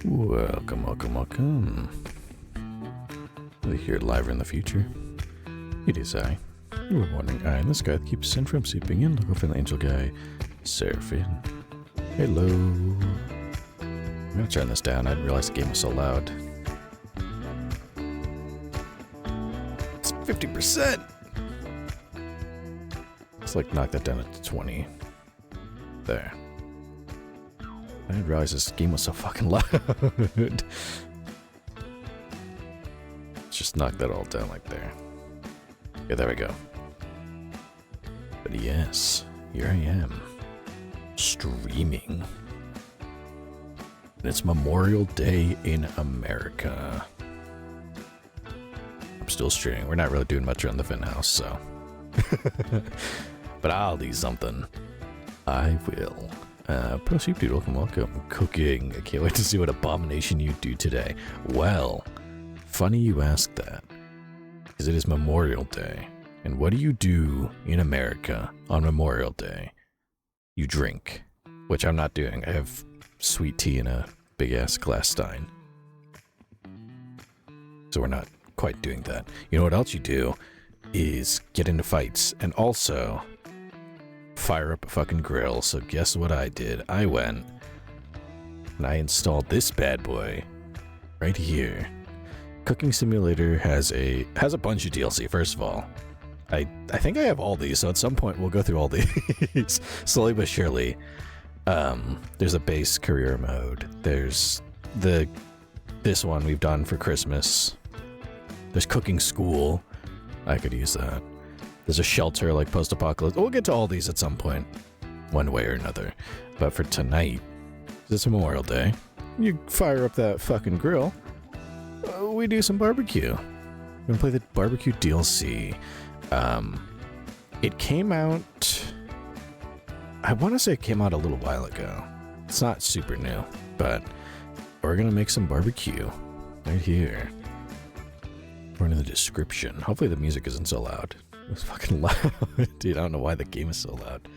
Welcome, welcome, welcome. We're here live in the future. It is I. You were wondering, I am this guy that keeps sin from seeping in. Look for the angel guy, Seraph. Hello. I'm gonna turn this down. I didn't realize the game was so loud. It's 50%! Let's like knock that down to 20. There. I didn't realize this game was so fucking loud. Let's just knock that all down like there. Yeah, there we go. But yes, here I am. Streaming. And it's Memorial Day in America. I'm still streaming. We're not really doing much around the Vin house, so. But I'll do something. I will. Pro Sheep Dude, welcome. Cooking. I can't wait to see what abomination you do today. Well, funny you ask that. Because it is Memorial Day. And what do you do in America on Memorial Day? You drink. Which I'm not doing. I have sweet tea in a big-ass glass stein. So we're not quite doing that. You know what else you do? Is get into fights. And also fire up a fucking grill. So guess what I did? I went and I installed this bad boy right here. Cooking Simulator has a bunch of DLC. First of all, I think I have all these, so at some point we'll go through all these slowly but surely. There's a base career mode. There's this one we've done for Christmas. There's cooking school. I could use that. There's a shelter like post-apocalypse. We'll get to all these at some point, one way or another. But for tonight, it's Memorial Day. You fire up that fucking grill. We do some barbecue. We're gonna play the barbecue DLC. It came out. I want to say it came out a little while ago. It's not super new, but we're gonna make some barbecue right here. According to the description. Hopefully the music isn't so loud. It's fucking loud. Dude, I don't know why the game is so loud.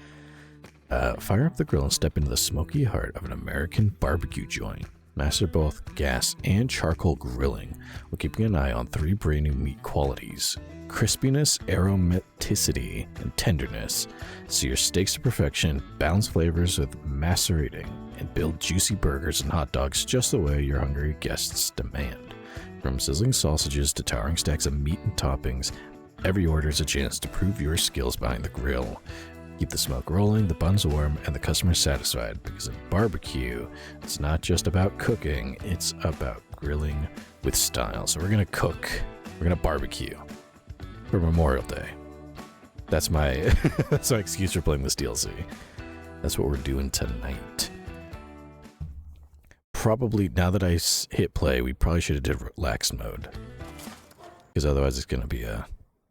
Fire up the grill and step into the smoky heart of an American barbecue joint. Master both gas and charcoal grilling while keeping an eye on 3 brand new meat qualities: crispiness, aromaticity, and tenderness. See your steaks to perfection, balance flavors with macerating, and build juicy burgers and hot dogs just the way your hungry guests demand. From sizzling sausages to towering stacks of meat and toppings, every order is a chance to prove your skills behind the grill. Keep the smoke rolling, the buns warm, and the customer satisfied, because in barbecue, it's not just about cooking, it's about grilling with style. So we're gonna cook, we're gonna barbecue for Memorial Day. That's my that's my excuse for playing this DLC. That's what we're doing tonight. Probably, now that I hit play, we probably should have did relaxed mode, because otherwise it's gonna be a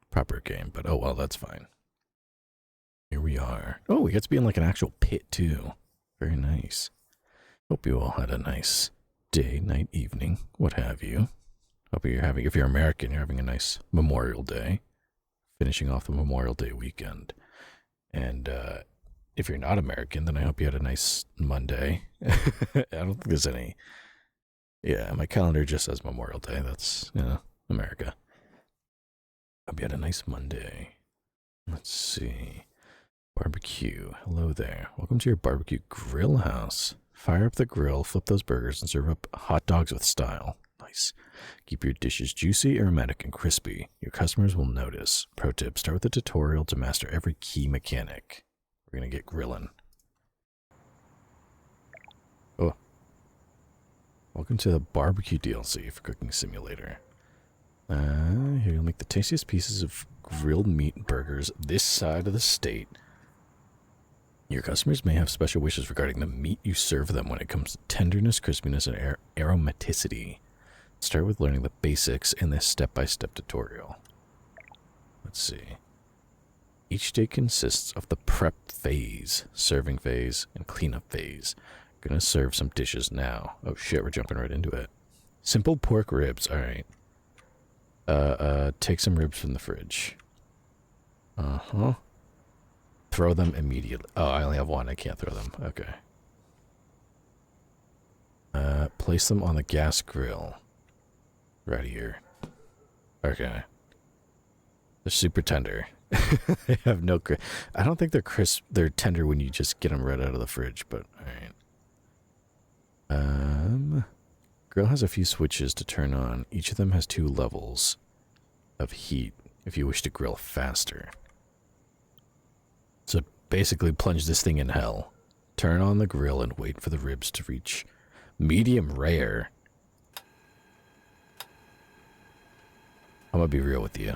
proper game, but oh well, that's fine. Here we are. Oh, we get to be in like an actual pit too. Very nice. Hope you all had a nice day, night, evening, what have you. Hope you're having, if you're American, you're having a nice Memorial Day. Finishing off the Memorial Day weekend. And if you're not American, then I hope you had a nice Monday. I don't think there's any. Yeah, my calendar just says Memorial Day. That's, you know, America. Hope you had a nice Monday. Let's see. Barbecue. Hello there. Welcome to your barbecue grill house. Fire up the grill, flip those burgers, and serve up hot dogs with style. Nice. Keep your dishes juicy, aromatic, and crispy. Your customers will notice. Pro tip, start with a tutorial to master every key mechanic. We're going to get grilling. Oh. Welcome to the barbecue DLC for Cooking Simulator. Here you'll make the tastiest pieces of grilled meat and burgers this side of the state. Your customers may have special wishes regarding the meat you serve them when it comes to tenderness, crispiness, and aromaticity. Start with learning the basics in this step-by-step tutorial. Let's see. Each day consists of the prep phase, serving phase, and cleanup phase. Gonna serve some dishes now. Oh shit, we're jumping right into it. Simple pork ribs, alright. Take some ribs from the fridge. Uh-huh. Throw them immediately. Oh, I only have one. I can't throw them. Okay. place them on the gas grill. Right here. Okay. They're super tender. They have no I don't think they're crisp. They're tender when you just get them right out of the fridge, but alright. Grill has a few switches to turn on. Each of them has 2 levels of heat if you wish to grill faster. So basically plunge this thing in hell. Turn on the grill and wait for the ribs to reach medium rare. I'm gonna be real with you.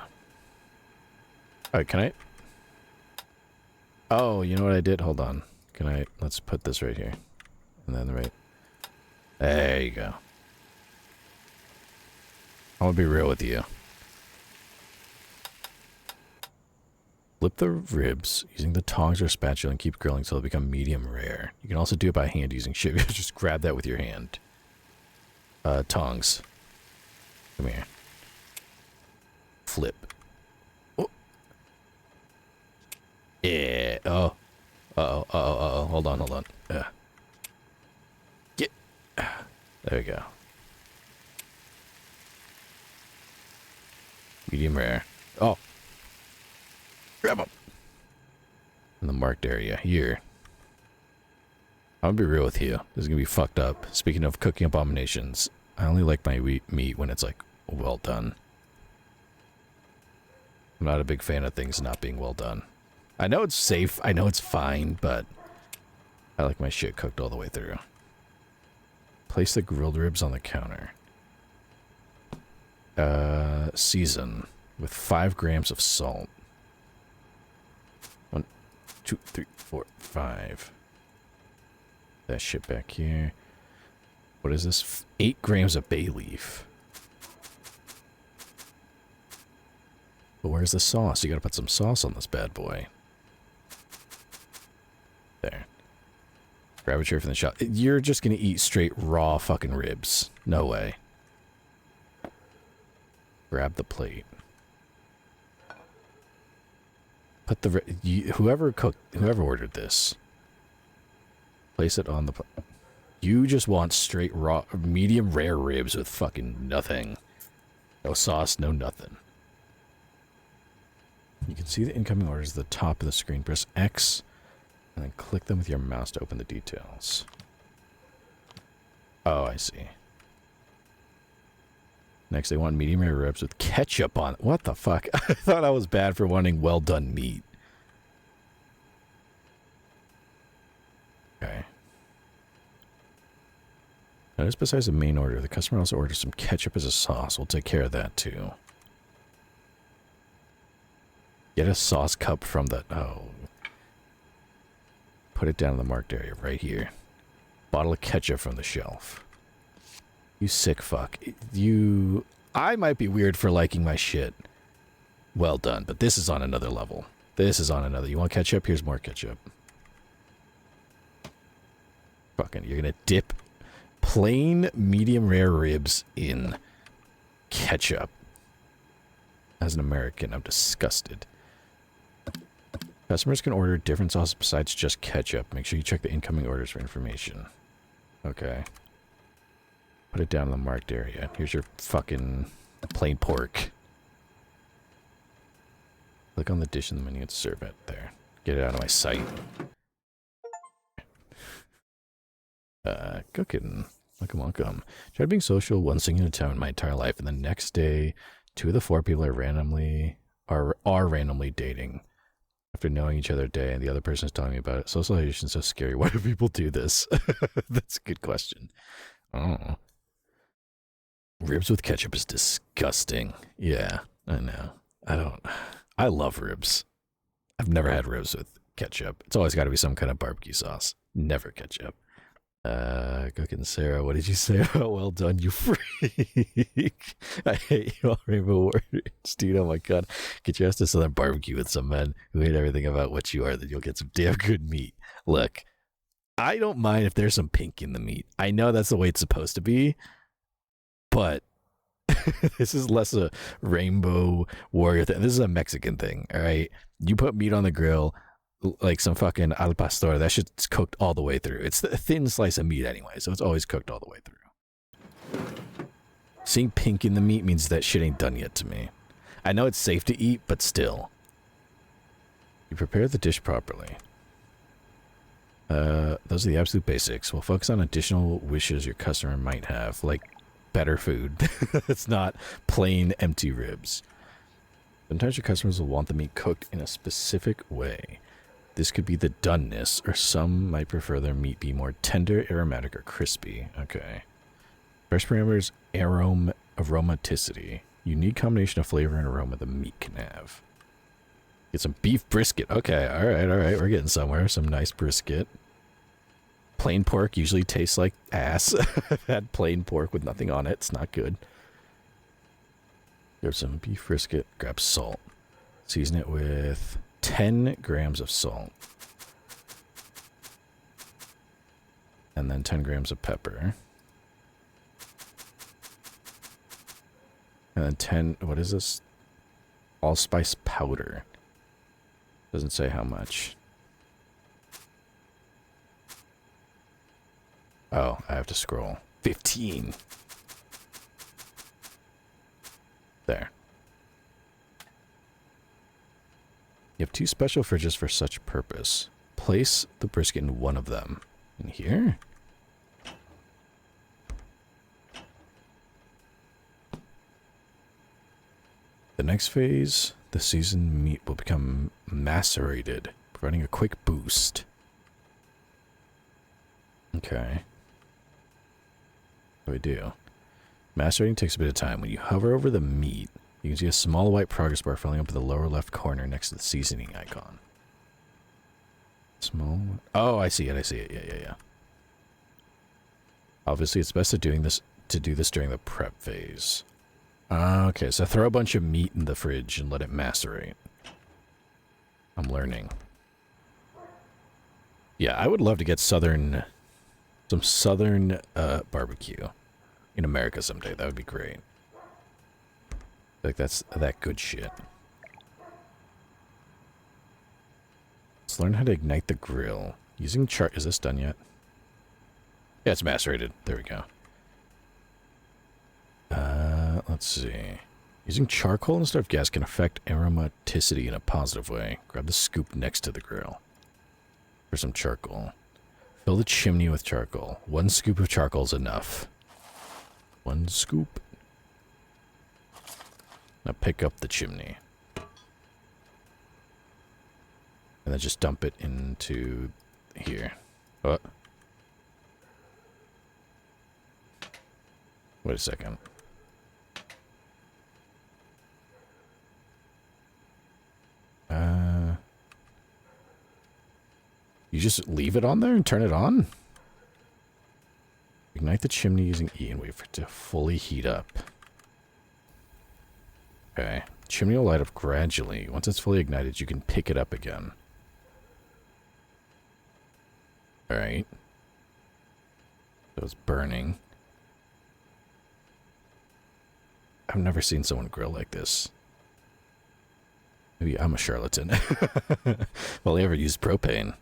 Alright, can I? Oh, you know what I did? Hold on. Can I? Let's put this right here. And then right. There you go. I'm gonna be real with you. Flip the ribs using the tongs or spatula and keep grilling until they become medium rare. You can also do it by hand using shit. Just grab that with your hand. Tongs. Come here. Flip. Oh. Yeah. Oh. Uh-oh. Hold on. Get. There we go. Medium rare. Oh. Grab them. In the marked area here. I'm gonna be real with you. This is gonna be fucked up. Speaking of cooking abominations, I only like my meat when it's like well done. I'm not a big fan of things not being well done. I know it's safe, I know it's fine, but I like my shit cooked all the way through. Place the grilled ribs on the counter. Season with 5 grams of salt. 1, 2, 3, 4, 5. That shit back here. What is this? 8 grams of bay leaf. But where's the sauce? You gotta put some sauce on this bad boy. There. Grab a tray from the shop. You're just gonna eat straight raw fucking ribs. No way. Grab the plate. Put the... whoever ordered this. Place it on the... You just want straight raw... medium rare ribs with fucking nothing. No sauce, no nothing. You can see the incoming orders at the top of the screen. Press X and then click them with your mouse to open the details. Oh, I see. Next, they want medium rare ribs with ketchup on it. What the fuck? I thought I was bad for wanting well done meat. Okay. Notice besides the main order, the customer also orders some ketchup as a sauce. We'll take care of that too. Get a sauce cup from the... Oh. Put it down in the marked area right here. Bottle of ketchup from the shelf. You sick fuck. You... I might be weird for liking my shit well done, but this is on another level. This is on another... You want ketchup? Here's more ketchup. Fucking... You're gonna dip plain medium rare ribs in ketchup. As an American, I'm disgusted. Customers can order different sauces besides just ketchup. Make sure you check the incoming orders for information. Okay. Put it down in the marked area. Here's your fucking plain pork. Click on the dish in the menu to serve it. There. Get it out of my sight. Cooking. Welcome. Tried being social one singular time in my entire life, and the next day, 2 of the 4 people are randomly dating. After knowing each other a day, and the other person is telling me about it. Socialization is so scary. Why do people do this? That's a good question. Oh. Ribs with ketchup is disgusting. Yeah, I know. I love ribs. I've never had ribs with ketchup. It's always got to be some kind of barbecue sauce. Never ketchup. Cooking Sarah, what did you say about well done, you freak? I hate you all rainbow words, dude. Oh my god. Get your ass to Southern barbecue with some men who hate everything about what you are, then you'll get some damn good meat. Look, I don't mind if there's some pink in the meat. I know that's the way it's supposed to be, but this is less a rainbow warrior thing. This is a Mexican thing, all right? You put meat on the grill, like some fucking al pastor, that shit's cooked all the way through. It's a thin slice of meat anyway, so it's always cooked all the way through. Seeing pink in the meat means that shit ain't done yet to me. I know it's safe to eat, but still. You prepare the dish properly. Those are the absolute basics. We'll focus on additional wishes your customer might have, like better food. It's not plain empty ribs. Sometimes your customers will want the meat cooked in a specific way. This could be the doneness, or some might prefer their meat be more tender, aromatic, or crispy. Okay. First parameter is aromaticity. Unique combination of flavor and aroma the meat can have. Get some beef brisket. Okay, alright. We're getting somewhere. Some nice brisket. Plain pork usually tastes like ass. I've had plain pork with nothing on it. It's not good. Grab some beef brisket. Grab salt. Season it with 10 grams of salt. And then 10 grams of pepper. And then 10, what is this? Allspice powder. Doesn't say how much. Oh, I have to scroll. 15. There. You have 2 special fridges for such purpose. Place the brisket in one of them. In here? The next phase, the seasoned meat will become macerated, providing a quick boost. Okay. What do we do? Macerating takes a bit of time. When you hover over the meat, you can see a small white progress bar filling up in the lower left corner next to the seasoning icon. Small. Oh, I see it. Yeah. Obviously, it's best to do this during the prep phase. Okay, so throw a bunch of meat in the fridge and let it macerate. I'm learning. Yeah, I would love to get some southern barbecue in America someday. That would be great. Like that's that good shit. Let's learn how to ignite the grill. Using is this done yet? Yeah, it's macerated. There we go. Let's see. Using charcoal instead of gas can affect aromaticity in a positive way. Grab the scoop next to the grill. For some charcoal. Fill the chimney with charcoal. 1 scoop of charcoal is enough. 1 scoop. Now pick up the chimney. And then just dump it into here. Oh. Wait a second. You just leave it on there and turn it on? Ignite the chimney using E and wait for it to fully heat up. Okay. Chimney will light up gradually. Once it's fully ignited, you can pick it up again. Alright. So it's burning. I've never seen someone grill like this. Maybe I'm a charlatan. Well, I ever used propane.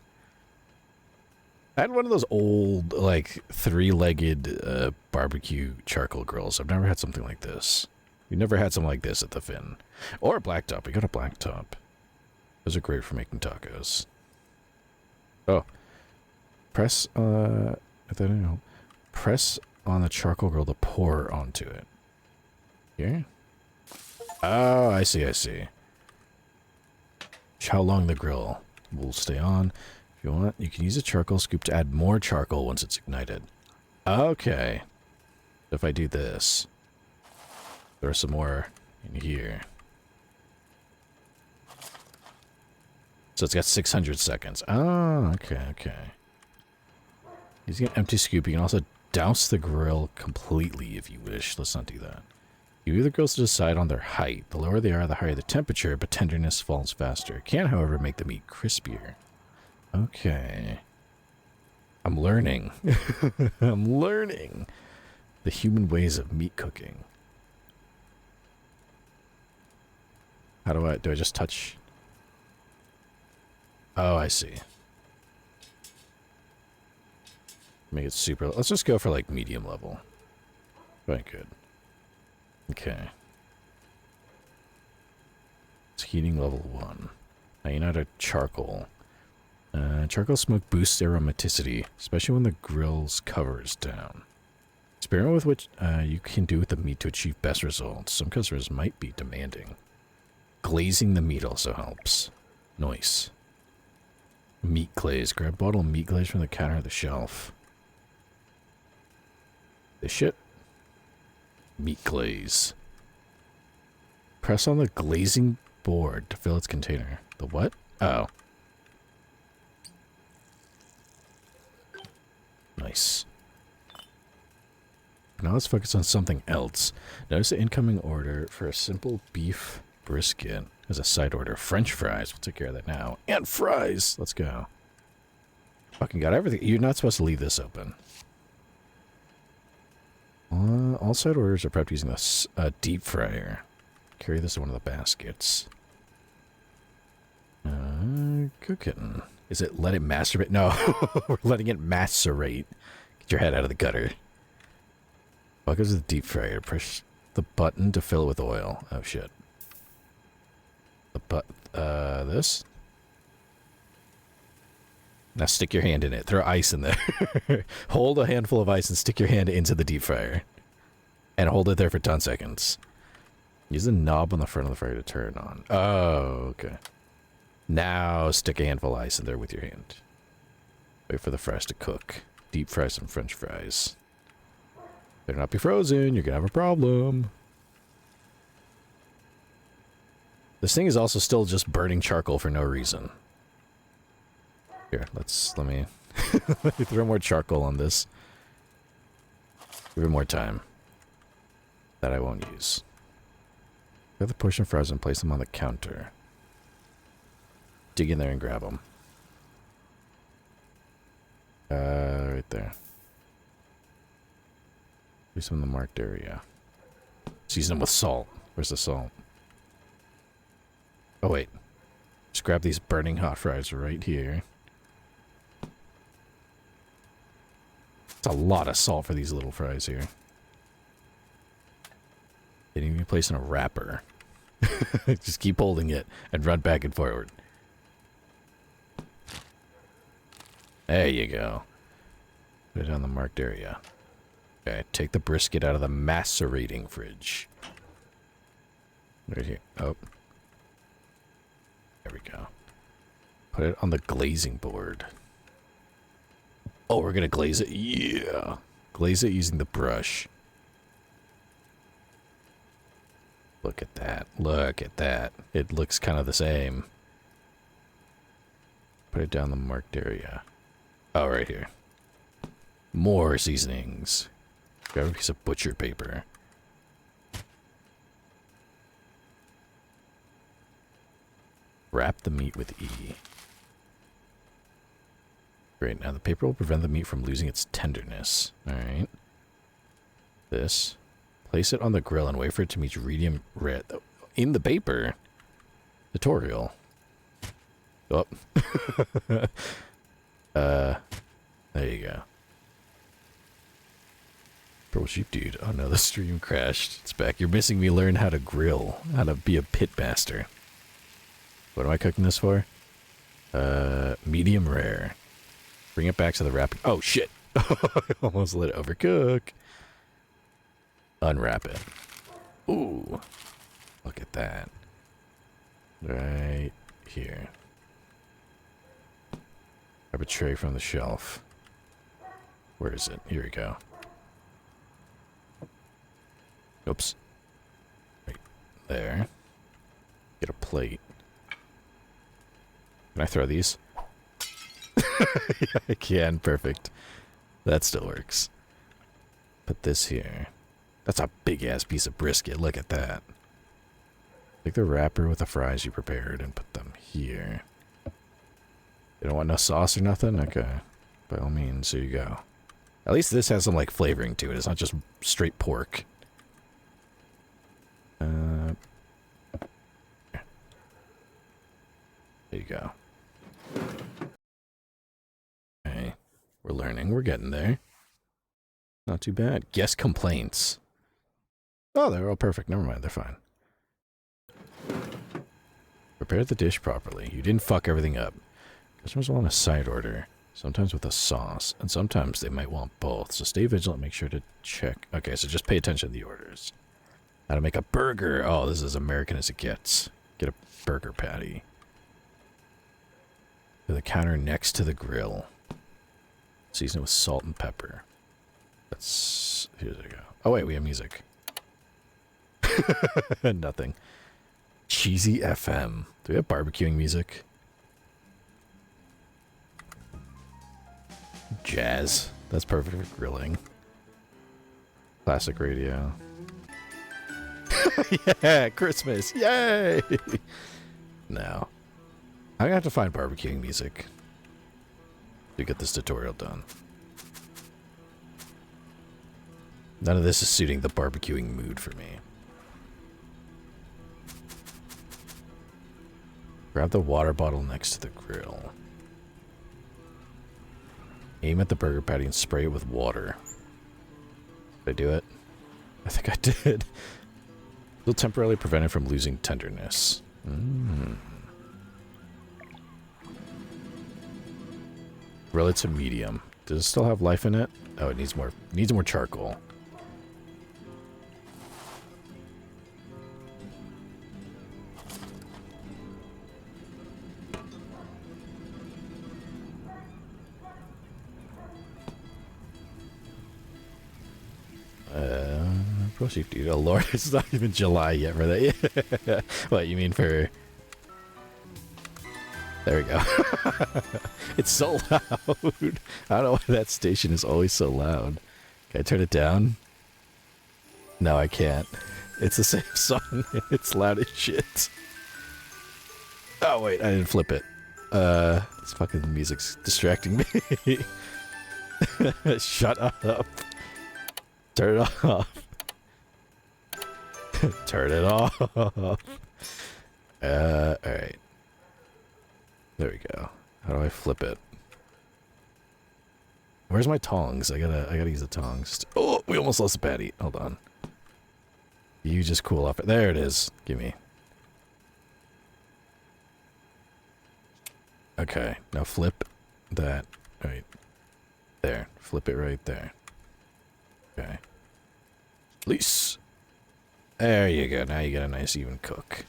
I had one of those old, like, 3-legged barbecue charcoal grills. I've never had something like this. We never had something like this at the Finn. Or a blacktop. We got a blacktop. Those are great for making tacos. Oh. Press, press on the charcoal grill to pour onto it. Here? Oh, I see. How long the grill will stay on. If you want, you can use a charcoal scoop to add more charcoal once it's ignited. Okay. If I do this, there's some more in here. So it's got 600 seconds. Oh, okay. Using an empty scoop, you can also douse the grill completely if you wish. Let's not do that. You leave the grills to decide on their height. The lower they are, the higher the temperature, but tenderness falls faster. It can, however, make the meat crispier. Okay. I'm learning. I'm learning the human ways of meat cooking. How do I just touch? Oh, I see. Make it super. Let's just go for like medium level. Quite good. Okay. It's heating level 1. Now you know how to charcoal. Charcoal smoke boosts aromaticity, especially when the grill's cover is down. Experiment with what you can do with the meat to achieve best results. Some customers might be demanding. Glazing the meat also helps. Nice. Meat glaze. Grab a bottle of meat glaze from the counter of the shelf. This shit? Meat glaze. Press on the glazing board to fill its container. The what? Oh. Nice. Now let's focus on something else. Notice the incoming order for a simple beef brisket as a side order. French fries. We'll take care of that now. And fries! Let's go. Fucking got everything. You're not supposed to leave this open. All side orders are prepped using a deep fryer. Carry this in one of the baskets. Cooking. Is it let it masturbate? No, we're letting it macerate. Get your head out of the gutter. What goes with the deep fryer? Push the button to fill it with oil. Oh shit. This? Now stick your hand in it. Throw ice in there. Hold a handful of ice and stick your hand into the deep fryer. And hold it there for 10 seconds. Use the knob on the front of the fryer to turn it on. Oh, okay. Now stick a handful of ice in there with your hand. Wait for the fries to cook. Deep fry some French fries. Better not be frozen. You're gonna have a problem. This thing is also still just burning charcoal for no reason. Here, let me let me throw more charcoal on this. Give it more time. That I won't use. Grab the portion of fries and place them on the counter. Dig in there and grab them. Right there. Place them in the marked area. Season them with salt. Where's the salt? Oh, wait. Just grab these burning hot fries right here. It's a lot of salt for these little fries here. They need to be placed in a wrapper. Just keep holding it and run back and forward. There you go. Put it on the marked area. Okay, take the brisket out of the macerating fridge. Right here. Oh. There we go. Put it on the glazing board. Oh, we're gonna glaze it? Yeah. Glaze it using the brush. Look at that. Look at that. It looks kind of the same. Put it down the marked area. Oh, right here. More seasonings. Grab a piece of butcher paper. Wrap the meat with E. Great, now the paper will prevent the meat from losing its tenderness. Alright. This. Place it on the grill and wait for it to reach medium red. In the paper? Tutorial. Oh. There you go. Pearl Sheep Dude. Oh no, the stream crashed. It's back. You're missing me learn how to grill. How to be a pit master. What am I cooking this for? Medium rare. Bring it back to the wrapping. Oh shit! I almost let it overcook. Unwrap it. Ooh. Look at that. Right here. Grab a tray from the shelf. Where is it? Here we go. Oops. Right there. Get a plate. Can I throw these? Yeah, I can. Perfect. That still works. Put this here. That's a big-ass piece of brisket. Look at that. Take the wrapper with the fries you prepared and put them here. You don't want no sauce or nothing? Okay. By all means, here you go. At least this has some, like, flavoring to it. It's not just straight pork. There you go. Okay. We're learning. We're getting there. Not too bad. Guest complaints. Oh, they're all perfect. Never mind, they're fine. Prepare the dish properly. You didn't fuck everything up. Customers want a side order, sometimes with a sauce, and sometimes they might want both. So stay vigilant, make sure to check. Okay, so just pay attention to the orders. How to make a burger. Oh, this is as American as it gets. Get a burger patty. To the counter next to the grill. Season it with salt and pepper. That's... Here we go. Oh wait, we have music. Nothing. Cheesy FM. Do we have barbecuing music? Jazz. That's perfect for grilling. Classic radio. Yeah, Christmas. Yay! Now, I'm gonna have to find barbecuing music to get this tutorial done. None of this is suiting the barbecuing mood for me. Grab the water bottle next to the grill. Aim at the burger patty and spray it with water. Did I do it? I think I did. Will temporarily prevent it from losing tenderness. Grill it to medium. Does it still have life in it? Oh, it needs more. Needs more charcoal. Proceed, dude. Oh lord, it's not even July yet for that. What, you mean for... There we go. It's so loud. I don't know why that station is always so loud. Can I turn it down? No, I can't. It's the same song. It's loud as shit. Oh wait, I didn't flip it. This fucking music's distracting me. Shut up. Turn it off. Turn it off. Alright. There we go. How do I flip it? Where's my tongs? I gotta use the tongs. Oh, we almost lost the patty. Hold on. You just cool off it. There it is. Gimme. Okay, now flip that. Right there. Flip it right there. Okay. Release. There you go. Now you get a nice even cook.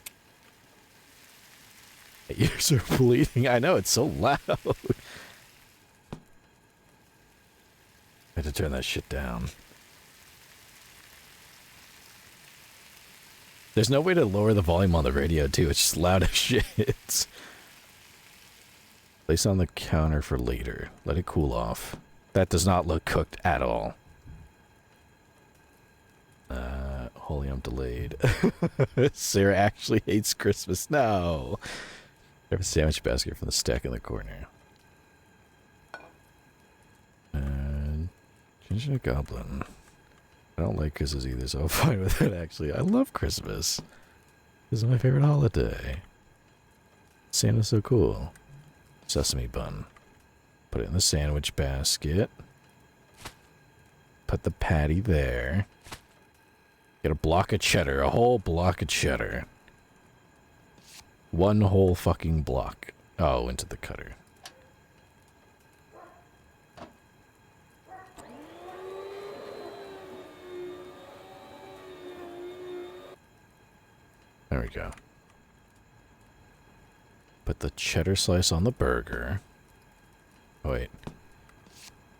My ears are bleeding. I know, it's so loud. I had to turn that shit down. There's no way to lower the volume on the radio, too. It's just loud as shit. Place on the counter for later. Let it cool off. That does not look cooked at all. Holy, I'm delayed. Sarah actually hates Christmas. No. Grab a sandwich basket from the stack in the corner. And Ginger Goblin. I don't like Christmas either, so I'm fine with it, actually. I love Christmas. This is my favorite holiday. Santa's so cool. Sesame bun. Put it in the sandwich basket. Put the patty there. Get a block of cheddar. A whole block of cheddar. One whole fucking block. Oh, into the cutter. There we go. Put the cheddar slice on the burger. Oh, wait.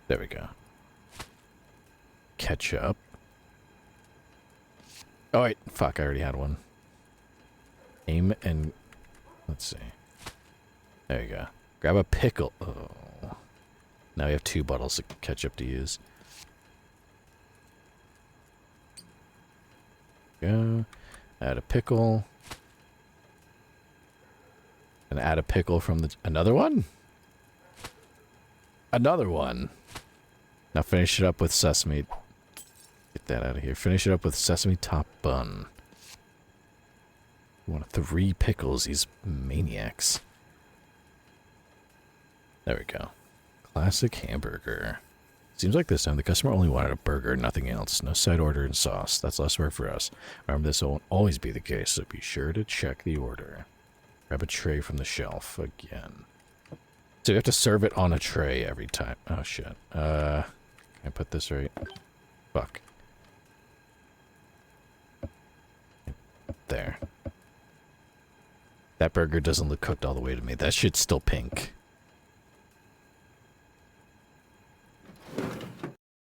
There we go. Ketchup. Oh, wait. Fuck, I already had one. Aim and... Let's see. There you go. Grab a pickle. Oh. Now we have 2 bottles of ketchup to use. Go. Add a pickle. And add a pickle from the... Another one? Another one. Now finish it up with sesame... Get that out of here. Finish it up with sesame top bun. You want 3 pickles, these maniacs. There we go. Classic hamburger. Seems like this time the customer only wanted a burger, nothing else. No side order and sauce. That's less work for us. Remember, this won't always be the case, so be sure to check the order. Grab a tray from the shelf again. So you have to serve it on a tray every time. Oh, shit. Can I put this right? Fuck. There. That burger doesn't look cooked all the way to me. That shit's still pink.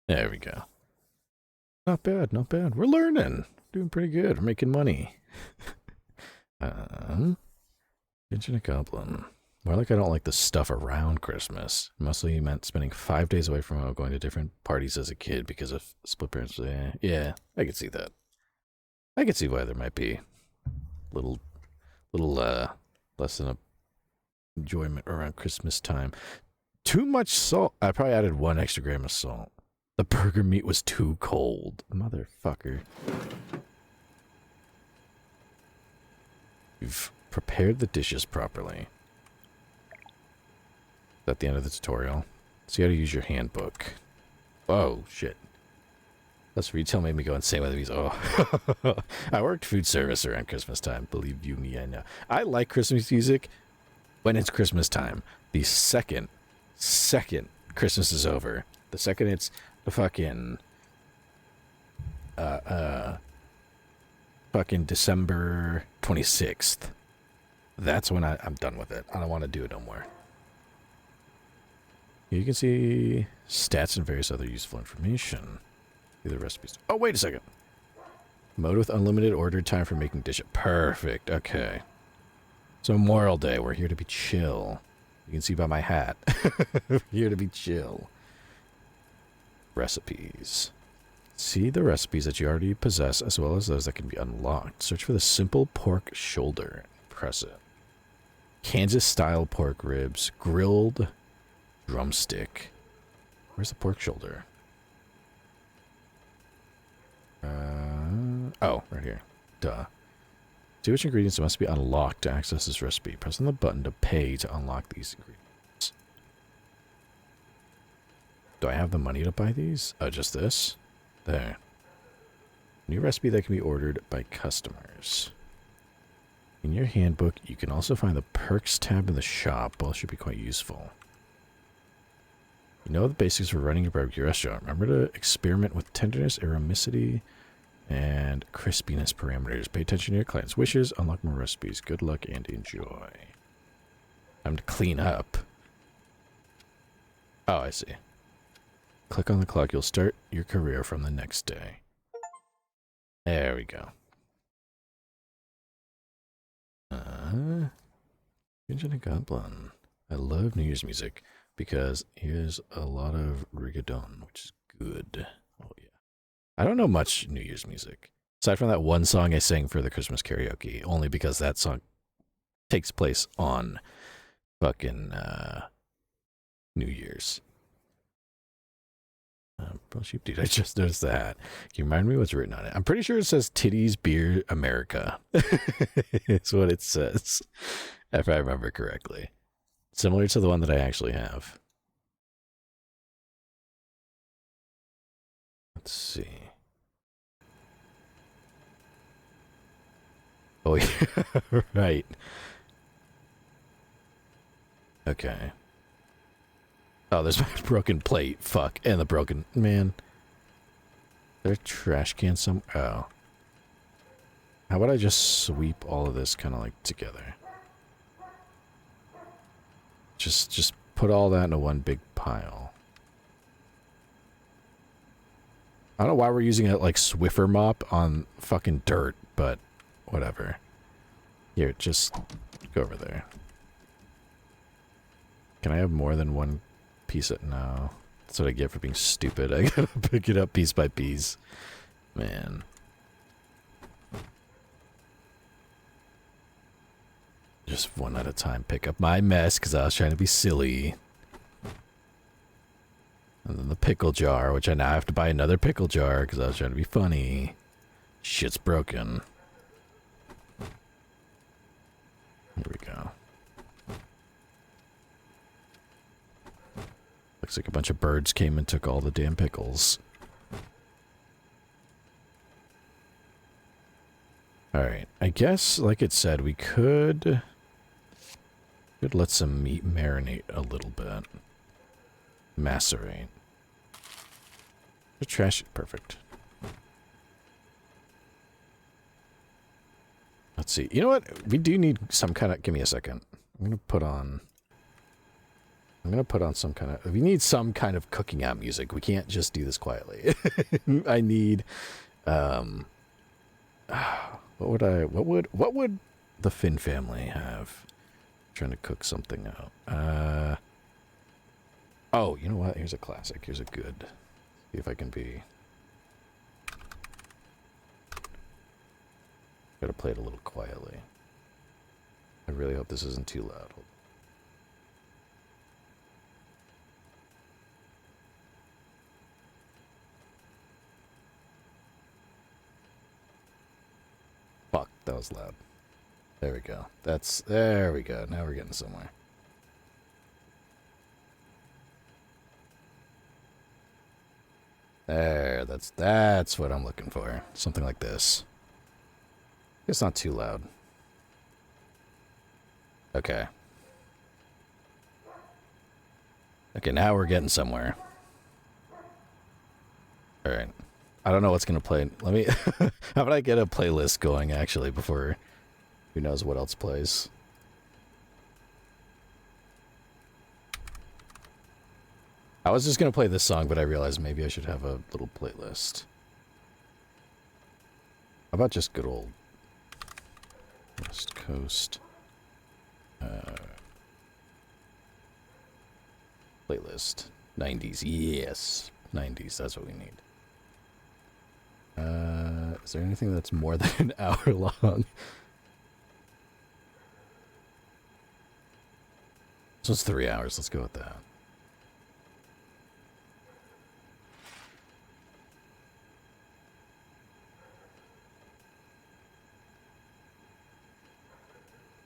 There we go. Not bad, not bad. We're learning. Doing pretty good. We're making money. Pigeon a goblin. More like I don't like the stuff around Christmas. Mostly meant spending 5 days away from home, going to different parties as a kid because of split parents. Yeah, I could see that. I could see why there might be little less than a enjoyment around Christmas time. Too much salt. I probably added 1 extra gram of salt. The burger meat was too cold. Motherfucker. You've prepared the dishes properly. Is that the end of the tutorial? See how to use your handbook. Oh, shit. That's retail made me go insane with these. Oh. I worked food service around Christmas time. Believe you me, I know. I like Christmas music when it's Christmas time. The second Christmas is over. The second it's the fucking December 26th. That's when I'm done with it. I don't want to do it no more. You can see stats and various other useful information. The recipes. Oh, wait a second. Mode with unlimited order time for making dishes. Perfect. Okay. So Memorial Day, we're here to be chill. You can see by my hat. We're here to be chill. Recipes. See the recipes that you already possess as well as those that can be unlocked. Search for the simple pork shoulder. Press it. Kansas-style pork ribs. Grilled drumstick. Where's the pork shoulder? Oh, right here. Duh. See which ingredients must be unlocked to access this recipe. Press on the button to pay to unlock these ingredients. Do I have the money to buy these? Oh, just this? There. New recipe that can be ordered by customers. In your handbook, you can also find the perks tab in the shop. Both should be quite useful. You know the basics for running a barbecue restaurant. Remember to experiment with tenderness, aromicity, and crispiness parameters. Pay attention to your client's wishes. Unlock more recipes. Good luck and enjoy. Time to clean up. Oh, I see. Click on the clock. You'll start your career from the next day. There we go. Pigeon a goblin. I love New Year's music because here's a lot of rigodon, which is good. Oh, yeah. I don't know much New Year's music. Aside from that one song I sang for the Christmas karaoke, only because that song takes place on fucking New Year's. Bro, sheep dude, I just noticed that. Can you remind me what's written on it? I'm pretty sure it says Titties Beer America. It's what it says, if I remember correctly. Similar to the one that I actually have. Let's see. Oh, yeah, right. Okay. Oh, there's my broken plate. Fuck. And the broken... Man. Is there a trash can somewhere? Oh. How about I just sweep all of this kind of like together? Just put all that into one big pile. I don't know why we're using a like Swiffer mop on fucking dirt, but whatever. Here, just go over there. Can I have more than one piece of... No. That's what I get for being stupid. I gotta pick it up piece by piece. Man. Just one at a time. Pick up my mess because I was trying to be silly. And then the pickle jar, which I now have to buy another pickle jar because I was trying to be funny. Shit's broken. Here we go. Looks like a bunch of birds came and took all the damn pickles. Alright, I guess, like it said, we could let some meat marinate a little bit. Macerate. The trash, perfect. Let's see. You know what? We do need some kind of... Give me a second. I'm going to put on some kind of... We need some kind of cooking out music. We can't just do this quietly. I need... what would the Finn family have? I'm trying to cook something out. Oh, you know what? Here's a classic. Here's a good... See if I can be... Gotta play it a little quietly. I really hope this isn't too loud. Fuck, that was loud. There we go. There we go. Now we're getting somewhere. There, that's what I'm looking for. Something like this. It's not too loud. Okay. Okay, now we're getting somewhere. Alright. I don't know what's gonna play. Let me... How about I get a playlist going, actually, before... Who knows what else plays. I was just gonna play this song, but I realized maybe I should have a little playlist. How about just good old... West Coast... playlist. 90s. Yes. 90s. That's what we need. Is there anything that's more than an hour long? This was 3 hours. Let's go with that.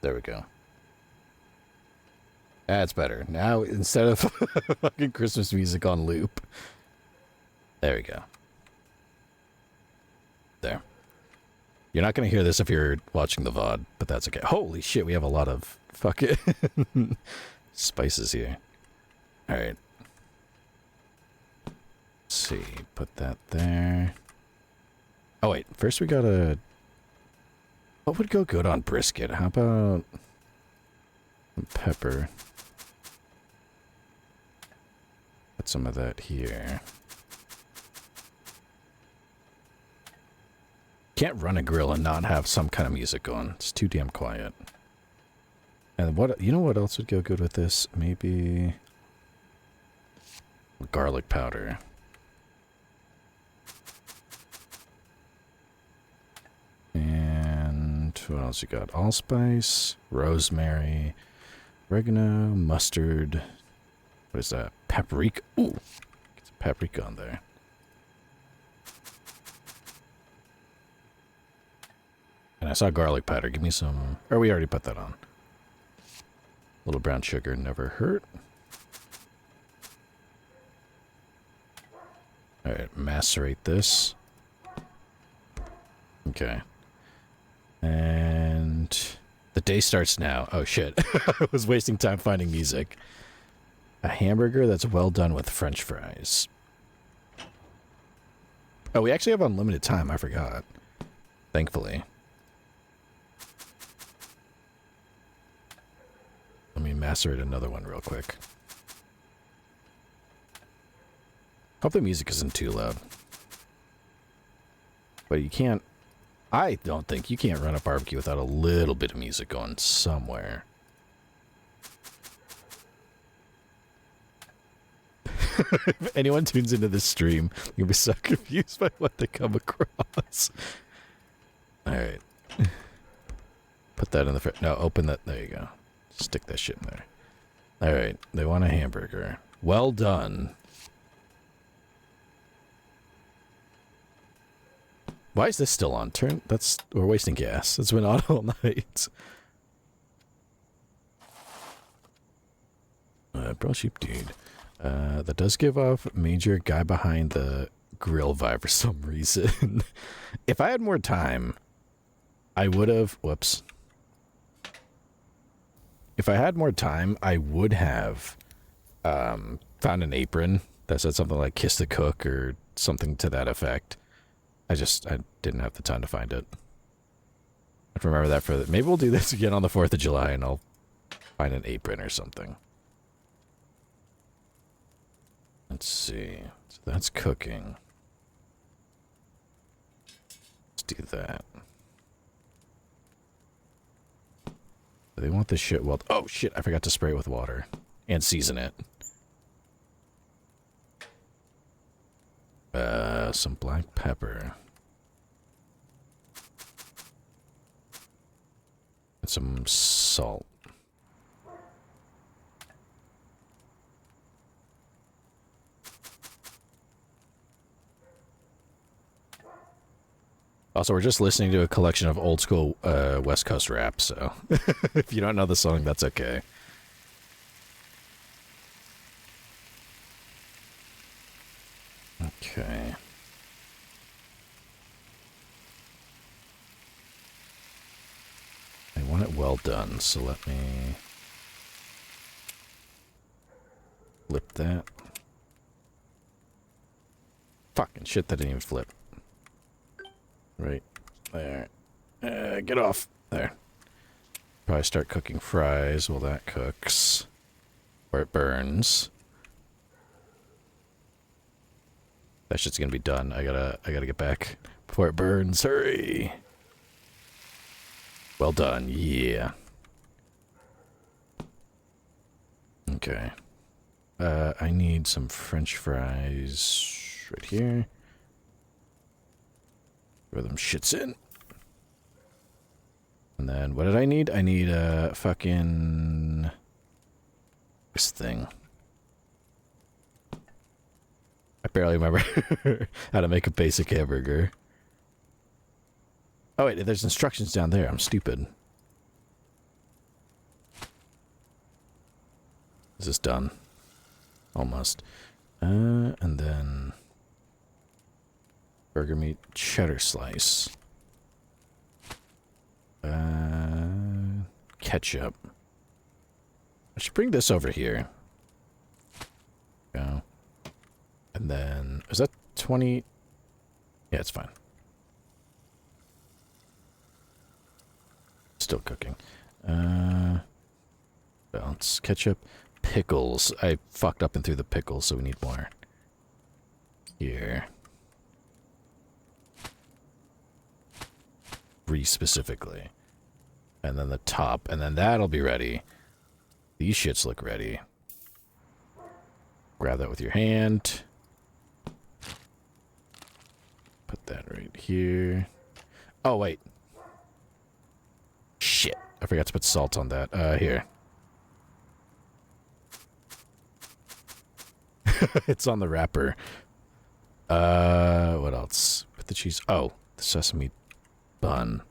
There we go. That's better. Now, instead of fucking Christmas music on loop. There we go. There. You're not going to hear this if you're watching the VOD, but that's okay. Holy shit, we have a lot of fucking spices here. Alright. Let's see. Put that there. Oh, wait. First we gotta... What would go good on brisket? How about... some pepper. Put some of that here. Can't run a grill and not have some kind of music on. It's too damn quiet. And what, you know what else would go good with this? Maybe garlic powder. And what else you got? Allspice, rosemary, oregano, mustard. What is that? Paprika. Ooh, get some paprika on there. And I saw garlic powder. Give me some... Or we already put that on. A little brown sugar never hurt. Alright, macerate this. Okay. And... the day starts now. Oh shit. I was wasting time finding music. A hamburger that's well done with French fries. Oh, we actually have unlimited time. I forgot. Thankfully. Let me macerate another one real quick. Hope the music isn't too loud. But you can't... I don't think you can't run a barbecue without a little bit of music going somewhere. If anyone tunes into this stream, you'll be so confused by what they come across. Alright. Put that in the... No, open that... There you go. Stick that shit in there. Alright, they want a hamburger. Well done. Why is this still on? We're wasting gas. It's been on all night. Bro, sheep dude. That does give off major guy behind the grill vibe for some reason. If I had more time, I would have... Whoops. If I had more time, I would have found an apron that said something like "Kiss the Cook" or something to that effect. I didn't have the time to find it. I have to remember that for the... Maybe we'll do this again on the 4th of July and I'll find an apron or something. Let's see. So that's cooking. Let's do that. They want this shit well... Oh, shit. I forgot to spray it with water. And season it. Some black pepper. And some salt. Also, we're just listening to a collection of old school West Coast rap, so if you don't know the song, that's okay. Okay. I want it well done, so let me flip that. Fucking shit, that didn't even flip. Right there. Get off. There. Probably start cooking fries while that cooks. Or it burns. That shit's gonna be done. I gotta get back before it burns. Hurry! Well done. Yeah. Okay. I need some French fries right here. Throw them shits in. And then, what did I need? I need a fucking... this thing. I barely remember how to make a basic hamburger. Oh wait, there's instructions down there. I'm stupid. Is this done? Almost. And then... burger meat cheddar slice. Ketchup. I should bring this over here. Go. And then, is that 20? Yeah, it's fine. Still cooking. Balance. Ketchup. Pickles. I fucked up and threw the pickles, so we need more. Here. 3 specifically. And then the top. And then that'll be ready. These shits look ready. Grab that with your hand. Put that right here. Oh, wait. Shit. I forgot to put salt on that. Here. It's on the wrapper. What else? Put the cheese. Oh, the sesame bun.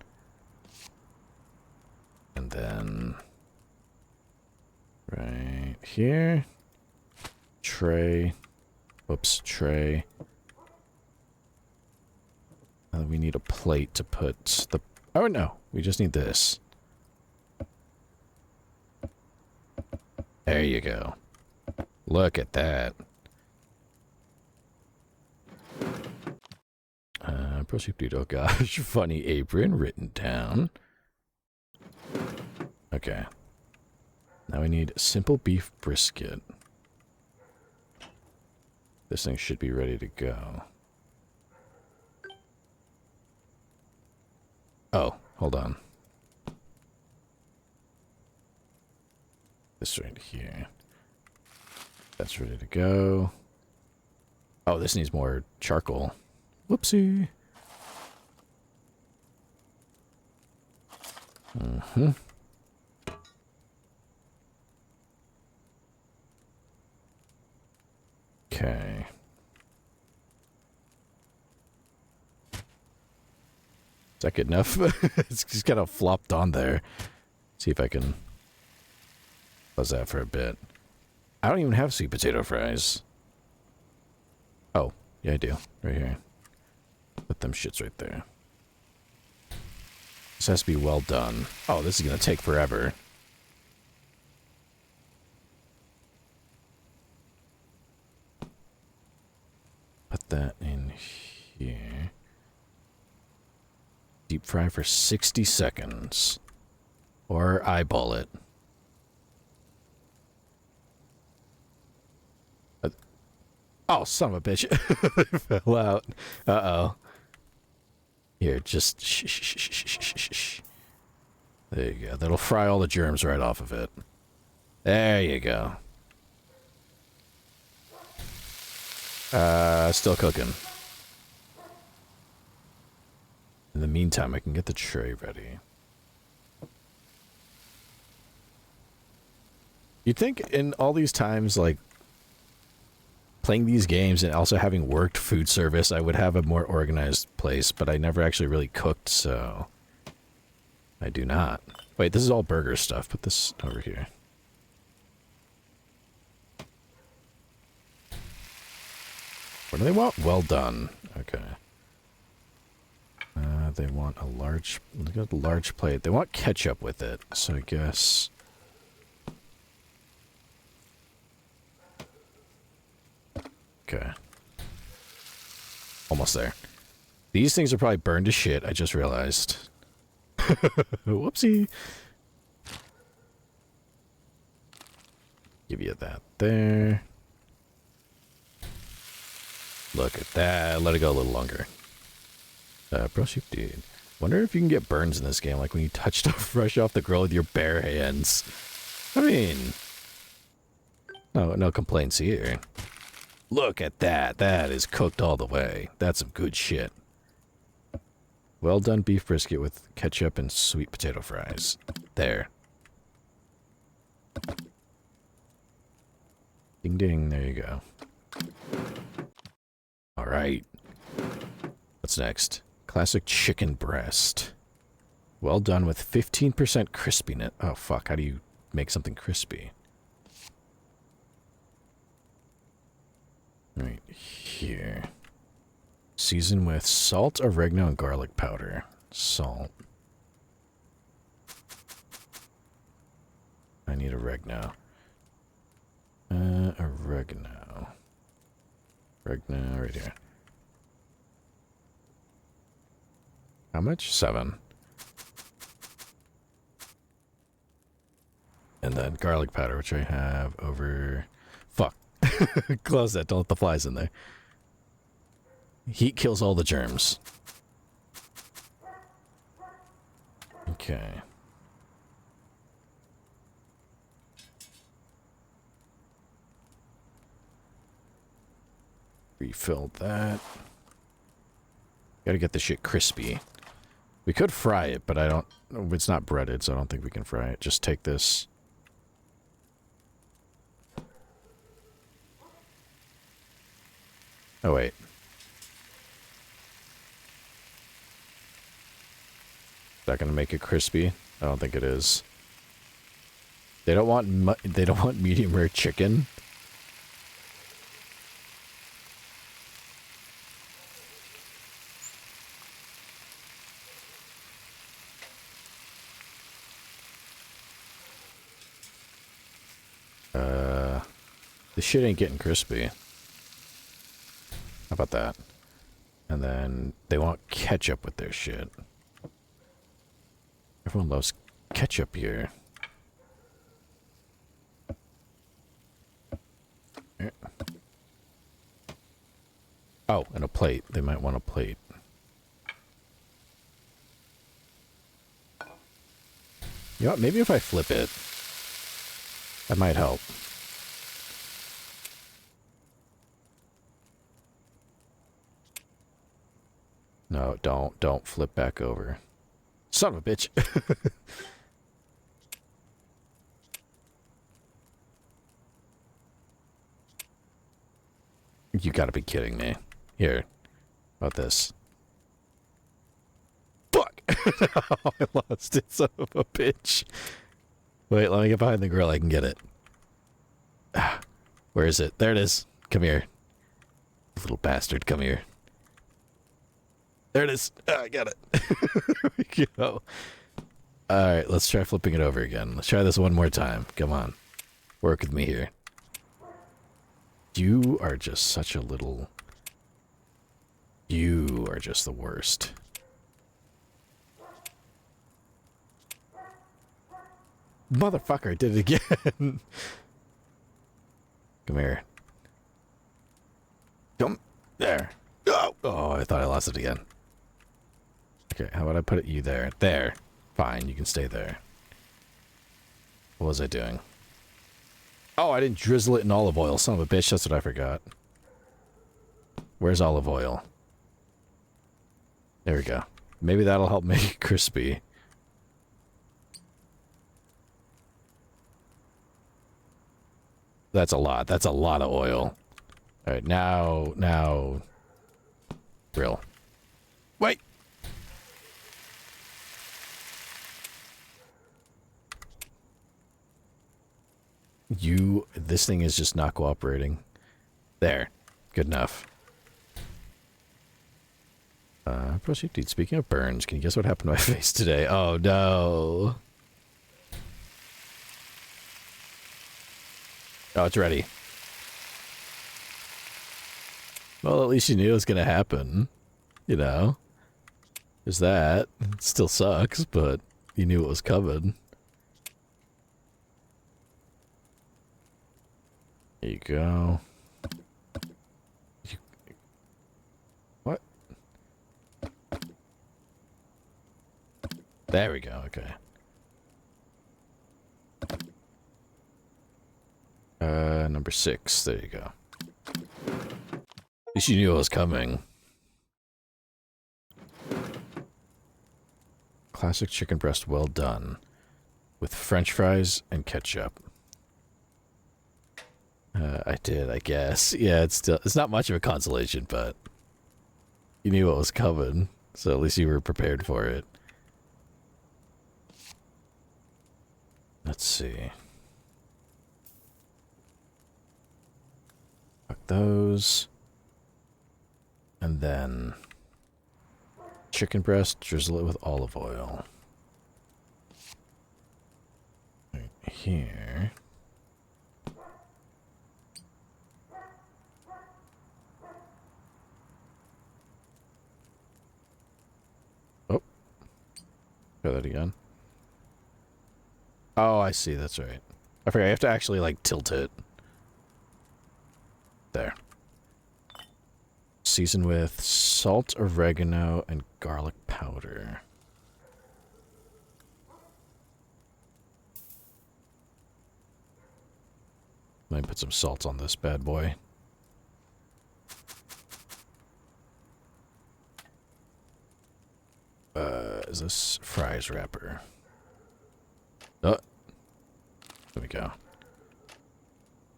And then... right here. Tray. Whoops, tray. We need a plate to put the... oh, no. We just need this. There you go. Look at that. Prosciutto, oh gosh. Funny apron written down. Okay. Now we need simple beef brisket. This thing should be ready to go. Oh, hold on. This right here. That's ready to go. Oh, this needs more charcoal. Whoopsie. Mm-hmm. Okay. Is that good enough? It's just kind of flopped on there. See if I can buzz that for a bit. I don't even have sweet potato fries. Oh, yeah, I do. Right here. Put them shits right there. This has to be well done. Oh, this is going to take forever. Put that in here. Deep fry for 60 seconds. Or eyeball it. Oh, son of a bitch. It fell out. Uh-oh. Here, just shh. There you go. That'll fry all the germs right off of it. There you go. Still cooking. In the meantime, I can get the tray ready. You'd think in all these times, like, playing these games and also having worked food service, I would have a more organized place, but I never actually really cooked, so I do not. Wait, this is all burger stuff. Put this over here. What do they want? Well done. Okay. They want a large... Look at the large plate. They want ketchup with it, so I guess... Okay. Almost there. These things are probably burned to shit, I just realized. Whoopsie. Give you that there. Look at that. Let it go a little longer. Bro, shoot, dude. Wonder if you can get burns in this game, like when you touch stuff fresh off the grill with your bare hands. I mean... No complaints here. Look at that. That is cooked all the way. That's some good shit. Well done beef brisket with ketchup and sweet potato fries. There. Ding ding, there you go. Alright. What's next? Classic chicken breast. Well done with 15% crispiness. Oh fuck, how do you make something crispy? Right here. Season with salt, oregano, and garlic powder. Salt. I need oregano. Oregano. Oregano right here. How much? 7. And then garlic powder, which I have over... Fuck. Close that. Don't let the flies in there. Heat kills all the germs. Okay. Refilled that. Gotta get this shit crispy. We could fry it, but I don't... It's not breaded, so I don't think we can fry it. Just take this... Oh, wait. Is that gonna make it crispy? I don't think it is. They don't want medium rare chicken. This shit ain't getting crispy. How about that? And then they want ketchup with their shit. Everyone loves ketchup here. Oh, and a plate. They might want a plate. You know what? Maybe if I flip it, that might help. No, don't flip back over. Son of a bitch. You gotta be kidding me. Here. How about this? Fuck! Oh, I lost it, son of a bitch. Wait, let me get behind the grill. I can get it. Where is it? There it is. Come here. Little bastard, come here. There it is. Oh, I got it. There we go. Alright, let's try flipping it over again. Let's try this one more time. Come on. Work with me here. You are just such a little... You are just the worst. Motherfucker, I did it again. Come here. Come. There. Oh, I thought I lost it again. Okay, how about I put you there? There. Fine, you can stay there. What was I doing? Oh, I didn't drizzle it in olive oil. Son of a bitch, that's what I forgot. Where's olive oil? There we go. Maybe that'll help make it crispy. That's a lot. That's a lot of oil. Alright, now... Grill. Wait! This thing is just not cooperating. There. Good enough. Proceed, dude. Speaking of burns, can you guess what happened to my face today? Oh, no. Oh, it's ready. Well, at least you knew it was gonna happen. You know? There's that. It still sucks, but you knew it was coming. There you go. What? There we go, okay. Number 6, there you go. At least you knew it was coming. Classic chicken breast, well done. With french fries and ketchup. I did, I guess. Yeah, it's not much of a consolation, but you knew what was coming, so at least you were prepared for it. Let's see. Fuck those. And then chicken breast, drizzle it with olive oil. Right here. Oh. Try that again. Oh, I see, that's right. I forgot, I have to actually, like, tilt it. There. Season with salt, oregano, and garlic powder. Let me put some salt on this bad boy. Is this fries wrapper? Oh. There we go.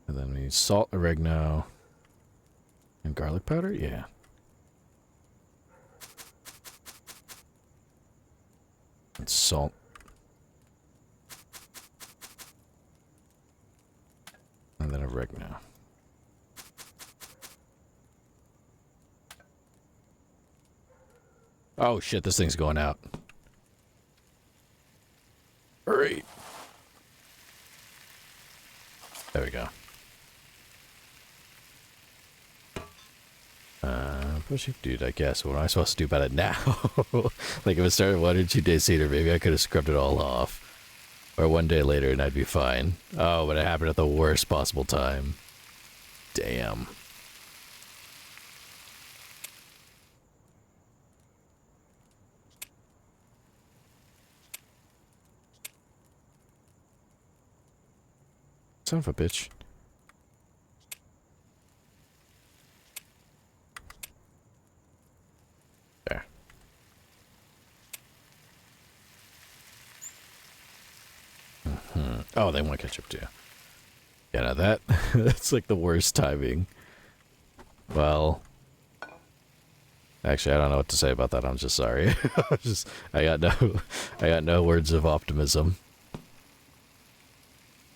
And then we need salt, oregano, and garlic powder? Yeah. And salt. And then oregano. Oh shit, this thing's going out. Hurry. There we go. Dude, I guess. What am I supposed to do about it now? Like, if it started 1 or 2 days later, maybe I could have scrubbed it all off. Or 1 day later and I'd be fine. Oh, but it happened at the worst possible time. Damn. Son of a bitch. There. Oh, they want ketchup too. Yeah, now that that's like the worst timing. Well, actually, I don't know what to say about that. I'm just sorry. I got no words of optimism.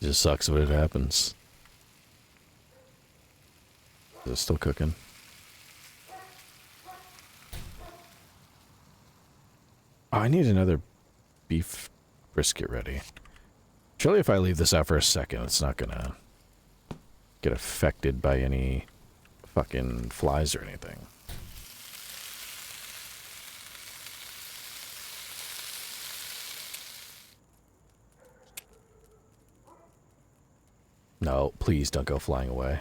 It just sucks when it happens. Is it still cooking? Oh, I need another beef brisket ready. Surely if I leave this out for a second, it's not gonna get affected by any fucking flies or anything. No, please don't go flying away.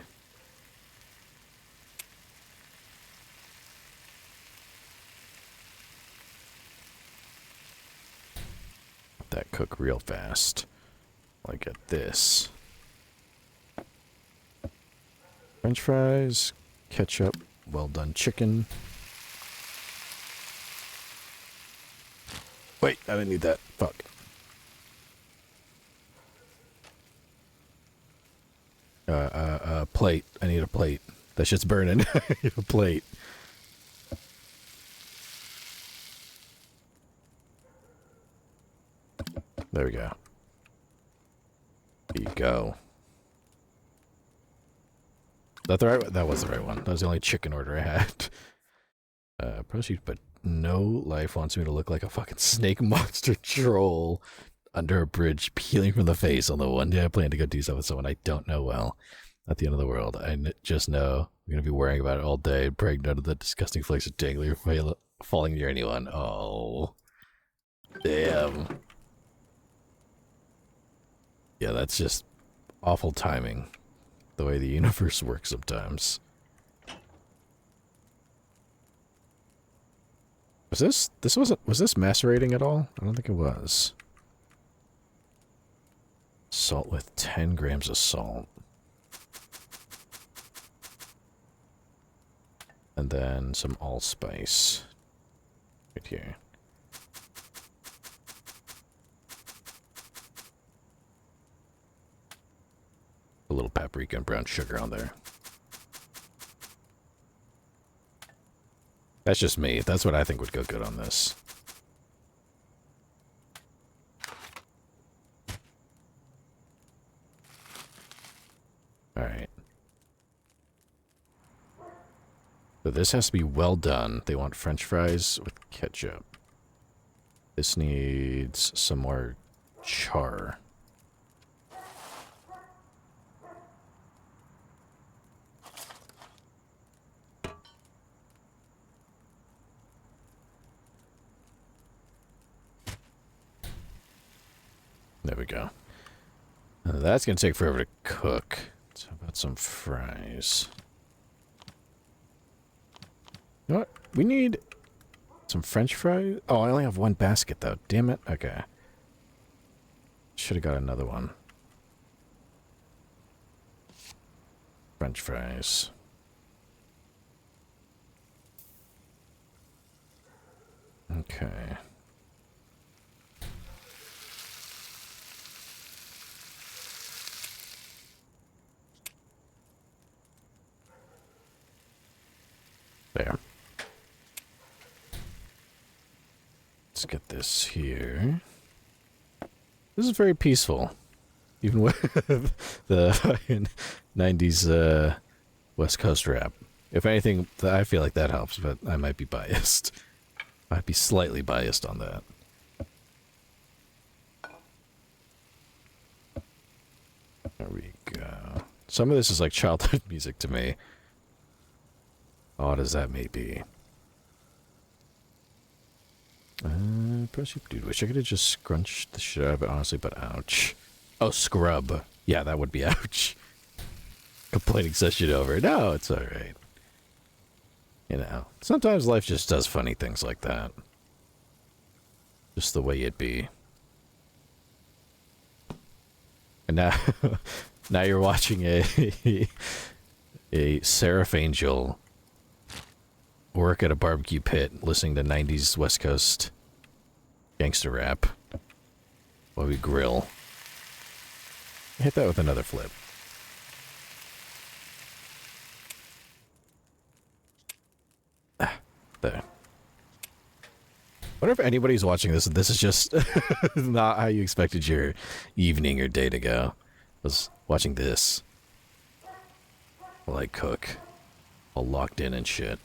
Let that cook real fast. Like at this. French fries, ketchup, well done chicken. Wait, I didn't need that. Fuck. Plate. I need a plate. That shit's burning. I need a plate. There we go. There you go. That the right one? That was the right one. That was the only chicken order I had. Proceed, but no life wants me to look like a fucking snake monster troll under a bridge peeling from the face on the one day I plan to go do something with someone I don't know well. Not the end of the world. I just know I'm going to be worrying about it all day, praying none of the disgusting flakes of dangling falling near anyone. Oh. Damn. Yeah, that's just awful timing. The way the universe works sometimes. Was this macerating at all? I don't think it was. Salt with 10 grams of salt. And then some allspice. Right here. A little paprika and brown sugar on there. That's just me. That's what I think would go good on this. Alright. So this has to be well done. They want French fries with ketchup. This needs some more char. There we go. That's going to take forever to cook. So how about some fries? You know what? We need some French fries. Oh, I only have one basket, though. Damn it. Okay. Should have got another one. French fries. Okay. There. Let's get this here. This is very peaceful. Even with the 90s West Coast rap. If anything, I feel like that helps, but I might be biased. I'd be slightly biased on that. There we go. Some of this is like childhood music to me. Odd as that may be. Dude, wish I could have just scrunched the shit out of it, honestly, but ouch. Oh, scrub. Yeah, that would be ouch. Complaining session over. No, it's alright. You know, sometimes life just does funny things like that. Just the way it be. And now, now you're watching a Seraph Angel work at a barbecue pit, listening to 90s West Coast gangster rap while we grill. Hit that with another flip. Ah, there. Wonder if anybody's watching this and this is just not how you expected your evening or day to go. I was watching this while I cook. All locked in and shit.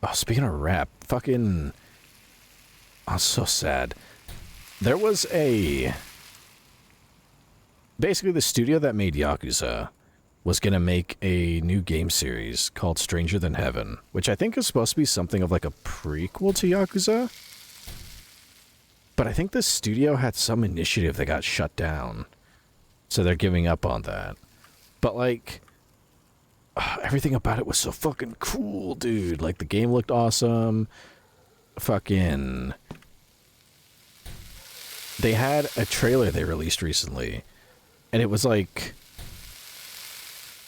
Oh, speaking of rap, fucking... I'm so sad. There was a... Basically, the studio that made Yakuza was going to make a new game series called Stranger Than Heaven, which I think is supposed to be something of like a prequel to Yakuza. But I think the studio had some initiative that got shut down. So they're giving up on that. But like... everything about it was so fucking cool, dude. Like, the game looked awesome. Fucking... They had a trailer they released recently. And it was like...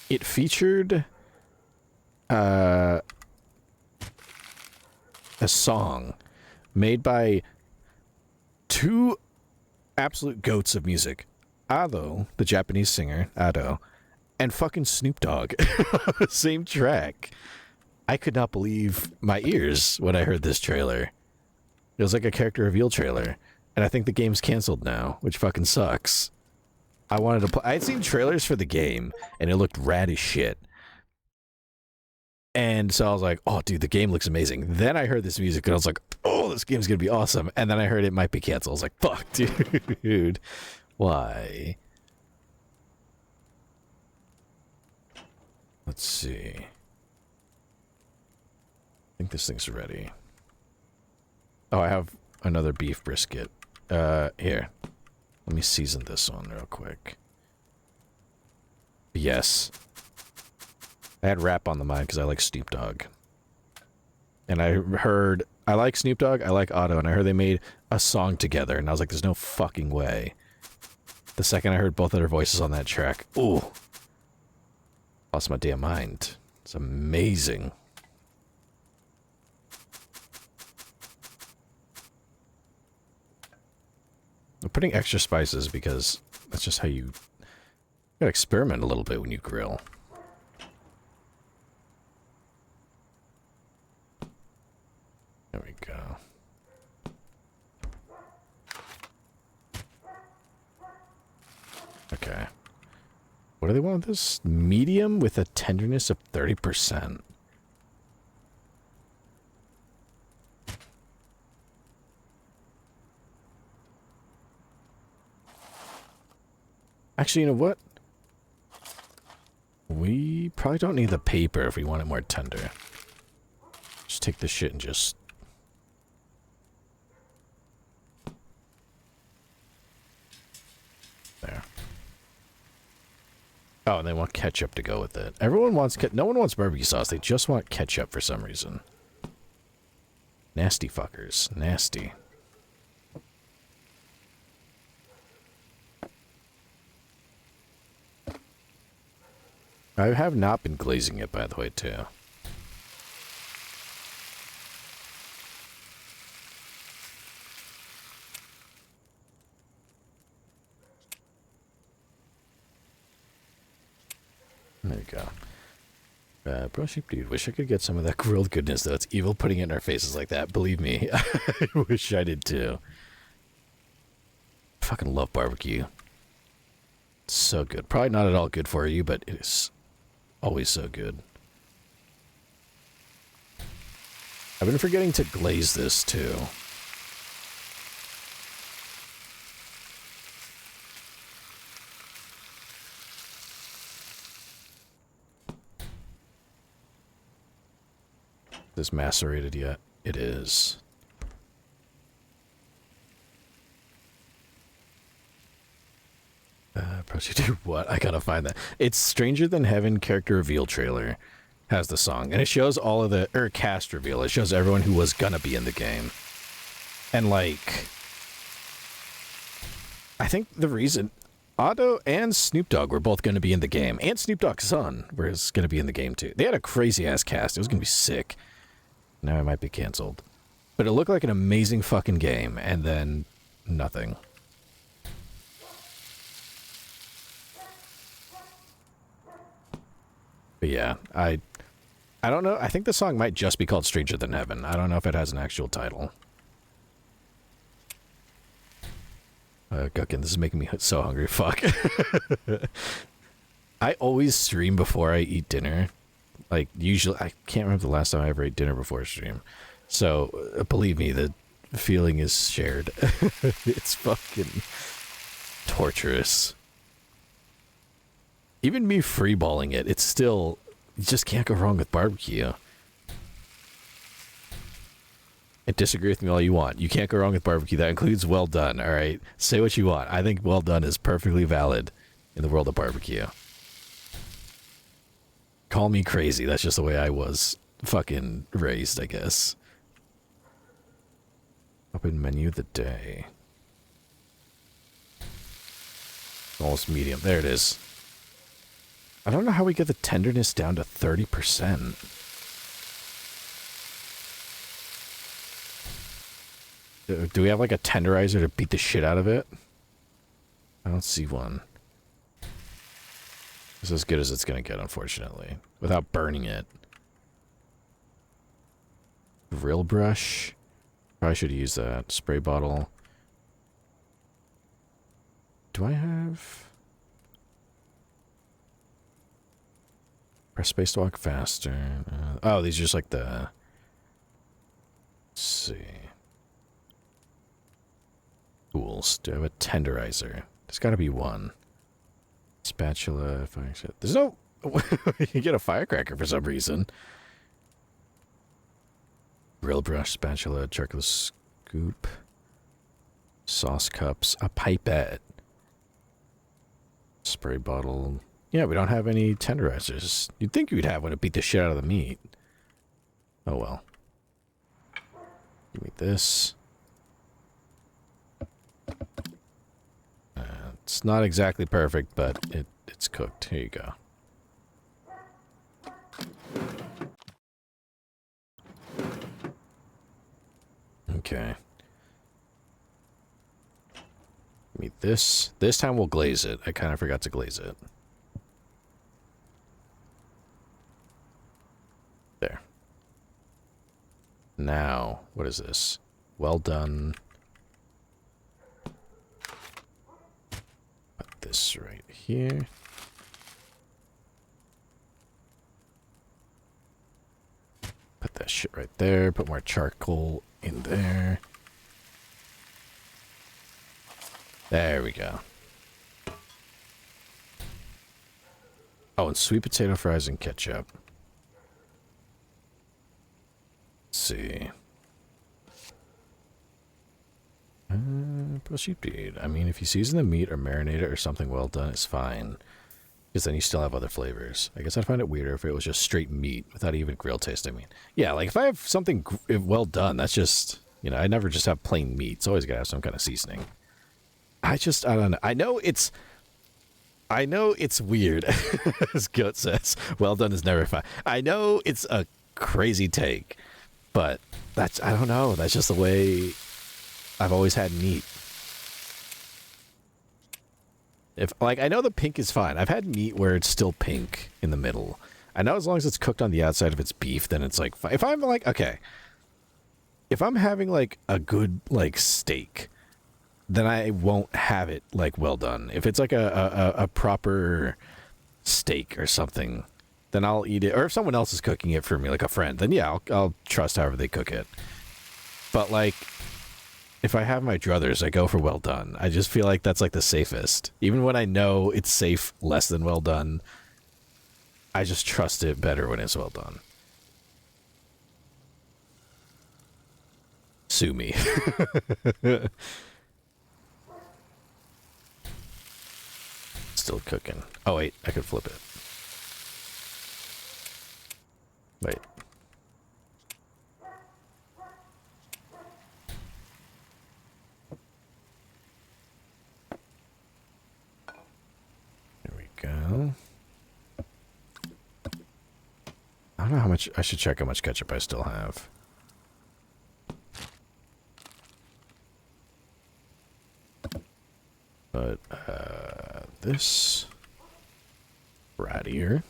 It featured... a song made by two absolute goats of music. Ado, the Japanese singer, Ado, and fucking Snoop Dogg. Same track. I could not believe my ears when I heard this trailer. It was like a character reveal trailer. And I think the game's canceled now, which fucking sucks. I wanted to play... I had seen trailers for the game, and it looked rad as shit. And so I was like, oh, dude, the game looks amazing. Then I heard this music, and I was like, oh, this game's gonna be awesome. And then I heard it might be canceled. I was like, fuck, dude. Why? Let's see. I think this thing's ready. Oh, I have another beef brisket. Here. Let me season this one real quick. Yes. I had rap on the mind because I like Snoop Dogg. And I heard... I like Snoop Dogg, I like Otto, and I heard they made a song together, and I was like, there's no fucking way. The second I heard both of their voices on that track, ooh. Lost my damn mind. It's amazing. I'm putting extra spices because that's just how you gotta experiment a little bit when you grill. There we go. Okay. What do they want with this? Medium with a tenderness of 30%. Actually, you know what? We probably don't need the paper if we want it more tender. Just take this shit and just... There. Oh, and they want ketchup to go with it. Everyone wants... No one wants barbecue sauce. They just want ketchup for some reason. Nasty fuckers. Nasty. I have not been glazing it, by the way, too. There you go. Bro, sheep dude, wish I could get some of that grilled goodness, though. It's evil putting it in our faces like that. Believe me, I wish I did, too. I fucking love barbecue. It's so good. Probably not at all good for you, but it is... always so good. I've been forgetting to glaze this too. Is this macerated yet? It is. Proceed to what? I gotta find that. It's Stranger Than Heaven character reveal trailer has the song. And it shows all of the... cast reveal. It shows everyone who was gonna be in the game. And, like... I think the reason... Otto and Snoop Dogg were both gonna be in the game. And Snoop Dogg's son was gonna be in the game, too. They had a crazy-ass cast. It was gonna be sick. Now it might be canceled. But it looked like an amazing fucking game. And then... nothing. But yeah, I don't know. I think the song might just be called Stranger Than Heaven. I don't know if it has an actual title. Guckin, this is making me so hungry. Fuck. I always stream before I eat dinner. Like, usually, I can't remember the last time I ever ate dinner before a stream. So, believe me, the feeling is shared. It's fucking torturous. Even me freeballing it, it's still, you just can't go wrong with barbecue. And disagree with me all you want. You can't go wrong with barbecue. That includes well done, all right? Say what you want. I think well done is perfectly valid in the world of barbecue. Call me crazy. That's just the way I was fucking raised, I guess. Open menu of the day. Almost medium. There it is. I don't know how we get the tenderness down to 30%. Do we have like a tenderizer to beat the shit out of it? I don't see one. It's as good as it's gonna get, unfortunately. Without burning it. Grill brush. Probably should use that. Spray bottle. Do I have... Press space to walk faster. Oh, these are just like the... Let's see. Tools. Do I have a tenderizer? There's gotta be one. Spatula, fire shit. There's no... You get a firecracker for some reason. Grill brush, spatula, charcoal scoop. Sauce cups, a pipette. Spray bottle. Yeah, we don't have any tenderizers. You'd think you'd have one to beat the shit out of the meat. Oh well. Give me this. It's not exactly perfect, but it's cooked. Here you go. Okay. Give me this. This time we'll glaze it. I kind of forgot to glaze it. There. Now, what is this? Well done. Put this right here. Put that shit right there. Put more charcoal in there. There we go. Oh, and sweet potato fries and ketchup. Let's see. Prosciutto. I mean, if you season the meat or marinate it or something well done, it's fine. Because then you still have other flavors. I guess I'd find it weirder if it was just straight meat without even grill taste, I mean. Yeah, like if I have something well done, that's just, you know, I never just have plain meat. It's always got to have some kind of seasoning. I don't know. I know it's weird, as Goat says. Well done is never fine. I know it's a crazy take, but that's, I don't know. That's just the way I've always had meat. If, like, I know the pink is fine. I've had meat where it's still pink in the middle. I know as long as it's cooked on the outside of its beef, then it's like, if I'm like, okay. If I'm having like a good, like, steak, then I won't have it like well done. If it's like a proper steak or something, then I'll eat it. Or if someone else is cooking it for me, like a friend, then yeah, I'll trust however they cook it. But like, if I have my druthers, I go for well done. I just feel like that's like the safest. Even when I know it's safe less than well done, I just trust it better when it's well done. Sue me. Still cooking. Oh wait, I could flip it. Wait. There we go. I don't know how much, I should check how much ketchup I still have. But, this right here.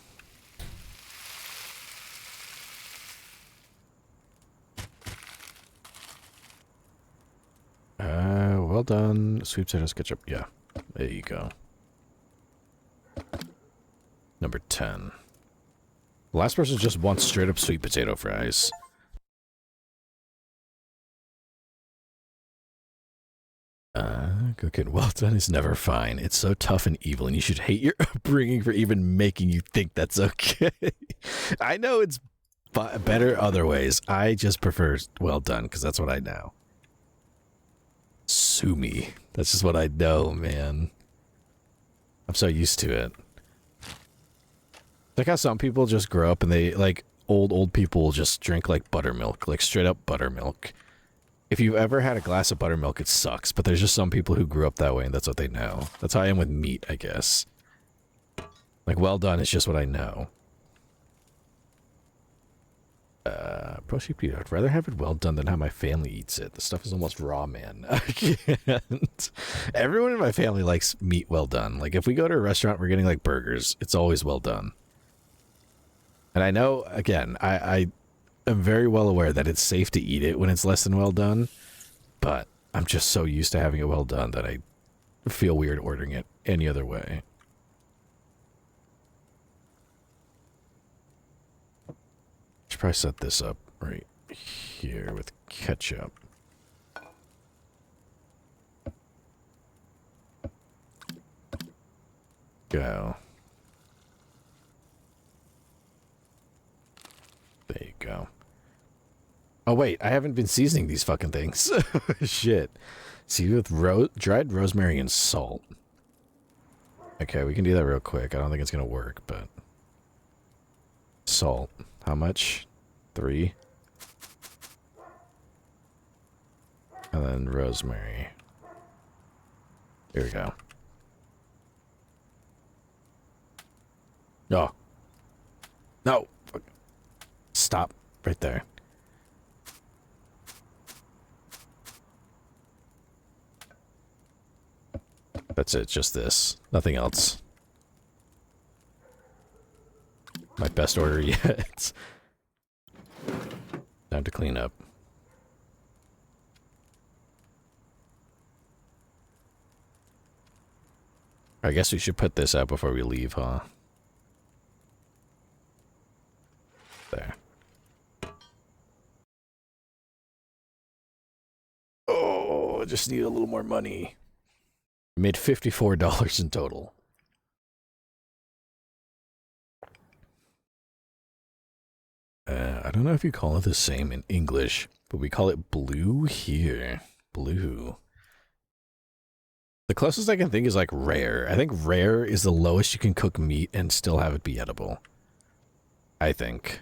Well done. Sweet potatoes ketchup. Yeah, there you go. Number 10. The last person just wants straight up sweet potato fries. Cooking well done is never fine. It's so tough and evil, and you should hate your upbringing for even making you think that's okay. I know it's better other ways. I just prefer well done because that's what I know. Sue me. That's just what I know, man. I'm so used to it. Like how some people just grow up and they, like, old people just drink, like, buttermilk. Like, straight up buttermilk. If you've ever had a glass of buttermilk, it sucks. But there's just some people who grew up that way and that's what they know. That's how I am with meat, I guess. Like, well done is just what I know. Pro sheep eater. I'd rather have it well done than how my family eats it. The stuff is almost raw, man. I can't. Everyone in my family likes meat well done. Like, if we go to a restaurant, we're getting, like, burgers. It's always well done. And I know, again, I am very well aware that it's safe to eat it when it's less than well done. But I'm just so used to having it well done that I feel weird ordering it any other way. Should probably set this up right here with ketchup. Go. There you go. Oh wait, I haven't been seasoning these fucking things. Shit. See, with dried rosemary and salt. Okay, we can do that real quick. I don't think it's gonna work, but salt. How much? 3. And then rosemary. Here we go. Oh. No. Stop right there. That's it, just this. Nothing else. My best order yet. Time to clean up. I guess we should put this out before we leave, huh? There. Oh, I just need a little more money. Made $54 in total. I don't know if you call it the same in English, but we call it blue here. Blue. The closest I can think is like rare. I think rare is the lowest you can cook meat and still have it be edible. I think.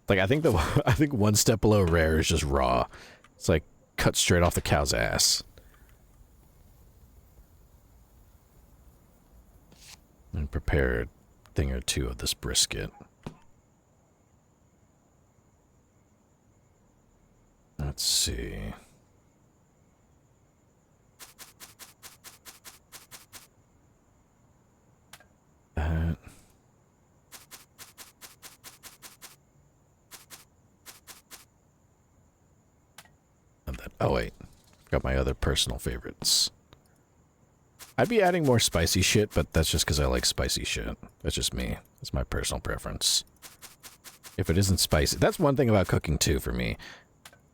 Like I think one step below rare is just raw. It's like cut straight off the cow's ass. And prepare a thing or two of this brisket. Let's see. That. And then, oh wait, got my other personal favorites. I'd be adding more spicy shit, but that's just because I like spicy shit. That's just me. That's my personal preference. If it isn't spicy, that's one thing about cooking too for me.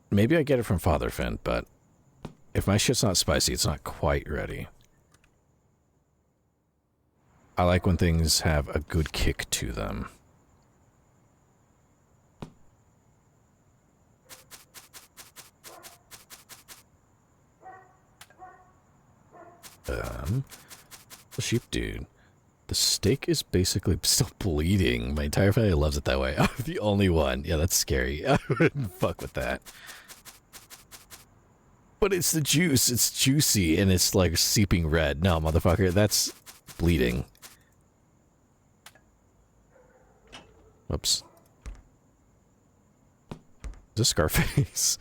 Maybe I get it from Father Finn, but if my shit's not spicy, it's not quite ready. I like when things have a good kick to them. The sheep dude. The steak is basically still bleeding. My entire family loves it that way. I'm the only one. Yeah, that's scary. I wouldn't fuck with that. But it's the juice. It's juicy and it's like seeping red. No, motherfucker, that's bleeding. Whoops. Is this Scarface?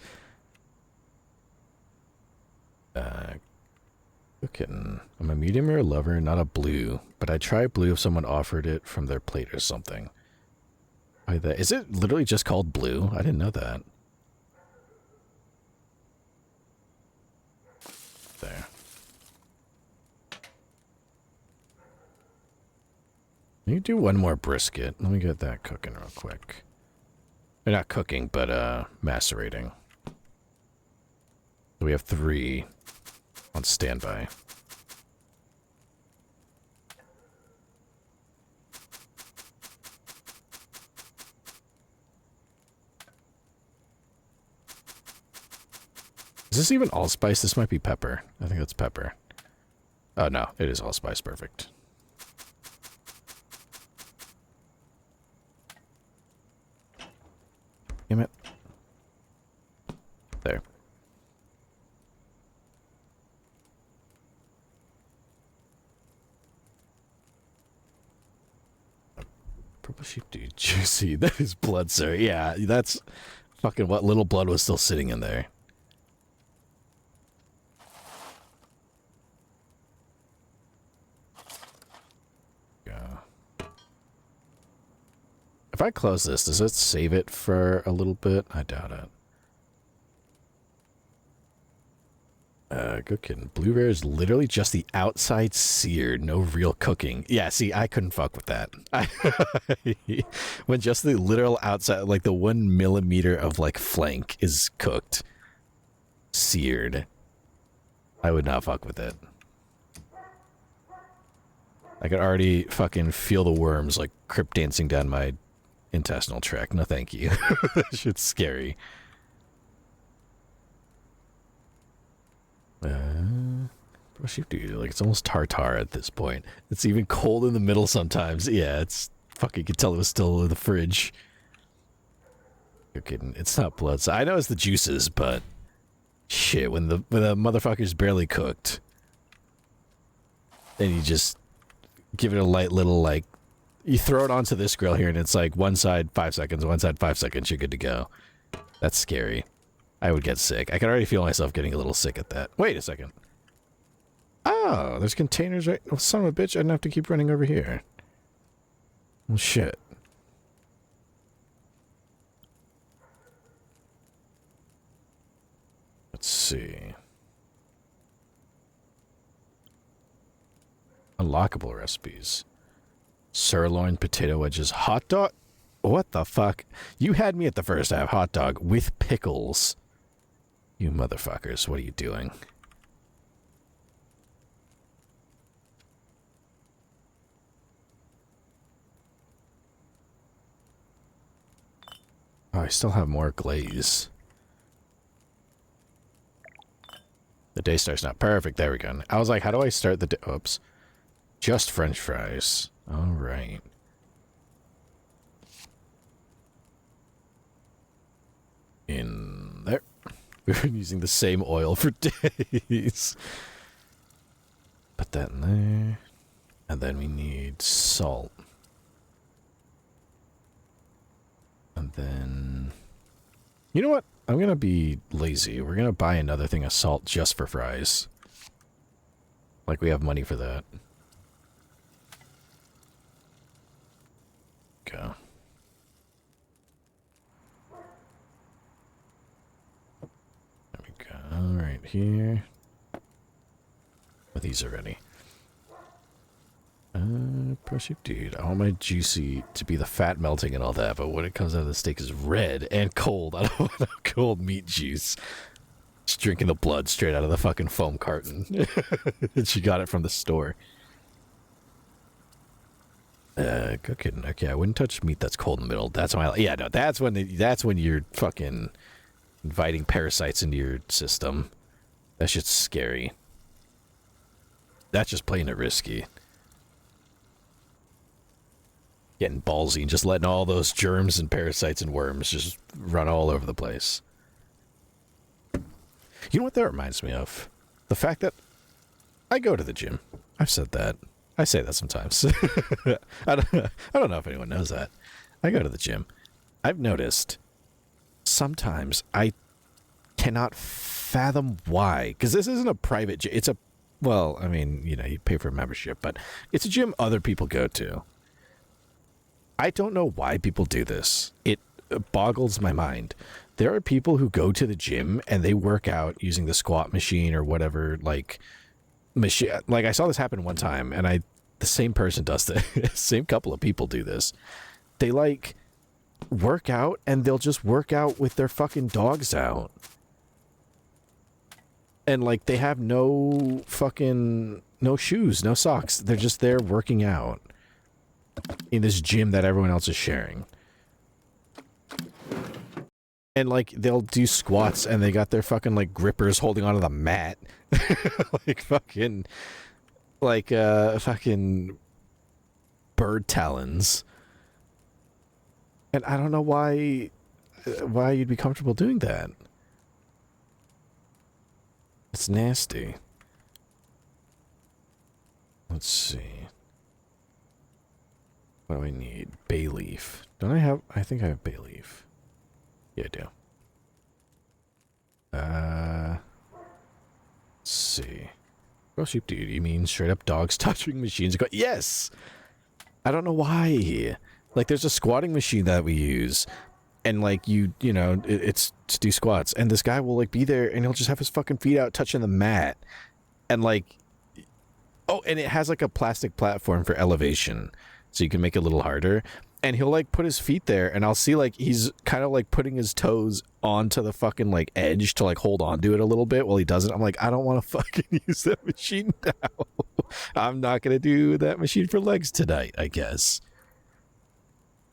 Cooking. I'm a medium rare lover, not a blue. But I'd try blue if someone offered it from their plate or something. Is it literally just called blue? I didn't know that. There. You do one more brisket. Let me get that cooking real quick. They're not cooking, but macerating. We have 3 on standby. Is this even allspice? This might be pepper. I think that's pepper. Oh, no. It is allspice. Perfect. Damn it. There. Purple sheep, dude. Juicy. That is blood, sir. Yeah, that's fucking what little blood was still sitting in there. If I close this, does it save it for a little bit? I doubt it. Good kidding. Blue rare is literally just the outside seared, no real cooking. Yeah, see, I couldn't fuck with that. When just the literal outside, like the 1 millimeter of like flank is cooked, seared, I would not fuck with it. I could already fucking feel the worms like crip dancing down my intestinal tract. No, thank you. That shit's scary. Dude, like it's almost tartar at this point. It's even cold in the middle sometimes. Yeah, it's fucking. You could tell it was still in the fridge. You're kidding. It's not blood. So I know it's the juices, but shit, when the motherfucker's barely cooked, then you just give it a light little like. You throw it onto this grill here, and it's like one side 5 seconds, one side 5 seconds. You're good to go. That's scary. I would get sick. I can already feel myself getting a little sick at that. Wait a second. Oh, there's containers right... Oh, son of a bitch, I didn't have to keep running over here. Well, shit. Let's see. Unlockable recipes. Sirloin, potato wedges, hot dog... What the fuck? You had me at the first half. Hot dog with pickles. You motherfuckers, what are you doing? Oh, I still have more glaze. The day starts now. Perfect. There we go. I was like, how do I start the day? Oops. Just French fries. All right. In there. We've been using the same oil for days. Put that in there. And then we need salt. And then... You know what? I'm going to be lazy. We're going to buy another thing of salt just for fries. Like we have money for that. Go. There we go. Right here. Well, these are ready. Dude, I want my juicy to be the fat melting and all that, but when it comes out of the steak is red and cold. I don't want cold meat juice. Just drinking the blood straight out of the fucking foam carton. And she got it from the store. Cooking. Okay, I wouldn't touch meat that's cold in the middle. That's why. Yeah, no, that's when you're fucking inviting parasites into your system. That shit's scary. That's just playing it risky. Getting ballsy and just letting all those germs and parasites and worms just run all over the place. You know what that reminds me of? The fact that I go to the gym. I've said that. I say that sometimes. I don't know if anyone knows that. I go to the gym. I've noticed sometimes I cannot fathom why. Because this isn't a private gym. It's a, well, I mean, you know, you pay for a membership, but it's a gym other people go to. I don't know why people do this. It boggles my mind. There are people who go to the gym and they work out using the squat machine or whatever, like machine. Like I saw this happen one time, and I the same person does this. Same couple of people do this. They like work out and they'll just work out with their fucking dogs out. And like they have no shoes, no socks. They're just there working out in this gym that everyone else is sharing. And like they'll do squats and they got their fucking like grippers holding onto the mat. Like fucking fucking bird talons. And I don't know why you'd be comfortable doing that. It's nasty. Let's see. What do I need? Bay leaf. Don't I have... I think I have bay leaf. Yeah, I do. Let's see. Well, sheep dude, you mean straight up dogs touching machines? Yes! I don't know why. Like, there's a squatting machine that we use. And, like, you know, it's to do squats. And this guy will, like, be there and he'll just have his fucking feet out touching the mat. And, like... Oh, and it has, like, a plastic platform for elevation. So you can make it a little harder. And he'll, like, put his feet there. And I'll see, like, he's kind of, like, putting his toes onto the fucking, like, edge to, like, hold on to it a little bit while he does it. I'm like, I don't want to fucking use that machine now. I'm not going to do that machine for legs tonight, I guess.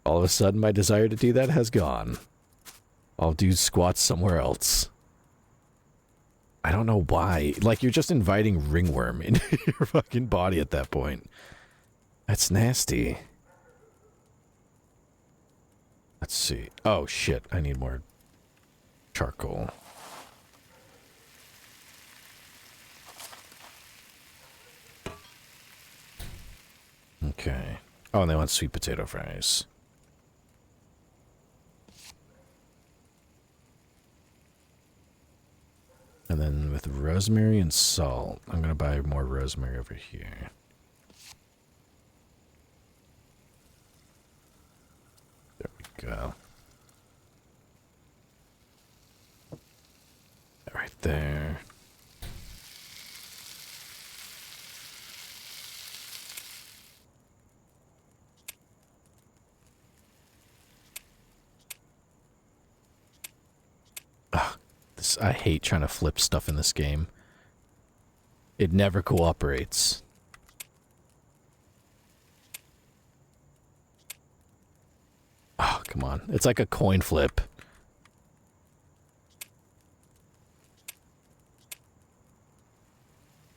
All of a sudden, my desire to do that has gone. I'll do squats somewhere else. I don't know why. Like, you're just inviting ringworm into your fucking body at that point. That's nasty. Let's see. Oh, shit. I need more charcoal. Okay. Oh, and they want sweet potato fries. And then with rosemary and salt, I'm going to buy more rosemary over here. There we go. Right there. Ugh. I hate trying to flip stuff in this game. It never cooperates. Oh, come on. It's like a coin flip.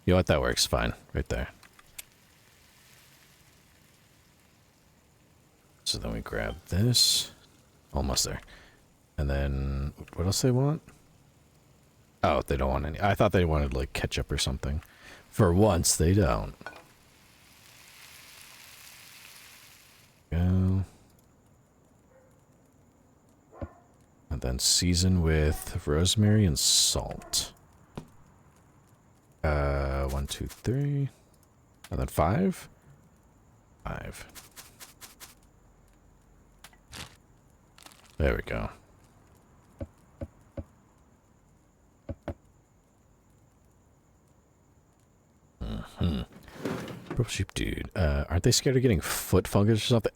You know what? That works fine. Right there. So then we grab this. Almost there. And then, what else they want? Oh, they don't want any. I thought they wanted, like, ketchup or something. For once, they don't. Go. And then season with rosemary and salt. 1, 2, 3. And then 5? 5. There we go. Purple sheep dude. Aren't they scared of getting foot fungus or something?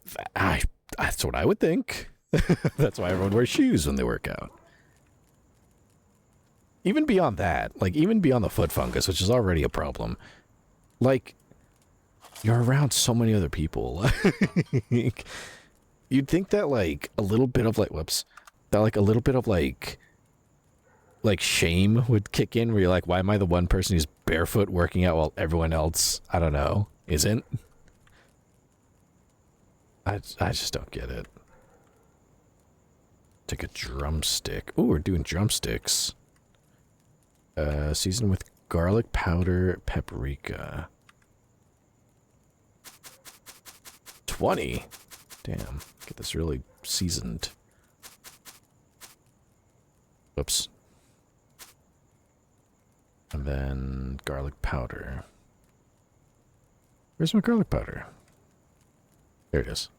That's what I would think. That's why everyone wears shoes when they work out. Even beyond that, like, even beyond the foot fungus, which is already a problem, like, you're around so many other people. You'd think that, like, a little bit of, like, a little bit of, like, shame would kick in where you're like, why am I the one person who's barefoot working out while everyone else, I don't know, isn't? I just don't get it. Take a drumstick. Ooh, we're doing drumsticks. Season with garlic powder, paprika. 20? Damn, get this really seasoned. Oops. And then garlic powder. Where's my garlic powder? There it is.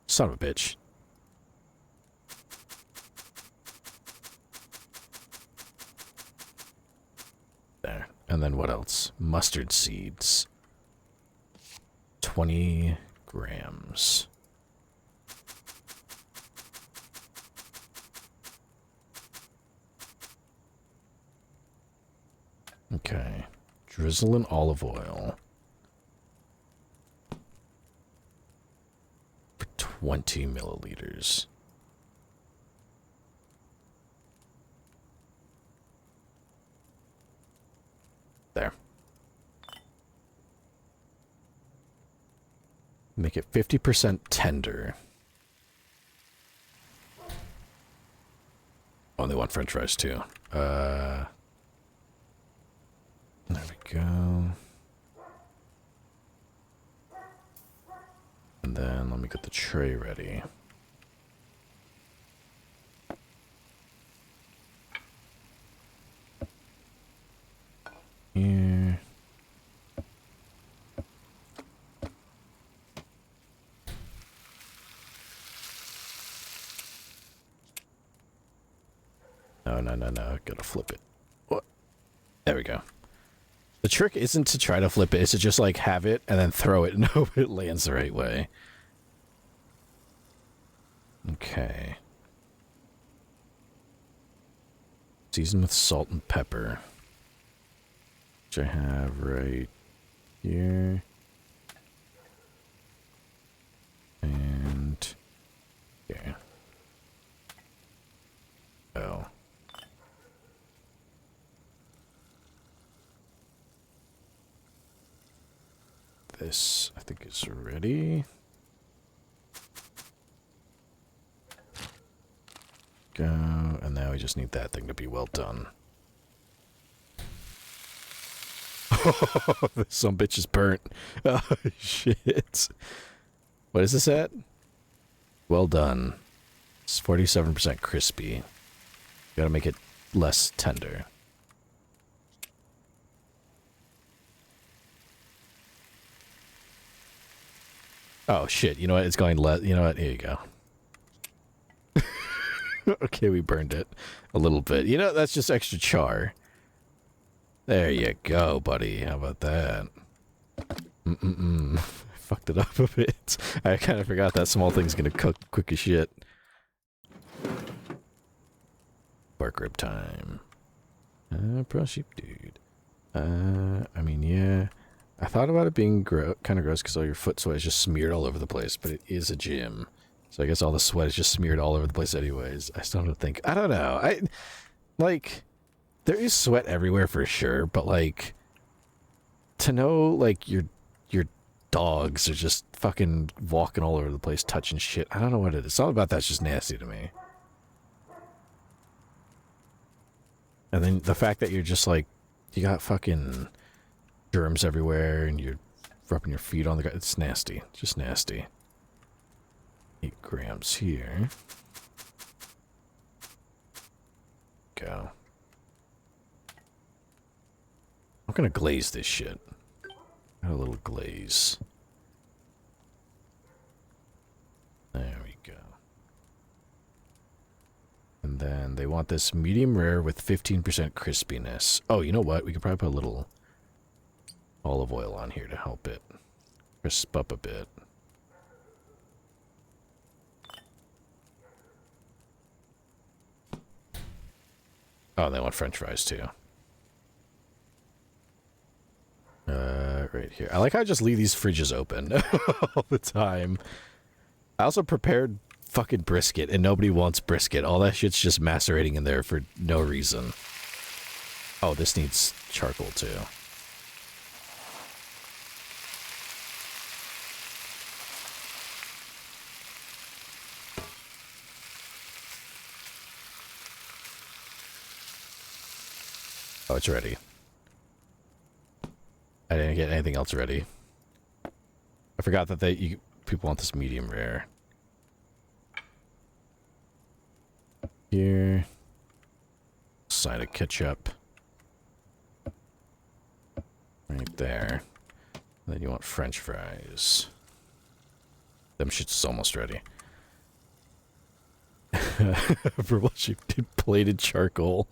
Son of a bitch. There. And then what else? Mustard seeds. 20 grams. Okay. Drizzle in olive oil. For 20 milliliters. There. Make it 50% tender. Oh, they want French fries too. There we go. And then let me get the tray ready. Here. No. Gotta flip it. What? There we go. The trick isn't to try to flip it, it's to just like have it and then throw it and hope it lands the right way. Okay. Season with salt and pepper. Which I have right here. And here. Oh. This, I think, is ready. Go, and now we just need that thing to be well done. Oh, some bitch is burnt. Oh, shit. What is this at? Well done. It's 47% crispy. Gotta make it less tender. Oh, shit. You know what? It's going less. You know what? Here you go. Okay, we burned it a little bit. You know, that's just extra char. There you go, buddy. How about that? I fucked it up a bit. I kind of forgot that small thing's gonna cook quick as shit. Bark rib time. Pro sheep dude. I mean, yeah. I thought about it being kind of gross because all your foot sweat is just smeared all over the place, but it is a gym. So I guess all the sweat is just smeared all over the place anyways. I still don't think... I don't know. Like, there is sweat everywhere for sure, but like, to know, like, your dogs are just fucking walking all over the place, touching shit. I don't know what it is. Something about that's just nasty to me. And then the fact that you're just like, you got fucking germs everywhere and you're rubbing your feet on the... It's nasty. Just nasty. 8 grams here. Go. I'm gonna glaze this shit. Add a little glaze. There we go. And then they want this medium rare with 15% crispiness. Oh, you know what? We could probably put a little olive oil on here to help it crisp up a bit. Oh, they want French fries too. Right here. I like how I just leave these fridges open all the time. I also prepared fucking brisket, and nobody wants brisket. All that shit's just macerating in there for no reason. Oh, this needs charcoal too. Oh, it's ready. I didn't get anything else ready. I forgot that people want this medium rare. Here. Side of ketchup. Right there. And then you want French fries. Them shit's almost ready. For what you did, plated charcoal.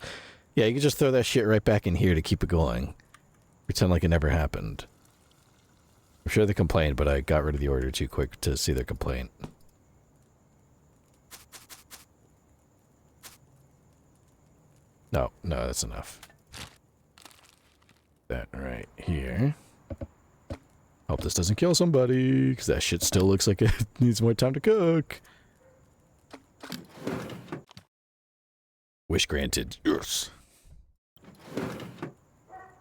Yeah, you can just throw that shit right back in here to keep it going. Pretend like it never happened. I'm sure they complained, but I got rid of the order too quick to see their complaint. No, that's enough. That right here. Hope this doesn't kill somebody, because that shit still looks like it needs more time to cook. Wish granted. Yes.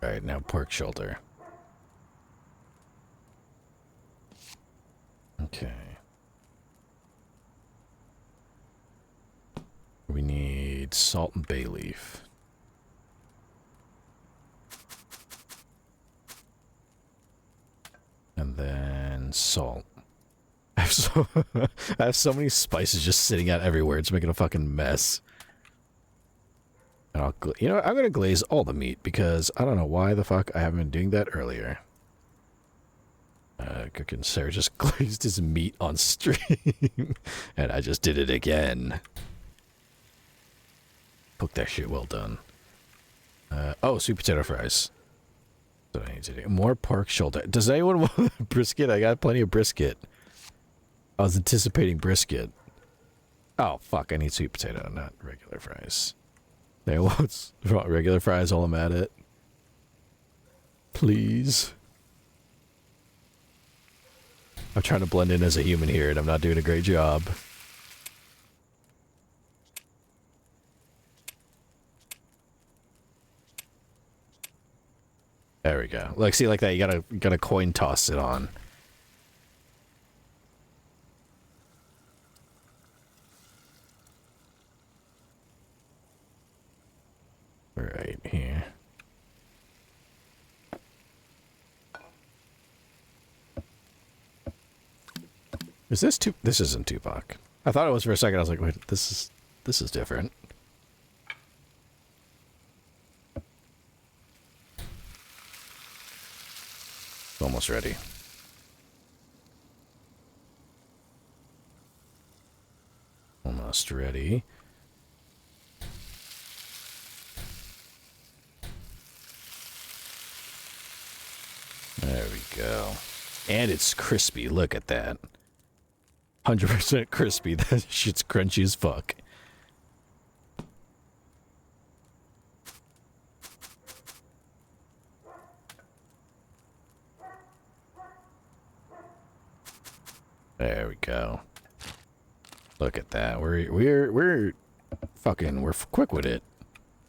Alright, now pork shoulder. Okay. We need salt and bay leaf. And then salt. I have so many spices just sitting out everywhere. It's making a fucking mess. And you know what? I'm gonna glaze all the meat because I don't know why the fuck I haven't been doing that earlier. Cooking Sarah just glazed his meat on stream, and I just did it again. Cook that shit well done. Oh, sweet potato fries. That's what I need to do. More pork shoulder. Does anyone want brisket? I got plenty of brisket. I was anticipating brisket. Oh, fuck. I need sweet potato, not regular fries. They want regular fries while I'm at it. Please. I'm trying to blend in as a human here, and I'm not doing a great job. There we go. Like, see, like that, you gotta coin toss it on. Right here. Is this This isn't Tupac. I thought it was for a second. I was like, wait, this is different. Almost ready. Almost ready. There we go. And it's crispy. Look at that. 100% crispy. That shit's crunchy as fuck. There we go. Look at that. We're quick with it.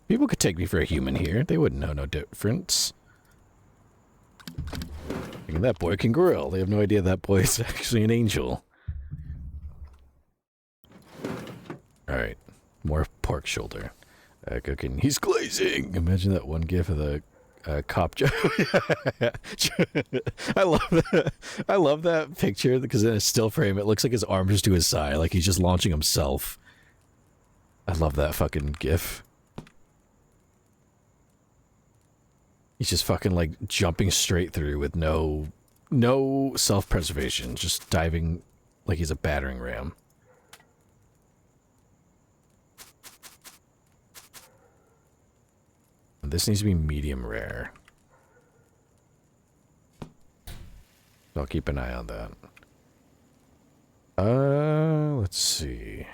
People could take me for a human here. They wouldn't know no difference. Thinking that boy can grill. They have no idea that boy is actually an angel. Alright. More pork shoulder. Cooking. He's glazing! Imagine that one gif of the cop joke. I love that picture because in a still frame it looks like his arm just to his side, like he's just launching himself. I love that fucking gif. He's just fucking like jumping straight through with no self-preservation, just diving like he's a battering ram. This needs to be medium rare. So I'll keep an eye on that. Let's see.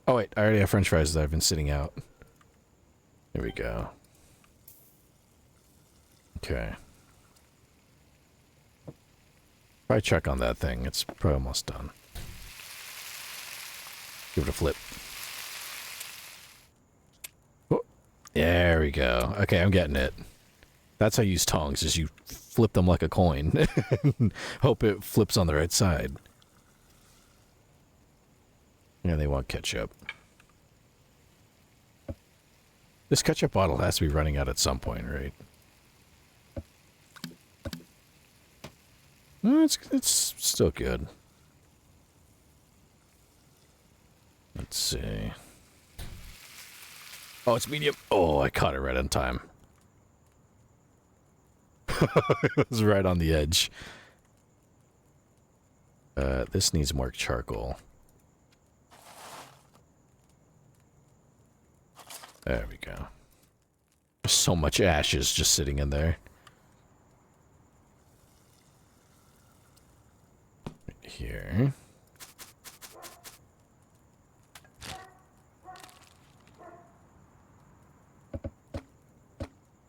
Oh wait, I already have french fries that I've been sitting out. There we go. Okay. Probably check on that thing. It's probably almost done. Give it a flip. Oh, there we go. Okay, I'm getting it. That's how you use tongs, is you flip them like a coin. Hope it flips on the right side. Yeah, they want ketchup. This ketchup bottle has to be running out at some point, right? No, it's still good. Let's see. Oh, it's medium. Oh, I caught it right on time. It was right on the edge. This needs more charcoal. There we go. So much ashes just sitting in there. Right here.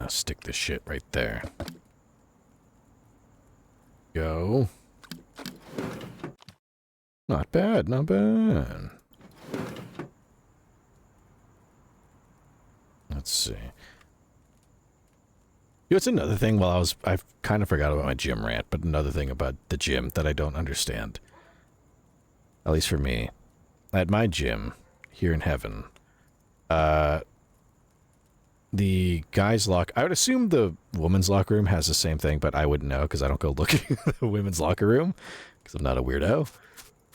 I'll stick this shit right there. Go. Not bad, not bad. Let's see. You know, it's another thing I've kind of forgot about my gym rant, but another thing about the gym that I don't understand. At least for me. At my gym, here in heaven, the guys' I would assume the women's locker room has the same thing, but I wouldn't know because I don't go looking at the women's locker room because I'm not a weirdo.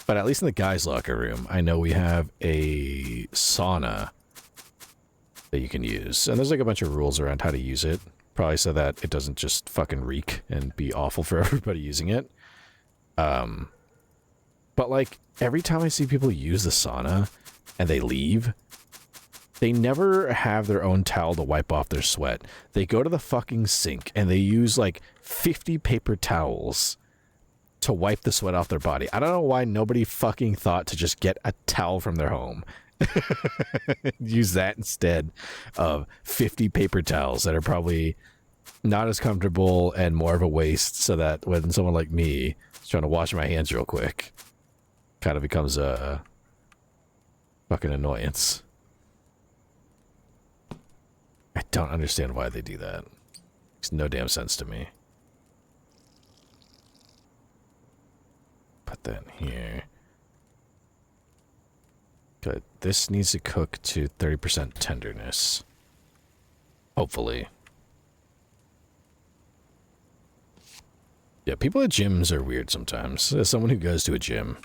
But at least in the guys' locker room, I know we have a sauna that you can use. And there's like a bunch of rules around how to use it. Probably so that it doesn't just fucking reek and be awful for everybody using it. But like, every time I see people use the sauna and they leave, they never have their own towel to wipe off their sweat. They go to the fucking sink and they use like 50 paper towels to wipe the sweat off their body. I don't know why nobody fucking thought to just get a towel from their home. Use that instead of 50 paper towels that are probably not as comfortable and more of a waste, so that when someone like me is trying to wash my hands real quick, kind of becomes a fucking annoyance. I don't understand why they do that. Makes no damn sense to me. Put that in here. Good. This needs to cook to 30% tenderness. Hopefully. Yeah, people at gyms are weird sometimes. As someone who goes to a gym,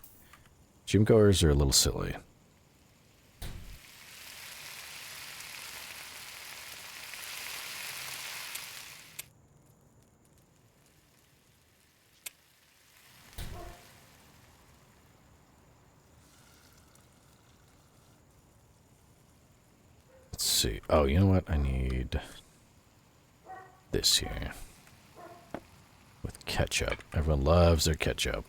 gym goers are a little silly. Let's see. Oh, you know what? I need this here. With ketchup. Everyone loves their ketchup.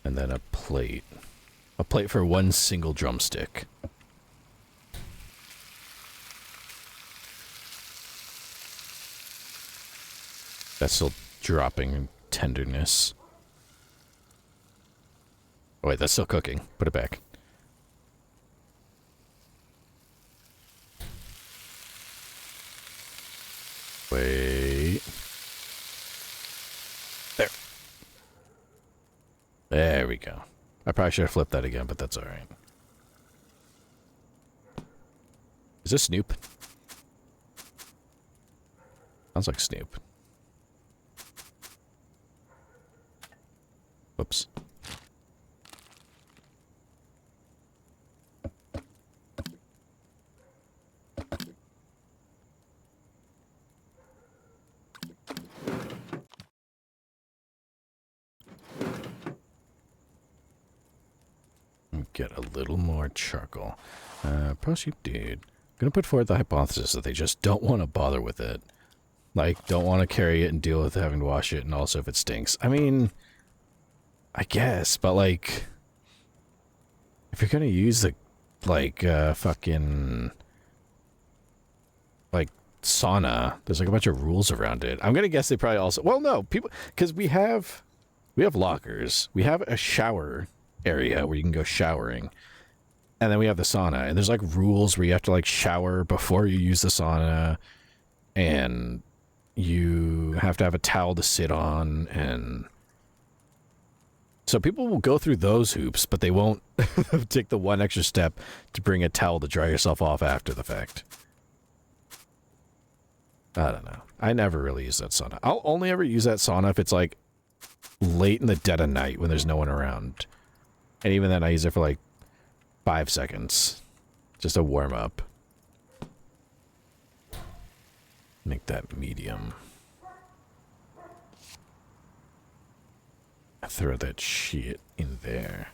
And then a plate. A plate for one single drumstick. That's still dropping tenderness. Oh wait, that's still cooking. Put it back. Wait. There. There we go. I probably should have flipped that again, but that's alright. Is this Snoop? Sounds like Snoop. Whoops. Get a little more charcoal. Proceed, dude. I'm gonna put forward the hypothesis that they just don't want to bother with it. Like, don't want to carry it and deal with having to wash it, and also if it stinks. I mean, I guess, but like, if you're gonna use the, like, fucking, like, sauna, there's like a bunch of rules around it. I'm gonna guess they probably also, well, no, people, because we have lockers, we have a shower area where you can go showering, and then we have the sauna, and there's like rules where you have to like shower before you use the sauna, and you have to have a towel to sit on, and so people will go through those hoops, but they won't take the one extra step to bring a towel to dry yourself off after the fact. I don't know. I never really use that sauna. I'll only ever use that sauna if it's like late in the dead of night when there's no one around. And even then, I use it for like 5 seconds. Just a warm up. Make that medium. Throw that shit in there.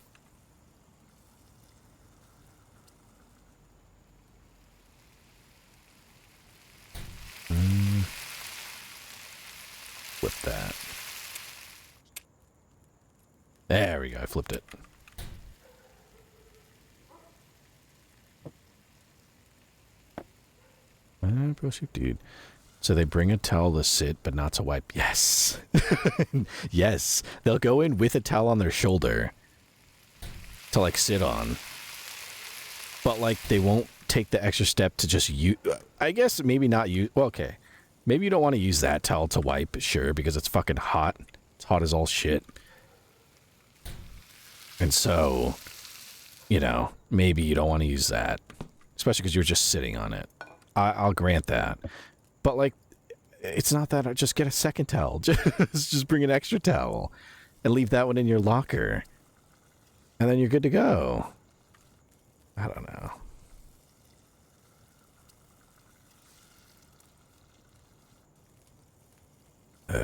There we go. I flipped it. Dude. So they bring a towel to sit, but not to wipe. Yes. Yes. They'll go in with a towel on their shoulder to, like, sit on. But, like, they won't take the extra step to just use... I guess maybe not use... Well, okay. Maybe you don't want to use that towel to wipe, sure, because it's fucking hot. It's hot as all shit. And so, you know, maybe you don't want to use that. Especially because you're just sitting on it. I'll grant that. But, like, it's not that... Just get a second towel. Just bring an extra towel. And leave that one in your locker. And then you're good to go. I don't know.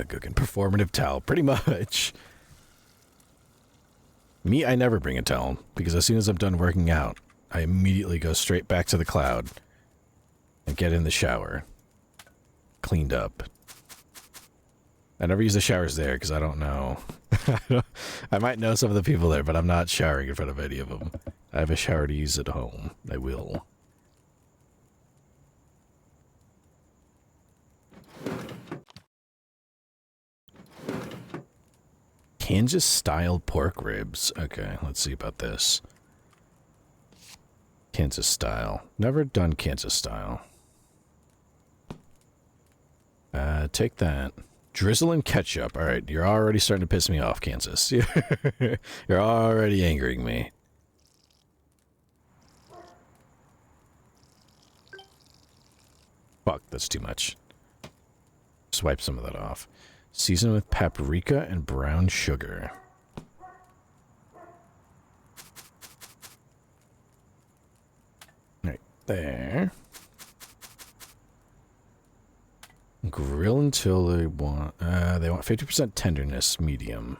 Cooking performative towel. Pretty much. Me, I never bring a towel. Because as soon as I'm done working out, I immediately go straight back to the cloud. And get in the shower. Cleaned up. I never use the showers there because I don't know. I might know some of the people there, but I'm not showering in front of any of them. I have a shower to use at home. I will. Kansas-style pork ribs. Okay, let's see about this. Kansas-style. Never done Kansas-style. Take that. Drizzle and ketchup. Alright, you're already starting to piss me off, Kansas. You're already angering me. Fuck, that's too much. Swipe some of that off. Season with paprika and brown sugar. Right there. Grill until they want 50% tenderness, medium.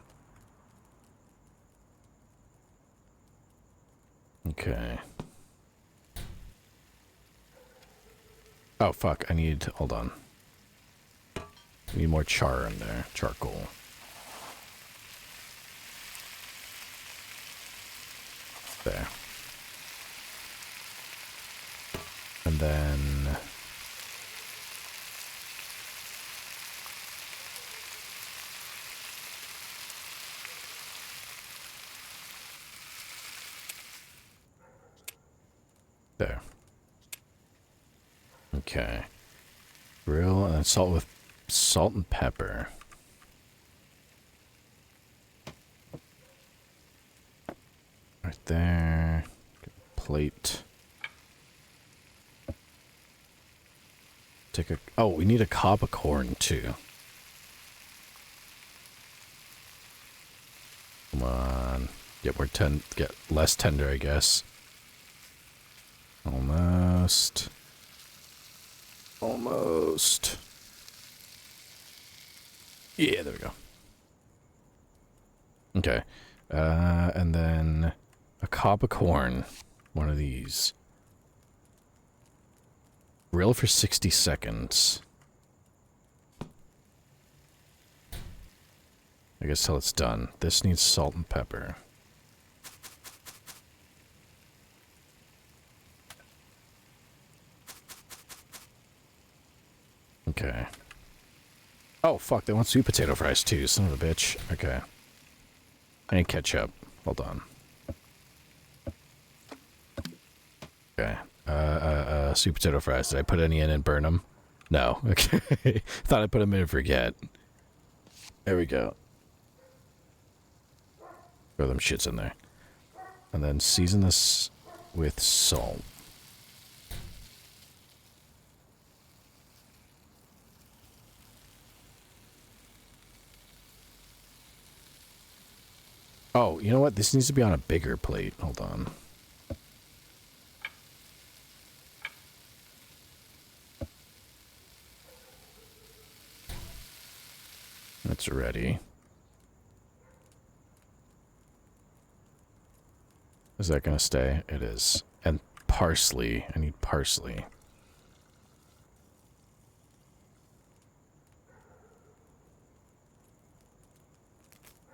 Okay. Oh fuck, hold on. I need more char in there, charcoal. There. And then... there. Okay. Grill and then salt and pepper. Right there. Get a plate. Take a... Oh, we need a cob of corn too. Come on. Get less tender, I guess. Almost. Almost. Yeah, there we go. Okay. And then a cob of corn. One of these. Grill for 60 seconds. I guess till it's done. This needs salt and pepper. Okay. Oh, fuck, they want sweet potato fries too, son of a bitch. Okay. I need ketchup. Hold on. Okay. Sweet potato fries. Did I put any in and burn them? No. Okay. Thought I put them in and forget. There we go. Throw them shits in there. And then season this with salt. Oh, you know what? This needs to be on a bigger plate. Hold on. That's ready. Is that gonna stay? It is. And parsley. I need parsley.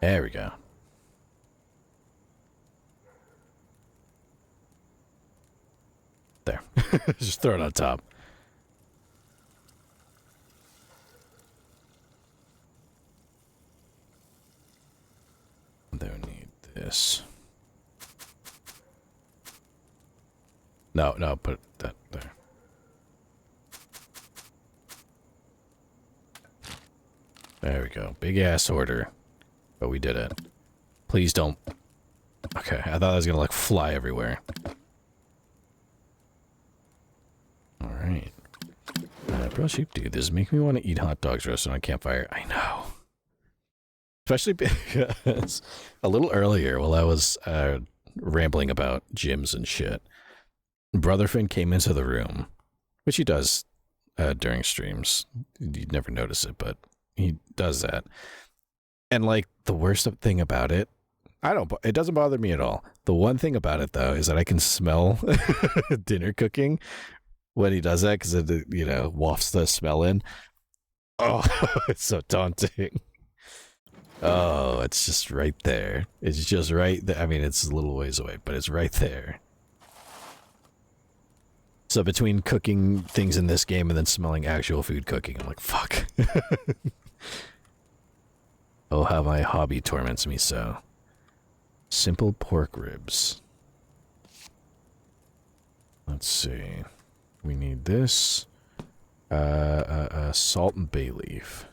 There we go. Just throw it on top. Don't need this. No, no, put that there. There we go. Big ass order. But we did it. Please don't. Okay, I thought I was gonna like fly everywhere. Alright. Bro, sheep dude, this is making me want to eat hot dogs roasted on a campfire. I know. Especially because a little earlier, while I was rambling about gyms and shit, Brotherfin came into the room, which he does during streams. You'd never notice it, but he does that. And like the worst thing about it, it doesn't bother me at all. The one thing about it though is that I can smell dinner cooking when he does that because it, you know, wafts the smell in. Oh, it's so daunting. Oh, it's just right there. It's just right there. I mean, it's a little ways away, but it's right there. So between cooking things in this game and then smelling actual food cooking, I'm like, fuck. Oh, how my hobby torments me so. Simple pork ribs. Let's see. We need this. Salt and bay leaf.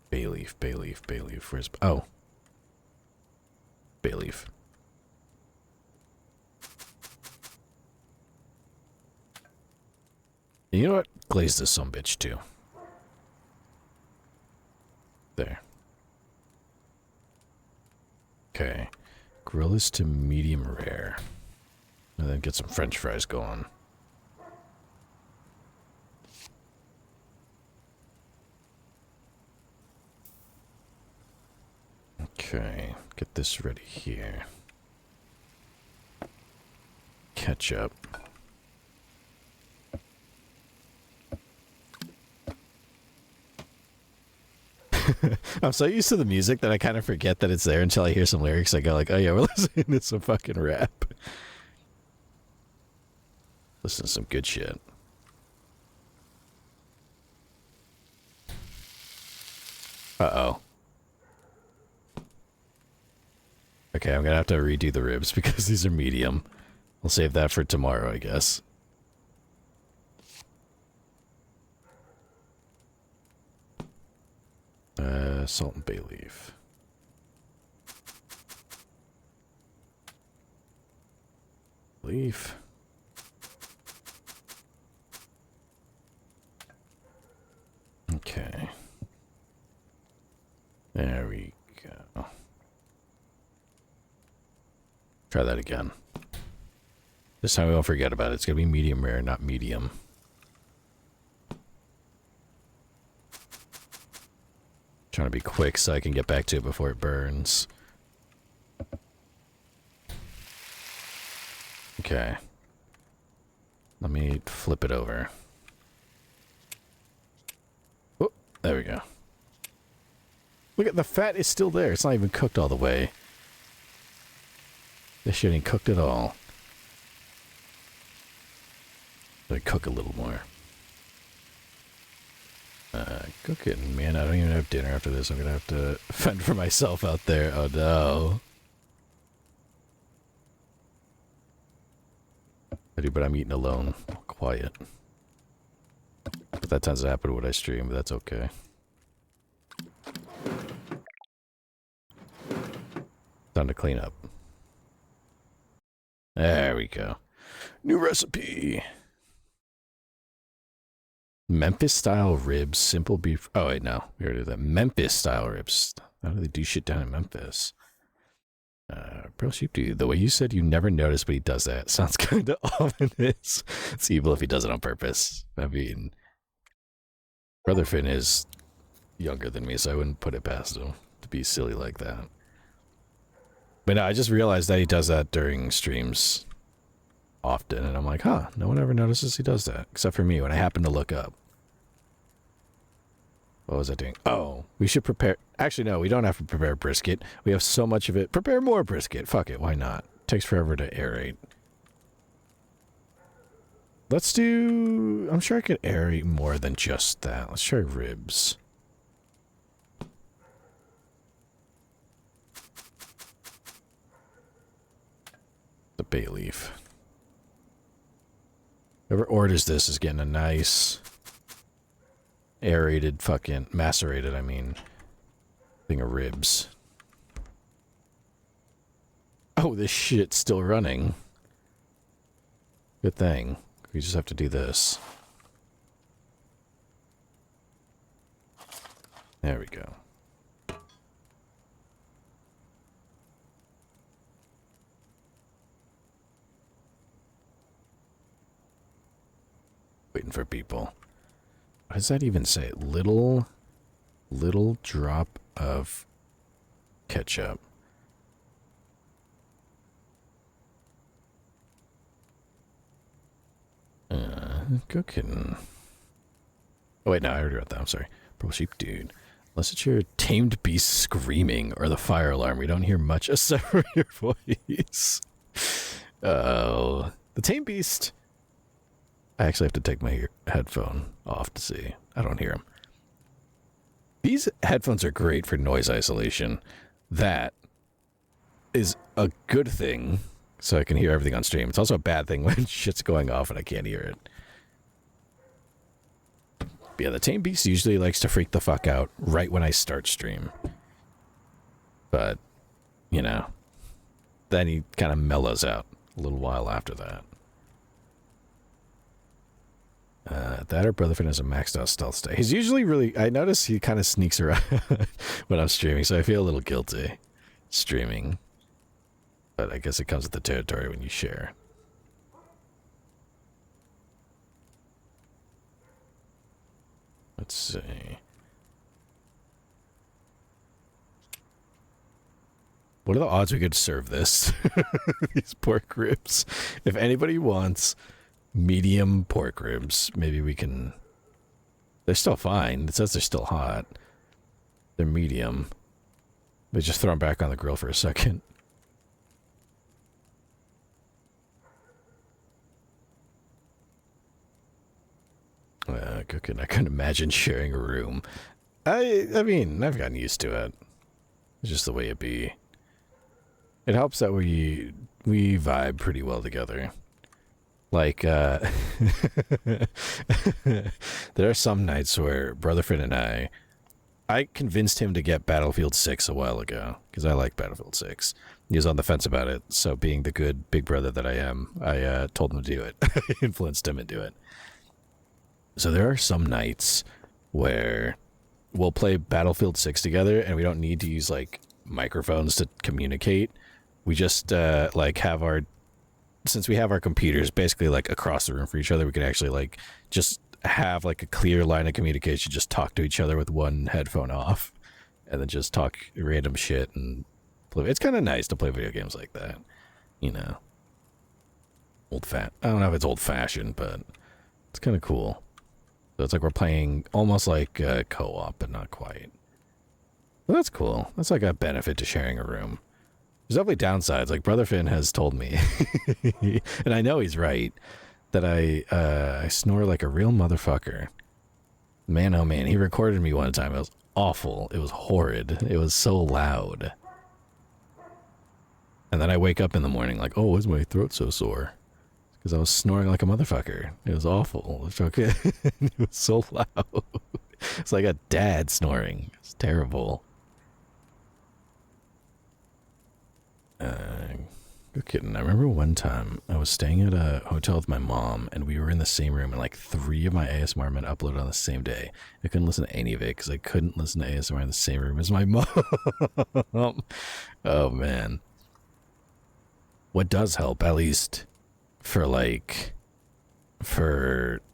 Bay leaf, bay leaf, bay leaf. Where's... Oh. Bay leaf. You know what? Glaze this sumbitch too. There. Okay. Grill this to medium rare. And then get some french fries going. Okay. Get this ready here. Ketchup. I'm so used to the music that I kind of forget that it's there until I hear some lyrics. I go like, oh yeah, we're listening to some fucking rap. Listen to some good shit. Uh-oh. Okay, I'm gonna have to redo the ribs because these are medium. We'll save that for tomorrow, I guess. Salt and bay leaf. Leaf. Okay. There we go. Try that again. This time we won't forget about it. It's gonna be medium rare, not medium. Trying to be quick so I can get back to it before it burns. Okay. Let me flip it over. Oh, there we go. Look at the fat is still there. It's not even cooked all the way. This shit ain't cooked at all. Gotta cook a little more. Cooking, man. I don't even have dinner after this. I'm gonna have to fend for myself out there. Oh no. But I'm eating alone. Quiet. But that tends to happen when I stream, but that's okay. Time to clean up. There we go. New recipe. Memphis-style ribs, simple beef... Oh, wait, no. We already did that. Memphis-style ribs. How do they do shit down in Memphis? Bro, sheep dude, the way you said you never noticed, but he does that sounds kind of ominous. It's evil if he does it on purpose. I mean, Brother Finn is younger than me, so I wouldn't put it past him to be silly like that. But no, I just realized that he does that during streams often, and I'm like, huh, no one ever notices he does that, except for me when I happen to look up. What was I doing? Oh, we should prepare. Actually, no, we don't have to prepare brisket. We have so much of it. Prepare more brisket. Fuck it. Why not? Takes forever to aerate. Let's do... I'm sure I could aerate more than just that. Let's try ribs. The bay leaf. Whoever orders this is getting a nice... aerated fucking... macerated, I mean... thing of ribs. Oh, this shit's still running. Good thing. We just have to do this. There we go. Waiting for people. What does that even say? Little drop of ketchup. Cooking. Oh wait, no, I already wrote that. I'm sorry. Purple sheep, dude. Unless it's your tamed beast screaming or the fire alarm, we don't hear much except for your voice. Oh, the tamed beast. I actually have to take my headphone off to see. I don't hear him. These headphones are great for noise isolation. That is a good thing, so I can hear everything on stream. It's also a bad thing when shit's going off and I can't hear it. But yeah, the tame beast usually likes to freak the fuck out right when I start stream. But, you know, then he kind of mellows out a little while after that. That or Brotherfin has a maxed out stealth state. He's usually really... I notice he kind of sneaks around when I'm streaming, so I feel a little guilty streaming. But I guess it comes with the territory when you share. Let's see. What are the odds we could serve this? These pork ribs. If anybody wants medium pork ribs, maybe we can... They're still fine. It says they're still hot. They're medium. They just throw them back on the grill for a second. Cooking. I couldn't imagine sharing a room. I mean, I've gotten used to it. It's just the way it be. It helps that we vibe pretty well together. Like, there are some nights where Brotherfin and I convinced him to get Battlefield 6 a while ago, because I like Battlefield 6. He was on the fence about it, so being the good big brother that I am, I told him to do it. Influenced him to do it. So there are some nights where we'll play Battlefield 6 together, and we don't need to use, like, microphones to communicate. We just, like, have our... Since we have our computers basically, like, across the room for each other, we can actually, like, just have, like, a clear line of communication, just talk to each other with one headphone off, and then just talk random shit and play. It's kind of nice to play video games like that, you know. I don't know if it's old-fashioned, but it's kind of cool. So it's like we're playing almost like co-op, but not quite. Well, that's cool. That's like a benefit to sharing a room. There's definitely downsides. Like Brotherfin has told me, and I know he's right, that I snore like a real motherfucker. Man, oh man, he recorded me one time. It was awful. It was horrid. It was so loud. And then I wake up in the morning like, oh, why is my throat so sore? Because I was snoring like a motherfucker. It was awful. It was okay. It was so loud. It's like a dad snoring. It's terrible. Good kidding. I remember one time I was staying at a hotel with my mom, and we were in the same room, and like 3 of my ASMR men uploaded on the same day. I couldn't listen to any of it because I couldn't listen to ASMR in the same room as my mom. Oh man. What does help, at least for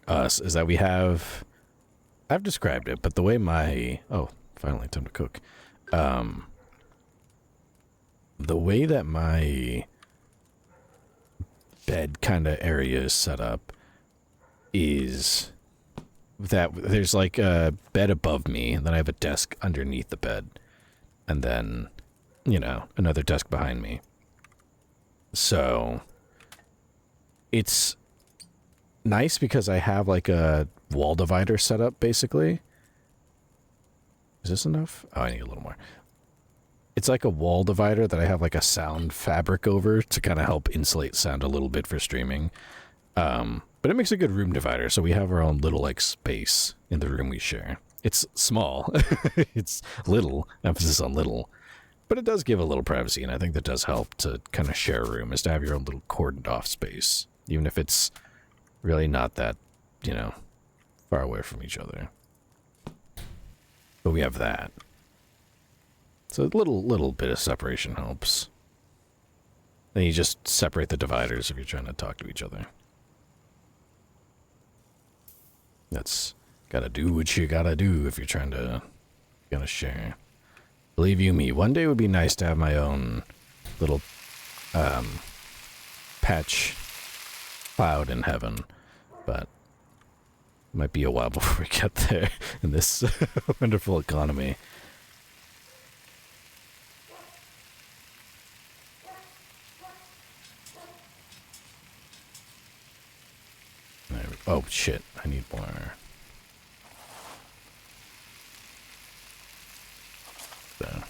us, is that we have... I've described it, but the way my... Oh, finally, time to cook. The way that my bed kind of area is set up is that there's like a bed above me, and then I have a desk underneath the bed, and then, you know, another desk behind me. So it's nice because I have like a wall divider set up, basically. Is this enough? Oh, I need a little more. It's like a wall divider that I have like a sound fabric over to kind of help insulate sound a little bit for streaming. But it makes a good room divider, so we have our own little like space in the room we share. It's small. It's little, emphasis on little. But it does give a little privacy, and I think that does help to kind of share a room, is to have your own little cordoned off space. Even if it's really not that, you know, far away from each other. But we have that. So a little bit of separation helps. Then you just separate the dividers if you're trying to talk to each other. That's gotta do what you gotta do if you're trying to share. Believe you me, one day it would be nice to have my own little patch cloud in heaven, but it might be a while before we get there in this wonderful economy. Oh shit, I need more. So.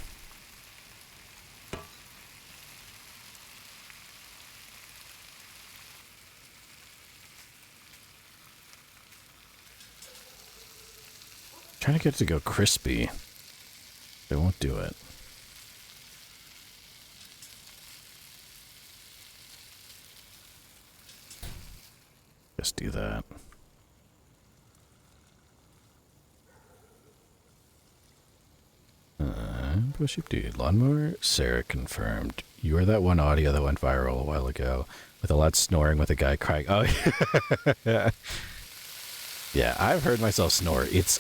Trying to get it to go crispy. They won't do it. Just do that. Bullshit, dude. Lawnmower? Sarah confirmed. You are that one audio that went viral a while ago with a lot snoring with a guy crying. Oh, yeah. Yeah, I've heard myself snore. It's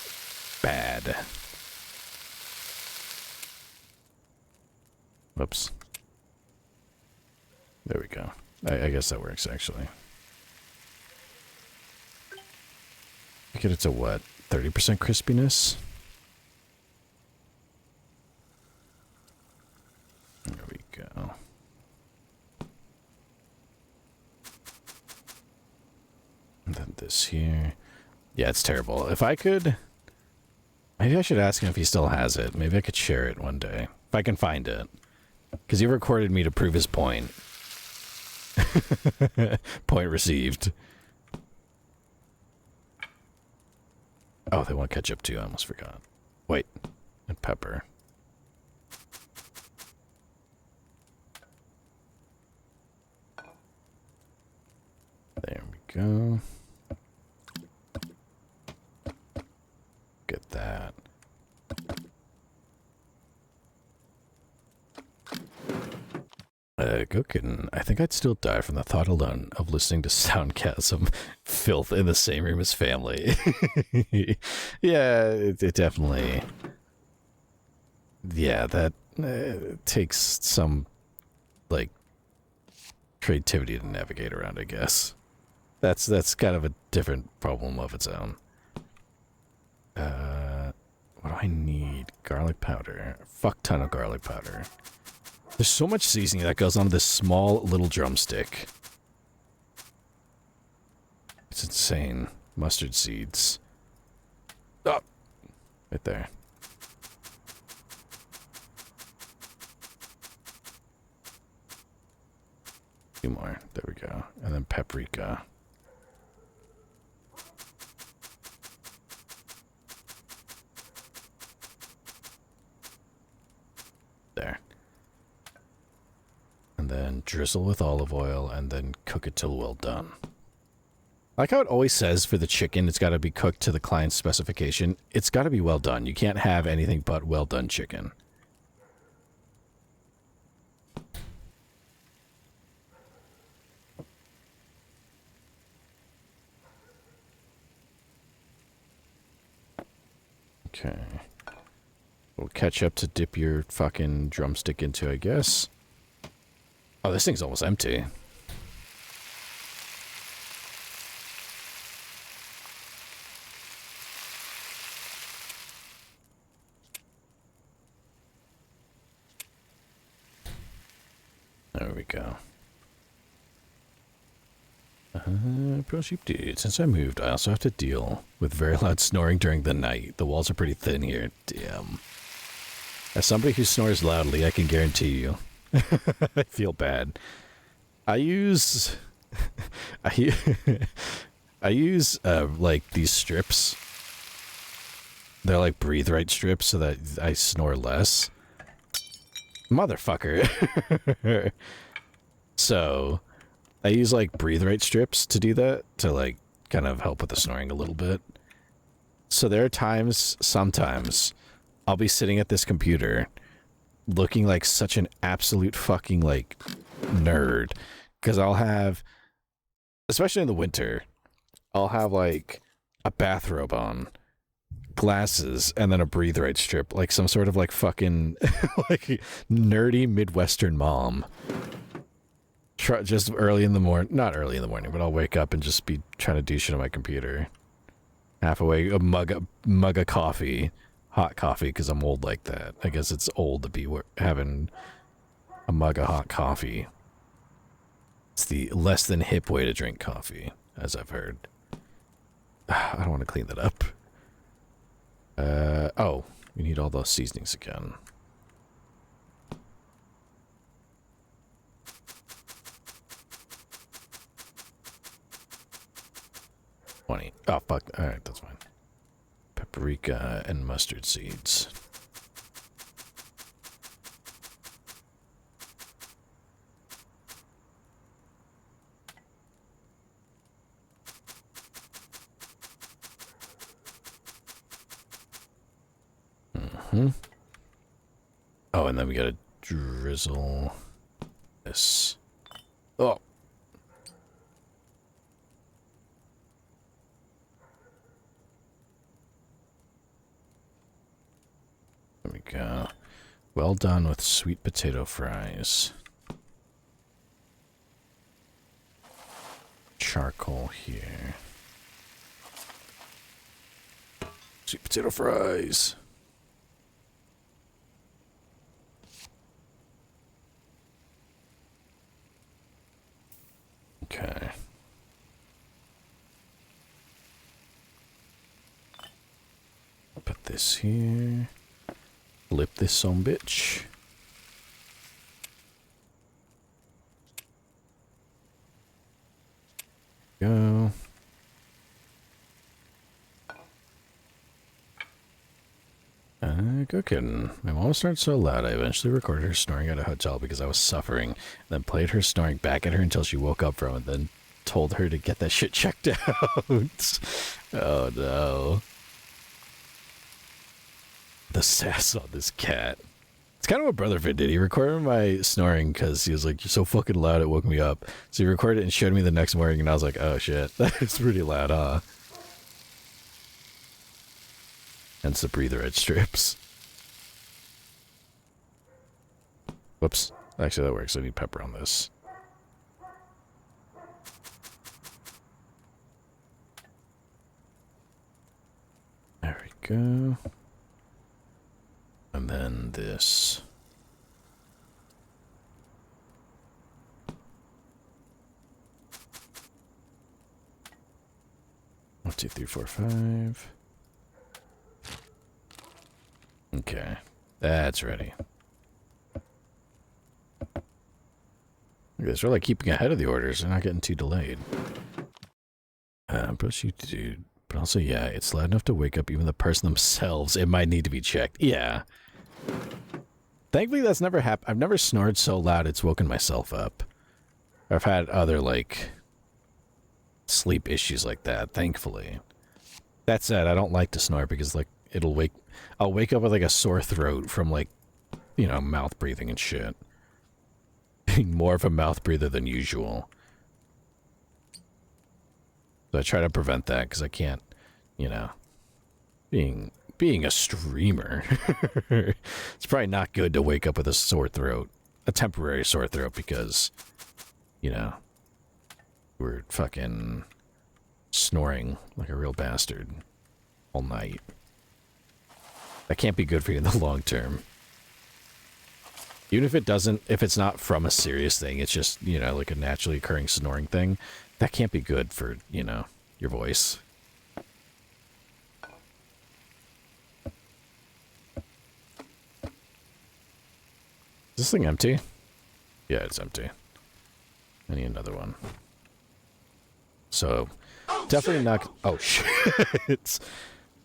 bad. Whoops. There we go. I guess that works, actually. Get it to what? 30% crispiness? There we go. And then this here. Yeah, it's terrible. If I could... Maybe I should ask him if he still has it. Maybe I could share it one day. If I can find it. Because he recorded me to prove his point. Point received. Oh, they want ketchup too. I almost forgot. Wait. And pepper. There we go. Get that. Go kidding. I think I'd still die from the thought alone of listening to Soundchasm filth in the same room as family. Yeah, it definitely... Yeah, that takes some, like, creativity to navigate around, I guess. That's kind of a different problem of its own. What do I need? Garlic powder. Fuck ton of garlic powder. There's so much seasoning that goes on this small little drumstick. It's insane. Mustard seeds. Oh! Right there. Two more. There we go. And then paprika. There. And then drizzle with olive oil, and then cook it till well done. Like how it always says for the chicken, it's got to be cooked to the client's specification. It's got to be well done. You can't have anything but well done chicken. Okay. We'll catch up to dip your fucking drumstick into, I guess. Oh, this thing's almost empty. There we go. Pro sheep dude, since I moved, I also have to deal with very loud snoring during the night. The walls are pretty thin here. Damn. As somebody who snores loudly, I can guarantee you. I feel bad. I use like these strips. They're like breathe right strips so that I snore less. Motherfucker. So I use like breathe right strips to do that, to like kind of help with the snoring a little bit. So there are times, sometimes, I'll be sitting at this computer looking like such an absolute fucking like nerd. Because I'll have, especially in the winter, I'll have like a bathrobe on, glasses, and then a breathe right strip, like some sort of like fucking like nerdy Midwestern mom. Just early in the morning, not early in the morning, but I'll wake up and just be trying to do shit on my computer. Half awake, a mug of coffee, hot coffee, because I'm old like that. I guess it's old to be having a mug of hot coffee. It's the less than hip way to drink coffee, as I've heard. I don't want to clean that up. Oh, we need all those seasonings again. Oh, fuck. Alright, that's fine. Paprika and mustard seeds. Oh, and then we gotta drizzle this. Oh. There we go. Well done with sweet potato fries. Charcoal here. Sweet potato fries. Okay. Put this here. Flip this some bitch. Go. Cooking. My mom started so loud I eventually recorded her snoring at a hotel because I was suffering, then played her snoring back at her until she woke up from it, then told her to get that shit checked out. Oh no. The sass on this cat. It's kind of what Brotherford did. He recorded my snoring because he was like, "You're so fucking loud, it woke me up." So he recorded it and showed me the next morning, and I was like, "Oh shit, that is pretty loud, huh?" Hence the breather edge strips. Whoops. Actually, that works. I need pepper on this. There we go. And then this. One, two, three, four, five. Okay. That's ready. Look at this. We're like keeping ahead of the orders. They're not getting too delayed. But you dude. But also, yeah, it's loud enough to wake up even the person themselves. It might need to be checked. Yeah. Thankfully, that's never happened. I've never snored so loud it's woken myself up. I've had other, like, sleep issues like that, thankfully. That said, I don't like to snore because, like, I'll wake up with, like, a sore throat from, like, you know, mouth breathing and shit. Being more of a mouth breather than usual. So I try to prevent that because I can't, you know, being a streamer, it's probably not good to wake up with a sore throat, a temporary sore throat, because, you know, we're fucking snoring like a real bastard all night. That can't be good for you in the long term. Even if it doesn't, if it's not from a serious thing, it's just, you know, like a naturally occurring snoring thing, that can't be good for, you know, your voice. Is this thing empty? Yeah, it's empty. I need another one. So, definitely not... Oh, shit.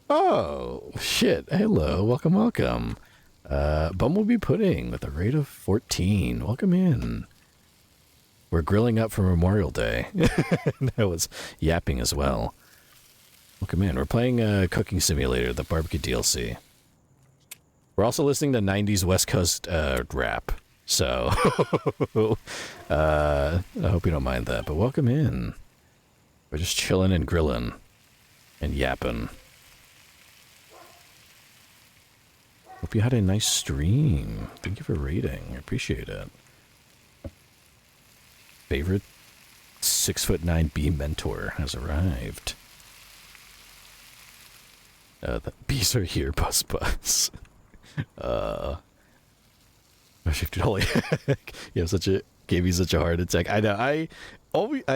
Oh, shit. Hello. Welcome, welcome. Bumblebee Pudding with a rate of 14. Welcome in. We're grilling up for Memorial Day. I was yapping as well. Welcome in. We're playing Cooking Simulator, the barbecue DLC. We're also listening to 90s West Coast rap. So, I hope you don't mind that. But welcome in. We're just chilling and grilling and yapping. Hope you had a nice stream. Thank you for rating. I appreciate it. Favorite 6'9" bee mentor has arrived. The bees are here, buzz buzz. Holy heck. You have gave me such a heart attack. I know, I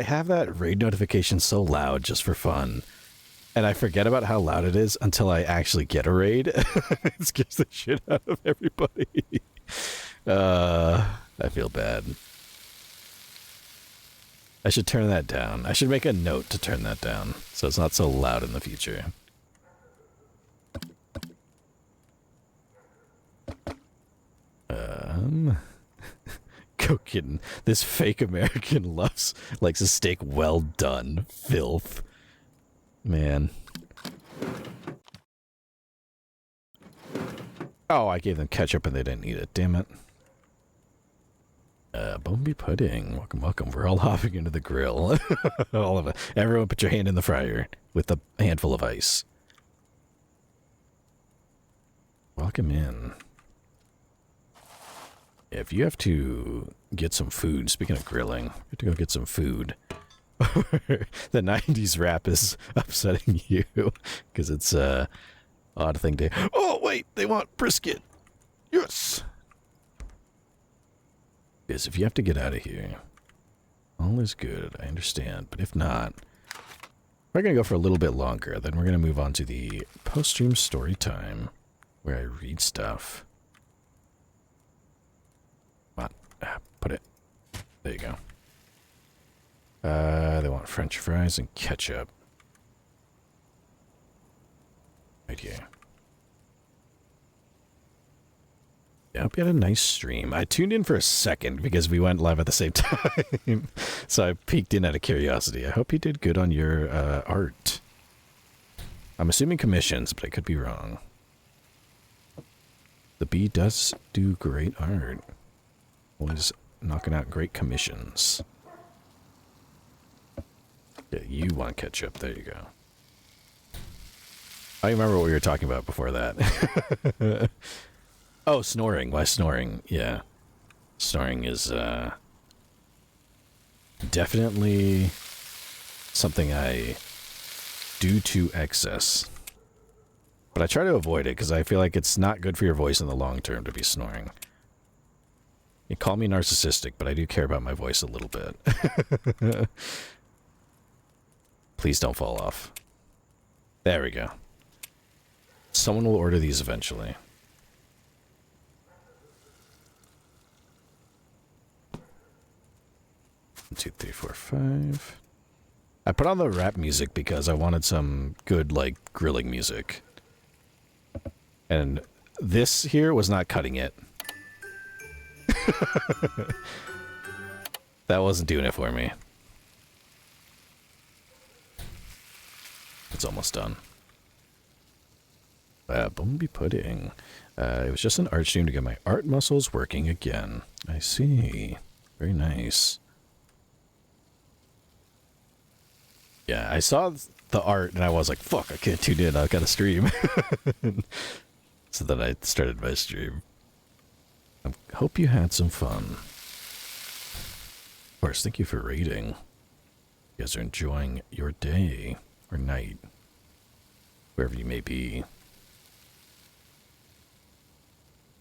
have that raid notification so loud just for fun. And I forget about how loud it is until I actually get a raid. It scares the shit out of everybody. I feel bad. I should turn that down. I should make a note to turn that down so it's not so loud in the future. Cooking. This fake American likes a steak well done. Filth. Man. Oh, I gave them ketchup and they didn't eat it. Damn it. Bumblebee Pudding. Welcome, welcome. We're all hopping into the grill. All of it. Everyone put your hand in the fryer with a handful of ice. Welcome in. If you have to get some food, speaking of grilling, you have to go get some food. The 90s rap is upsetting you because it's a odd thing to... Oh, wait, they want brisket. Yes. Because if you have to get out of here, all is good, I understand. But if not, we're going to go for a little bit longer. Then we're going to move on to the post-stream story time where I read stuff. Come on, put it. There you go. They want French fries and ketchup. Right here. I hope you had a nice stream. I tuned in for a second because we went live at the same time. So I peeked in out of curiosity. I hope you did good on your art. I'm assuming commissions, but I could be wrong. The bee does do great art. Always knocking out great commissions. Yeah, you want ketchup. There you go. I remember what we were talking about before that. Oh, snoring. Why snoring? Yeah. Snoring is definitely something I do to excess. But I try to avoid it because I feel like it's not good for your voice in the long term to be snoring. You call me narcissistic, but I do care about my voice a little bit. Please don't fall off. There we go. Someone will order these eventually. 1, 2, 3, 4, 5. I put on the rap music because I wanted some good, like, grilling music. And this here was not cutting it. That wasn't doing it for me. It's almost done. Bumblebee Pudding. It was just an art stream to get my art muscles working again. I see. Very nice. Yeah, I saw the art and I was like, fuck, I can't tune in. I've got to stream. So then I started my stream. I hope you had some fun. Of course, thank you for raiding. You guys are enjoying your day or night, wherever you may be.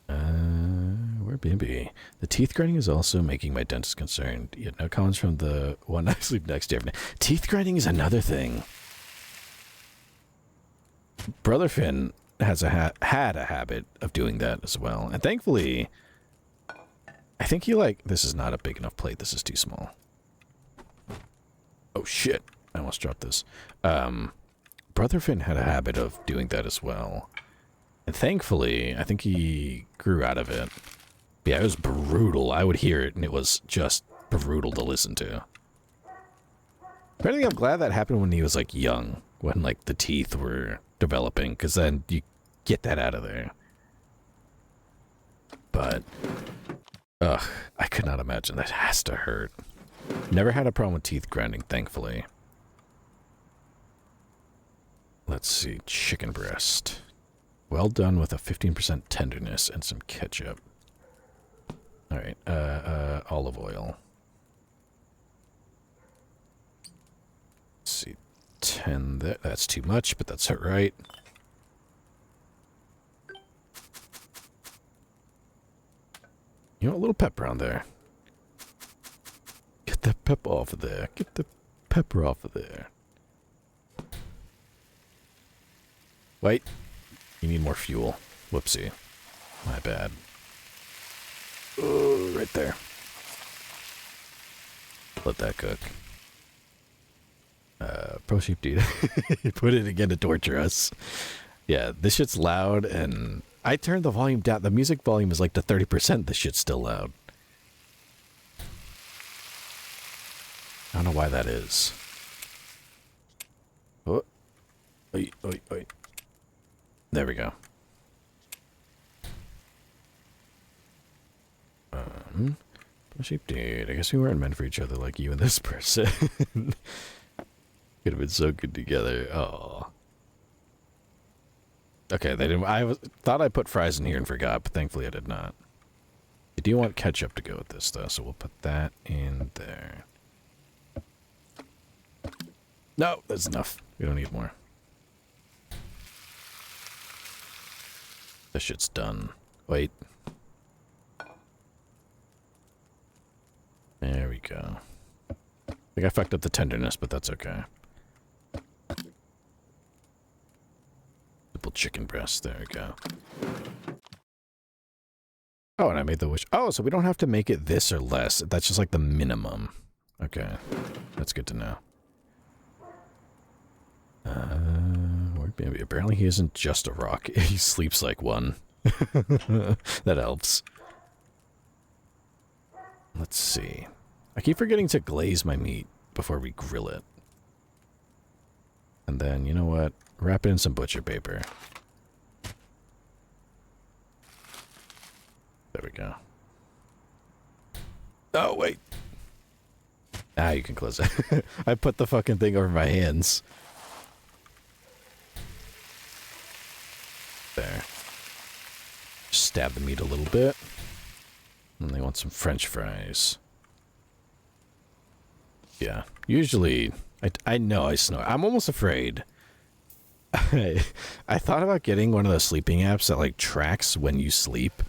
Where Airbnb. The teeth grinding is also making my dentist concerned. Yet no comments from the one I sleep next to every night. Teeth grinding is another thing. Brother Finn has had a habit of doing that as well. And thankfully, I think he this is not a big enough plate. This is too small. Oh shit. I almost dropped this. Brother Finn had a habit of doing that as well. And thankfully, I think he grew out of it. But yeah, it was brutal. I would hear it, and it was just brutal to listen to. Apparently, I'm glad that happened when he was, young. When, the teeth were developing. Because then you get that out of there. But, ugh, I could not imagine. That has to hurt. Never had a problem with teeth grinding, thankfully. Let's see. Chicken breast. Well done with a 15% tenderness and some ketchup. Alright, olive oil. Let's see. 10 there. That's too much, but that's alright. You know, a little pepper on there. Get that pepper off of there. Get the pepper off of there. Wait. You need more fuel. Whoopsie. My bad. Oh, right there. Let that cook. Pro sheep dude. Put it again to torture us. Yeah, this shit's loud, and I turned the volume down. The music volume is to 30%. This shit's still loud. I don't know why that is. Oh. Oi, oi, oi. There we go. Sheep dude, I guess we weren't meant for each other like you and this person. Could have been so good together. Oh. Okay, they didn't. Thought I put fries in here and forgot, but thankfully I did not. I do want ketchup to go with this though, so we'll put that in there. No, that's enough. We don't need more. This shit's done. Wait. There we go. I think I fucked up the tenderness, but that's okay. Simple chicken breast. There we go. Oh, and I made the wish. Oh, so we don't have to make it this or less. That's just the minimum. Okay. That's good to know. Apparently he isn't just a rock. He sleeps like one. That helps. Let's see. I keep forgetting to glaze my meat before we grill it. And then, you know what? Wrap it in some butcher paper. There we go. Oh, wait. Ah, you can close it. I put the fucking thing over my hands. There. Stab the meat a little bit. And they want some French fries. Yeah. Usually, I know I snore. I'm almost afraid. I thought about getting one of those sleeping apps that tracks when you sleep.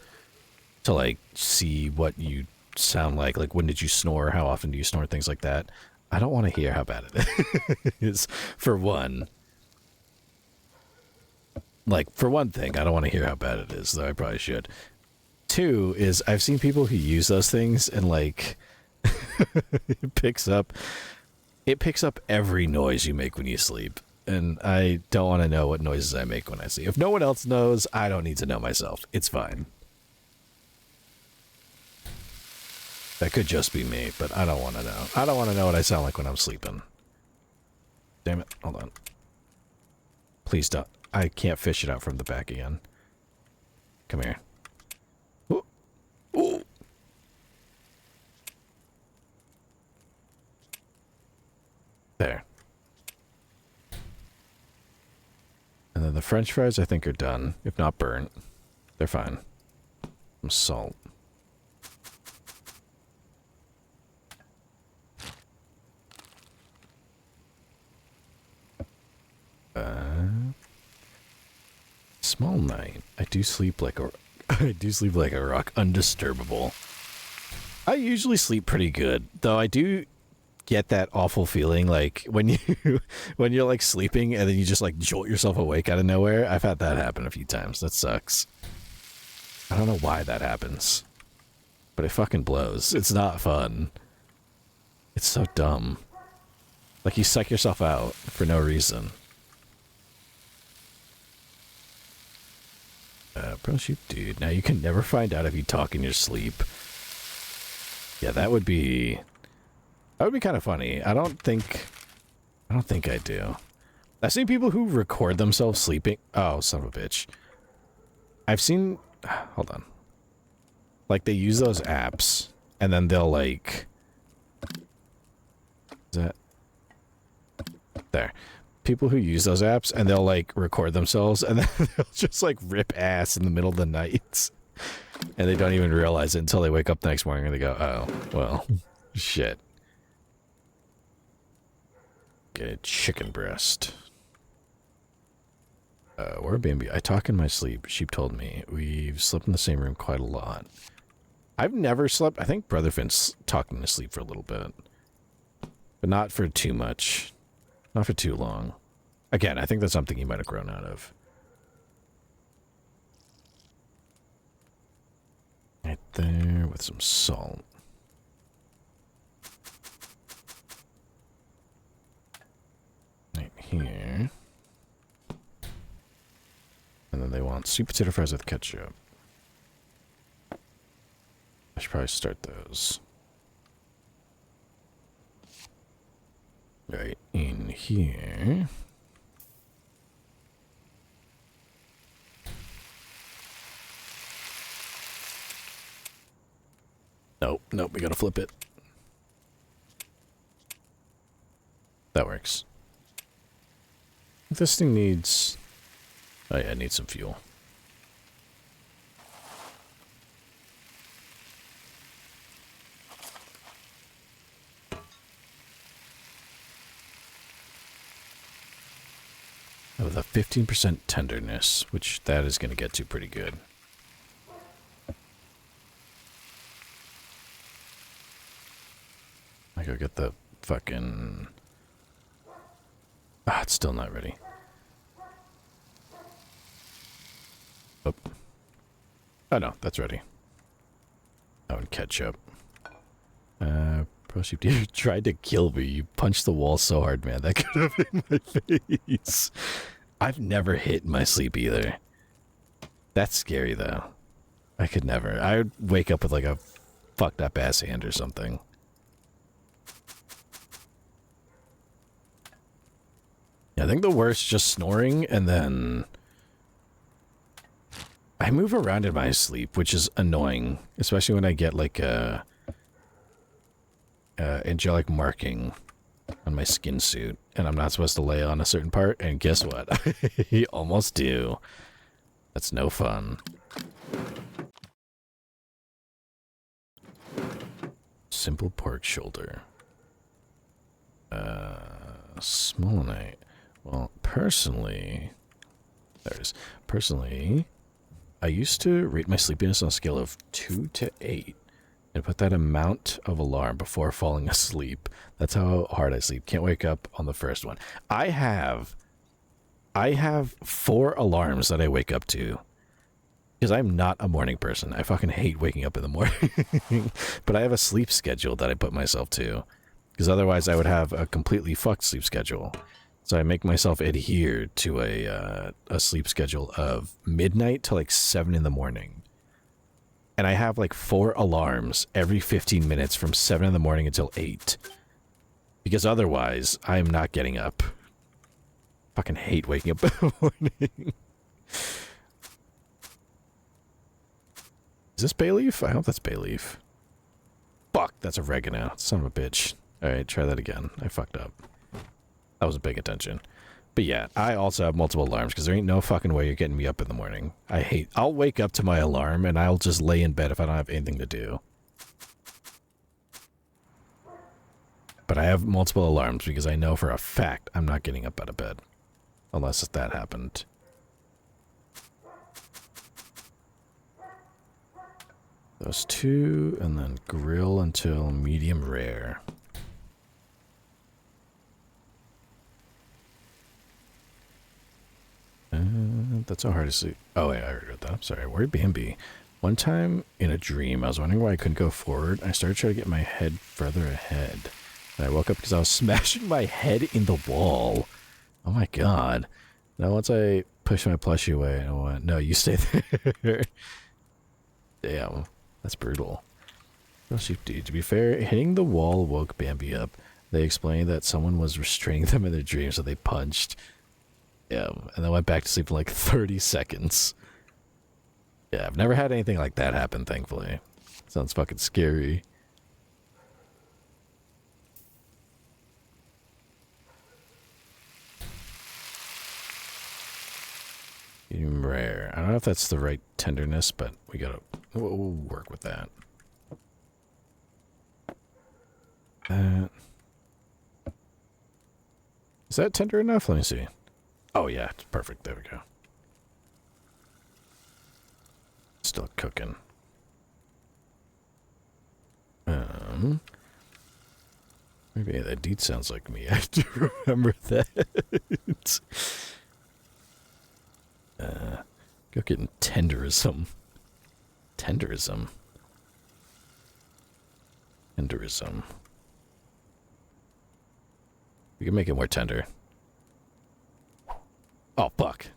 To see what you sound like when did you snore, how often do you snore, things like that. I don't want to hear how bad it is, for one. For one thing, I don't want to hear how bad it is, though I probably should. Two is, I've seen people who use those things and it picks up every noise you make when you sleep. And I don't want to know what noises I make when I sleep. If no one else knows, I don't need to know myself. It's fine. That could just be me, but I don't want to know. I don't want to know what I sound like when I'm sleeping. Damn it. Hold on. Please don't. I can't fish it out from the back again. Come here. Ooh. Ooh. There. And then the French fries, I think, are done. If not burnt. They're fine. Some salt. Small night. I do sleep like a I do sleep like a rock, undisturbable. I usually sleep pretty good, though I do get that awful feeling like when you're like sleeping and then you just like jolt yourself awake out of nowhere. I've had that happen a few times. That sucks. I don't know why that happens, but it fucking blows. It's not fun. It's so dumb. Like you psych yourself out for no reason. Bro, shoot, dude. Now you can never find out if you talk in your sleep. Yeah, that would be kind of funny. I don't think I do. I've seen people who record themselves sleeping. Oh, son of a bitch. I've seen, hold on. Like they use those apps and then they'll like, is that there? People who use those apps and they'll like record themselves and then they'll just like rip ass in the middle of the night. And they don't even realize it until they wake up the next morning and they go, oh, well, shit. Get a chicken breast. Where Bambi? I talk in my sleep. Sheep told me. We've slept in the same room quite a lot. I've never slept. I think Brother Finn's talking to sleep for a little bit. But not for too much. Not for too long. Again, I think that's something he might have grown out of. Right there with some salt. Right here. And then they want sweet potato fries with ketchup. I should probably start those. Right in here. Nope, we gotta flip it. That works. This thing needs... Oh yeah, it needs some fuel. With a 15% tenderness, which that is going to get to pretty good. I go get the fucking... Ah, it's still not ready. Oh. Oh no, that's ready. Oh, and ketchup. Pro Sheep, you tried to kill me. You punched the wall so hard, man. That could have hit my face. I've never hit in my sleep either. That's scary, though. I could never. I would wake up with like a fucked up ass hand or something. Yeah, I think the worst just snoring, and then I move around in my sleep, which is annoying, especially when I get like a angelic marking on my skin suit, and I'm not supposed to lay on a certain part, and guess what? I almost do. That's no fun. Simple pork shoulder. Small night. Well, personally, there it is. Personally, I used to rate my sleepiness on a scale of 2 to 8 and put that amount of alarm before falling asleep. That's how hard I sleep. Can't wake up on the first one. I have 4 alarms that I wake up to because I'm not a morning person. I fucking hate waking up in the morning. But I have a sleep schedule that I put myself to because otherwise I would have a completely fucked sleep schedule. So I make myself adhere to a sleep schedule of midnight to like 7 in the morning. And I have like 4 alarms every 15 minutes from 7 in the morning until 8. Because otherwise, I'm not getting up. Fucking hate waking up in the morning. Is this bay leaf? I hope that's bay leaf. Fuck, that's oregano. Son of a bitch. Alright, try that again. I fucked up. I wasn't paying attention. But yeah, I also have multiple alarms because there ain't no fucking way you're getting me up in the morning. I'll wake up to my alarm and I'll just lay in bed if I don't have anything to do. But I have multiple alarms because I know for a fact I'm not getting up out of bed. Unless that happened. Those two, and then grill until medium rare. That's so hard to see. Oh, wait, I already read that. I'm sorry. Where'd Bambi? One time in a dream, I was wondering why I couldn't go forward. I started trying to get my head further ahead. And I woke up because I was smashing my head in the wall. Oh my god. Now once I pushed my plushie away, I went, no, you stay there. Damn. That's brutal. Oh, sheep dude. To be fair, hitting the wall woke Bambi up. They explained that someone was restraining them in their dream, so they punched. Yeah, and then went back to sleep for like 30 seconds. Yeah, I've never had anything like that happen, thankfully. Sounds fucking scary. Medium rare. I don't know if that's the right tenderness, but we'll work with that. Is that tender enough? Let me see. Oh yeah, it's perfect. There we go. Still cooking. Maybe that deed sounds like me. I do remember that. Go getting tenderism. Tenderism. Tenderism. We can make it more tender. Oh, fuck.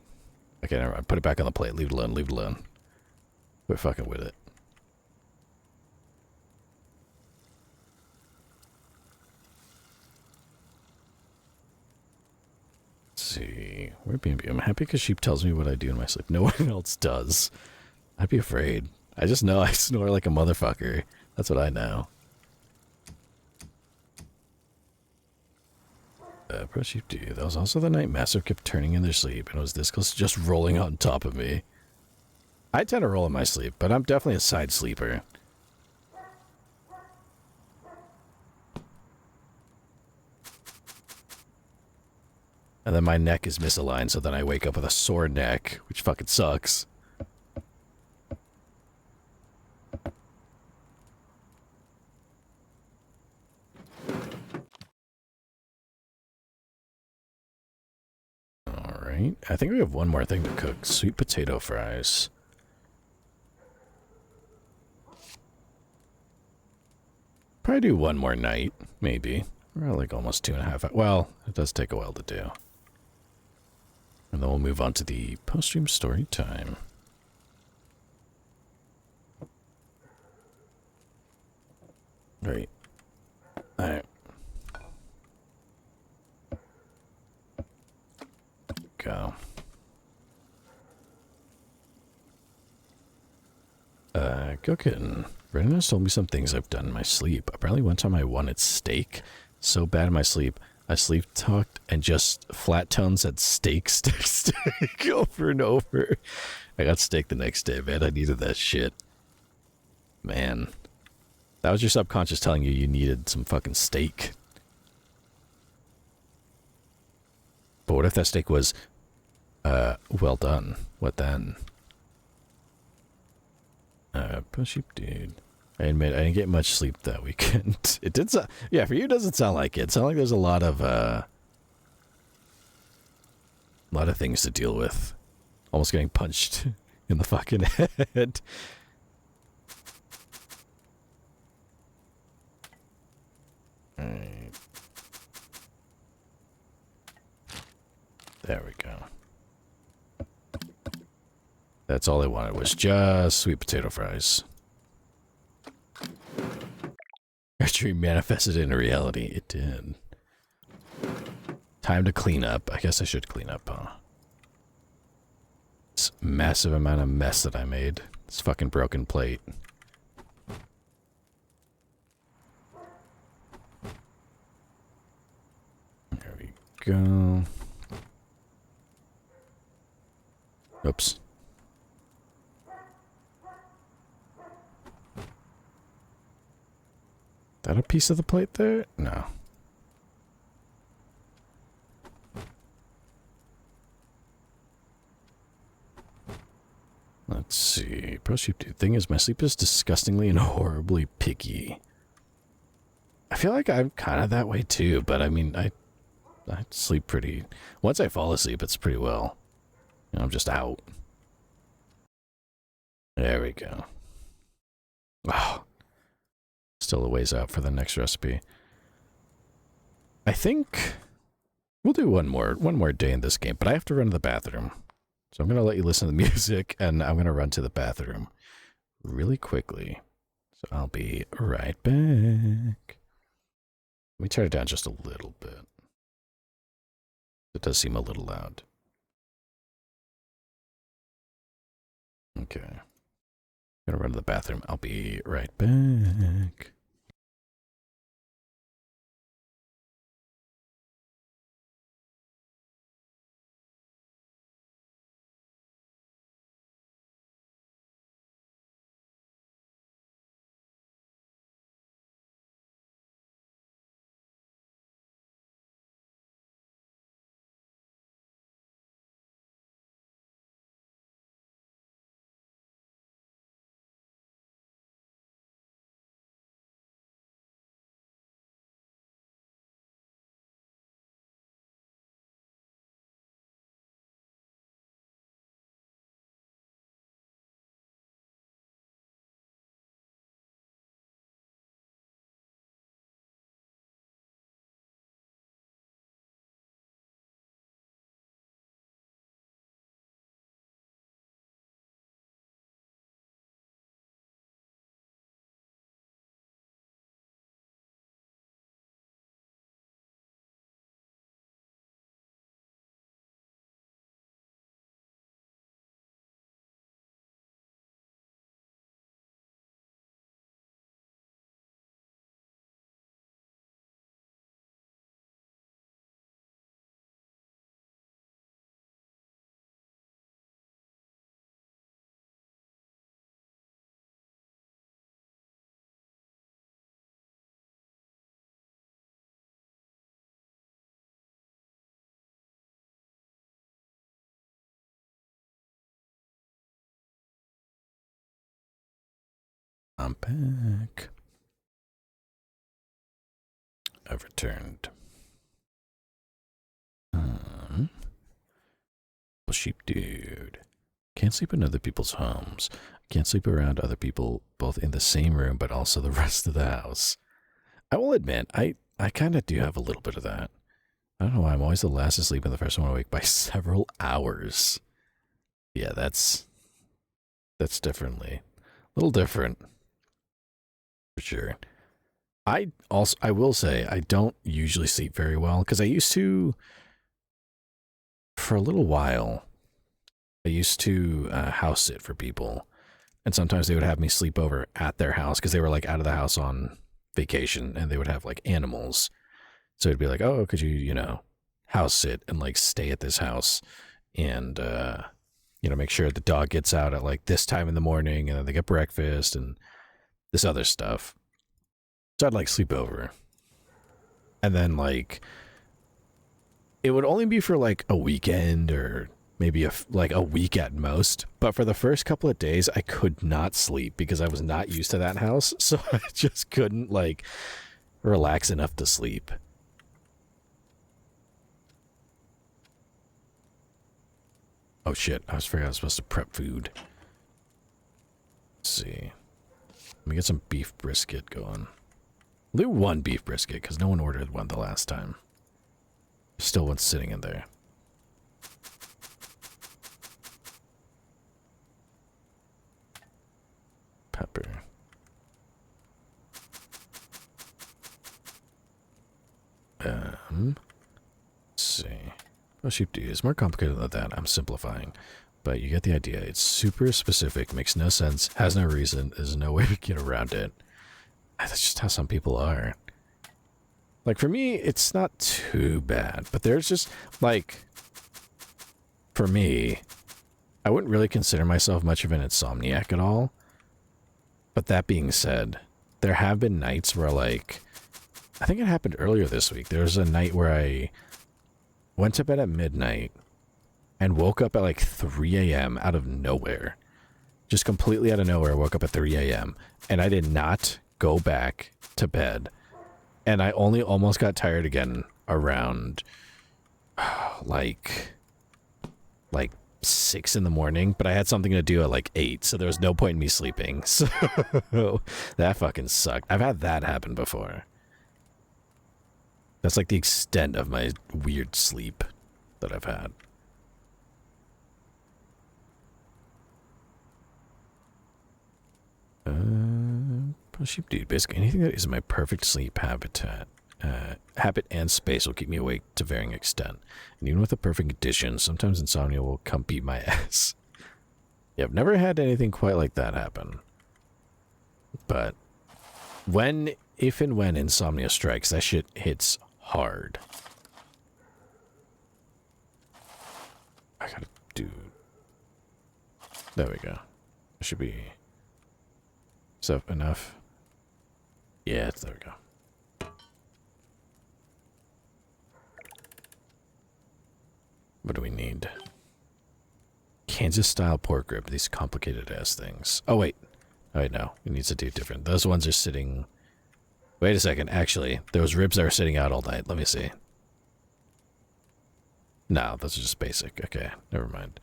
Okay, never mind. Put it back on the plate. Leave it alone. Leave it alone. We're fucking with it. Let's see. Where Bambi? I'm happy because sheep tells me what I do in my sleep. No one else does. I'd be afraid. I just know I snore like a motherfucker. That's what I know. Pro sheep do. That was also the night Master kept turning in their sleep, and it was this close to just rolling on top of me. I tend to roll in my sleep, but I'm definitely a side sleeper. And then my neck is misaligned, so then I wake up with a sore neck, which fucking sucks. Alright, I think we have one more thing to cook. Sweet potato fries. Probably do one more night, maybe. We're like almost 2.5 hours. Well, it does take a while to do. And then we'll move on to the post-stream story time. Great. Alright. Go. Cooking. Brendan has told me some things I've done in my sleep. Apparently one time I wanted steak so bad in my sleep, I sleep talked and just flat toned said steak, steak, steak over and over. I got steak the next day, man. I needed that shit. Man. That was your subconscious telling you you needed some fucking steak. But what if that steak was, well done? What then? Sheep dude. I admit, I didn't get much sleep that weekend. It did sound, yeah, for you it doesn't sound like it. It sounds like there's a lot of things to deal with. Almost getting punched in the fucking head. Alright. There we go. That's all I wanted was just sweet potato fries. Our dream manifested into reality. It did. Time to clean up. I guess I should clean up, huh? This massive amount of mess that I made. This fucking broken plate. There we go. Oops. That a piece of the plate there? No. Let's see. Right. Pro sheep, dude. Thing is, my sleep is disgustingly and horribly picky. I feel like I'm kind of that way too, but I mean, I sleep pretty... Once I fall asleep, it's pretty well. You know, I'm just out. There we go. Oh, still a ways out for the next recipe. I think we'll do one more day in this game, but I have to run to the bathroom. So I'm going to let you listen to the music, and I'm going to run to the bathroom really quickly. So I'll be right back. Let me turn it down just a little bit. It does seem a little loud. Okay. I'm going to run to the bathroom. I'll be right back. I'm back. I've returned. Well, sheep dude. Can't sleep in other people's homes. Can't sleep around other people, both in the same room, but also the rest of the house. I will admit, I kind of do have a little bit of that. I don't know why I'm always the last to sleep and the first one awake by several hours. Yeah, that's definitely a little different. For sure. I will say, I don't usually sleep very well, because I used to, for a little while, I used to house sit for people, and sometimes they would have me sleep over at their house, because they were like out of the house on vacation, and they would have like animals. So it'd be like, oh, could you, you know, house sit and like stay at this house, and you know, make sure the dog gets out at like this time in the morning, and then they get breakfast and this other stuff. So I'd like sleep over. And then like, it would only be for like a weekend or maybe like a week at most. But for the first couple of days, I could not sleep because I was not used to that house. So I just couldn't like relax enough to sleep. Oh shit, I forgot I was supposed to prep food. Let's see. Let me get some beef brisket going. We'll do one beef brisket, because no one ordered one the last time. Still one's sitting in there. Pepper. Let's see. Oh shoot, dude, it's more complicated than that. I'm simplifying. But you get the idea. It's super specific, makes no sense, has no reason, there's no way to get around it. That's just how some people are. Like, for me, it's not too bad. But there's just, like, for me, I wouldn't really consider myself much of an insomniac at all. But that being said, there have been nights where, like, I think it happened earlier this week. There was a night where I went to bed at midnight and woke up at, like, 3 a.m. out of nowhere. Just completely out of nowhere, I woke up at 3 a.m. and I did not go back to bed. And I only almost got tired again around like 6 in the morning, but I had something to do at like 8, so there was no point in me sleeping. So that fucking sucked. I've had that happen before. That's like the extent of my weird sleep that I've had. Sheep dude, basically anything that is my perfect sleep habitat, habit and space will keep me awake to varying extent. And even with a perfect condition, sometimes insomnia will come beat my ass. Yeah, I've never had anything quite like that happen. But if and when insomnia strikes, that shit hits hard. I gotta do... There we go. It should be... Is that enough? Yeah, there we go. What do we need? Kansas-style pork rib. These complicated-ass things. Oh, wait. Oh, wait, no. It needs to do different. Those ones are sitting... Wait a second. Actually, those ribs are sitting out all night. Let me see. No, those are just basic. Okay, never mind.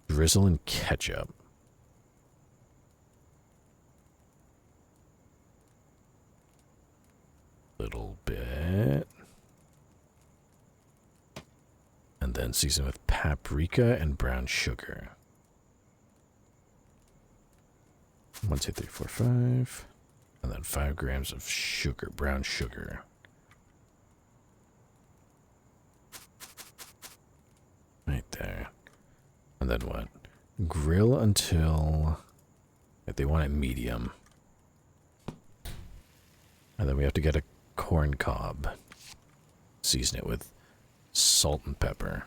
Drizzle and ketchup. Little bit. And then season with paprika and brown sugar. 1, 2, 3, 4, 5. And then 5 grams of sugar, brown sugar. Right there. And then what? Grill until... If they want it medium. And then we have to get a corn cob. Season it with salt and pepper.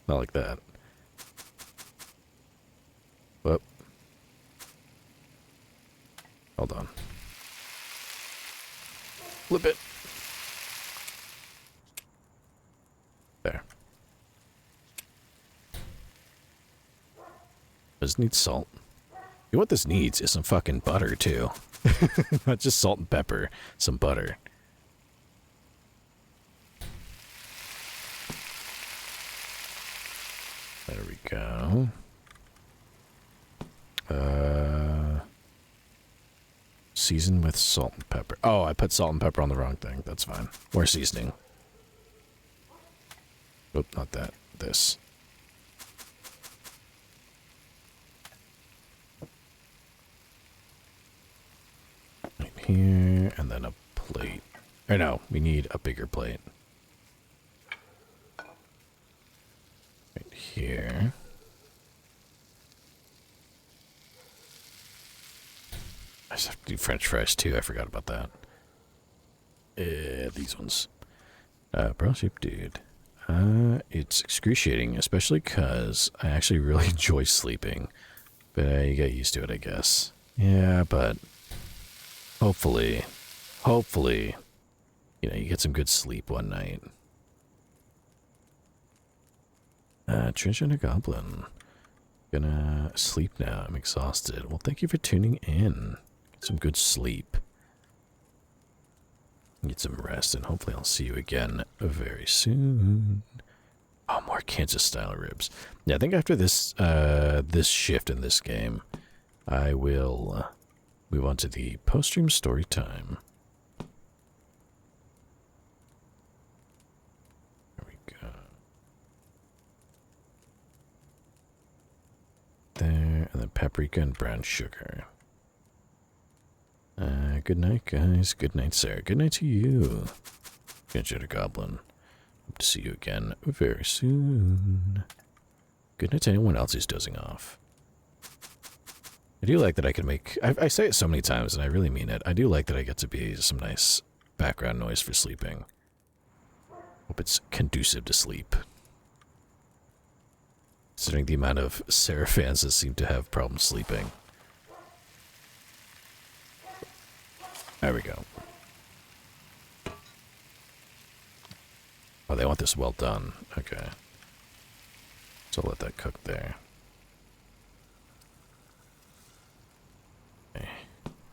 Not like that. Whoop. Hold on. Flip it. There. Does it need salt? You know what this needs is some fucking butter, too. Not just salt and pepper. Some butter. There we go. Season with salt and pepper. Oh, I put salt and pepper on the wrong thing. That's fine. More seasoning. Oop, not that. This. Right here, and then a plate. Or no, we need a bigger plate. Right here. I just have to do French fries too. I forgot about that. These ones. Brown sheep dude. It's excruciating, especially because I actually really enjoy sleeping. But you get used to it, I guess. Yeah, but hopefully, you know, you get some good sleep one night. Trench and a goblin. Gonna sleep now. I'm exhausted. Well, thank you for tuning in. Get some good sleep. Get some rest, and hopefully I'll see you again very soon. Oh, more Kansas-style ribs. Yeah, I think after this this shift in this game, I will move on to the post-stream story time. There we go. There, and then paprika and brown sugar. Good night, guys. Good night, Sarah. Good night to you. Good Goblin. Hope to see you again very soon. Good night to anyone else who's dozing off. I do like that I can make... I say it so many times, and I really mean it. I do like that I get to be some nice background noise for sleeping. Hope it's conducive to sleep. Considering the amount of Seraph fans that seem to have problems sleeping. There we go. Oh, they want this well done. Okay. So I'll let that cook there. Okay.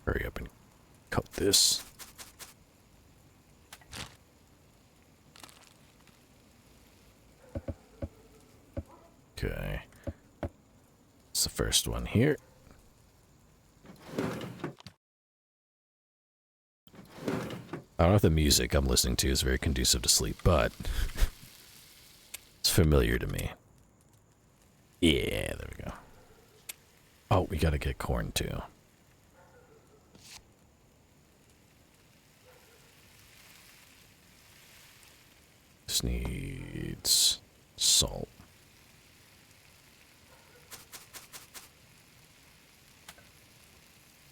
Hurry up and cut this. Okay. It's the first one here. I don't know if the music I'm listening to is very conducive to sleep, but it's familiar to me. Yeah, there we go. Oh, we gotta get corn too. This needs salt.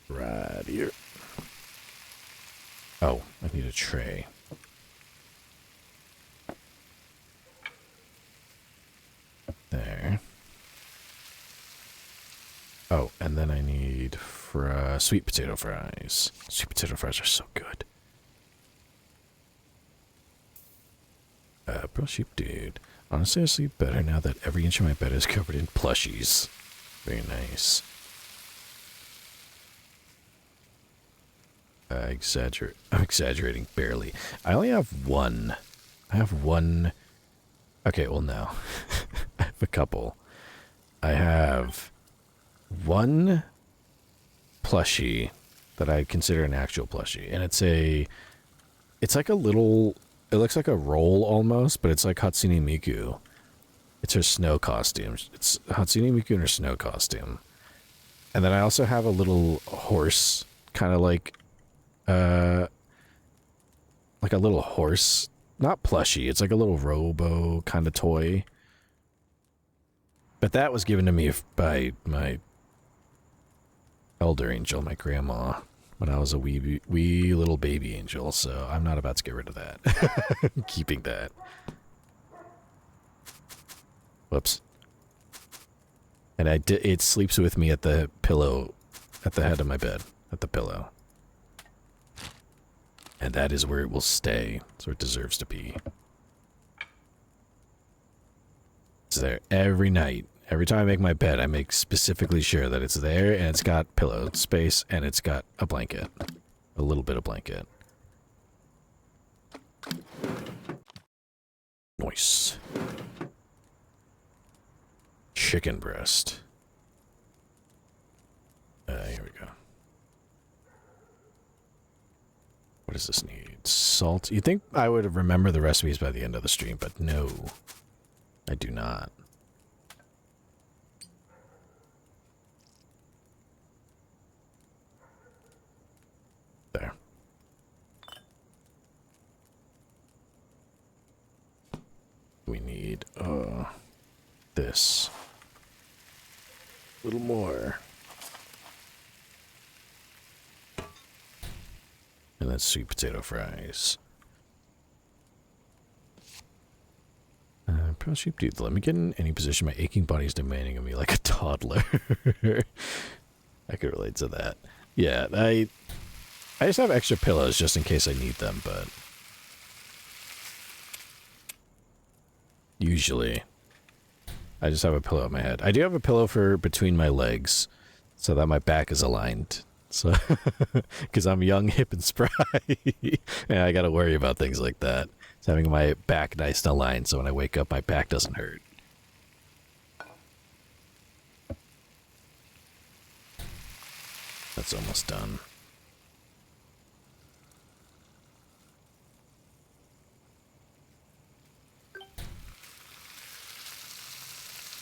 Right here. Oh, I need a tray. There. Oh, and then I need sweet potato fries. Sweet potato fries are so good. Bro, sheep dude. Honestly, I sleep better now that every inch of my bed is covered in plushies. Very nice. I'm exaggerating barely. I only have one. I have one. Okay, well, no. I have a couple. I have one plushie that I consider an actual plushie. And it's like a little, it looks like a roll almost, but it's like Hatsune Miku. It's her snow costume. It's Hatsune Miku in her snow costume. And then I also have a little horse, kind of like a little horse, not plushie. It's like a little robo kind of toy. But that was given to me by my elder angel, my grandma, when I was a wee little baby angel. So I'm not about to get rid of that. I'm keeping that. Whoops. And it sleeps with me at the pillow, at the head of my bed, at the pillow. And that is where it will stay. That's where it deserves to be. It's there every night. Every time I make my bed, I make specifically sure that it's there, and it's got pillow space, and it's got a blanket. A little bit of blanket. Nice. Chicken breast. Here we go. What does this need? Salt? You'd think I would remember the recipes by the end of the stream, but no. I do not. There. We need, this. A little more. And then sweet potato fries. Pro sheep dude, let me get in any position my aching body is demanding of me like a toddler. I could relate to that. Yeah, I just have extra pillows just in case I need them, but usually I just have a pillow on my head. I do have a pillow for between my legs so that my back is aligned. So, because I'm young, hip, and spry, and I gotta worry about things like that. It's having my back nice and aligned so when I wake up, my back doesn't hurt. That's almost done.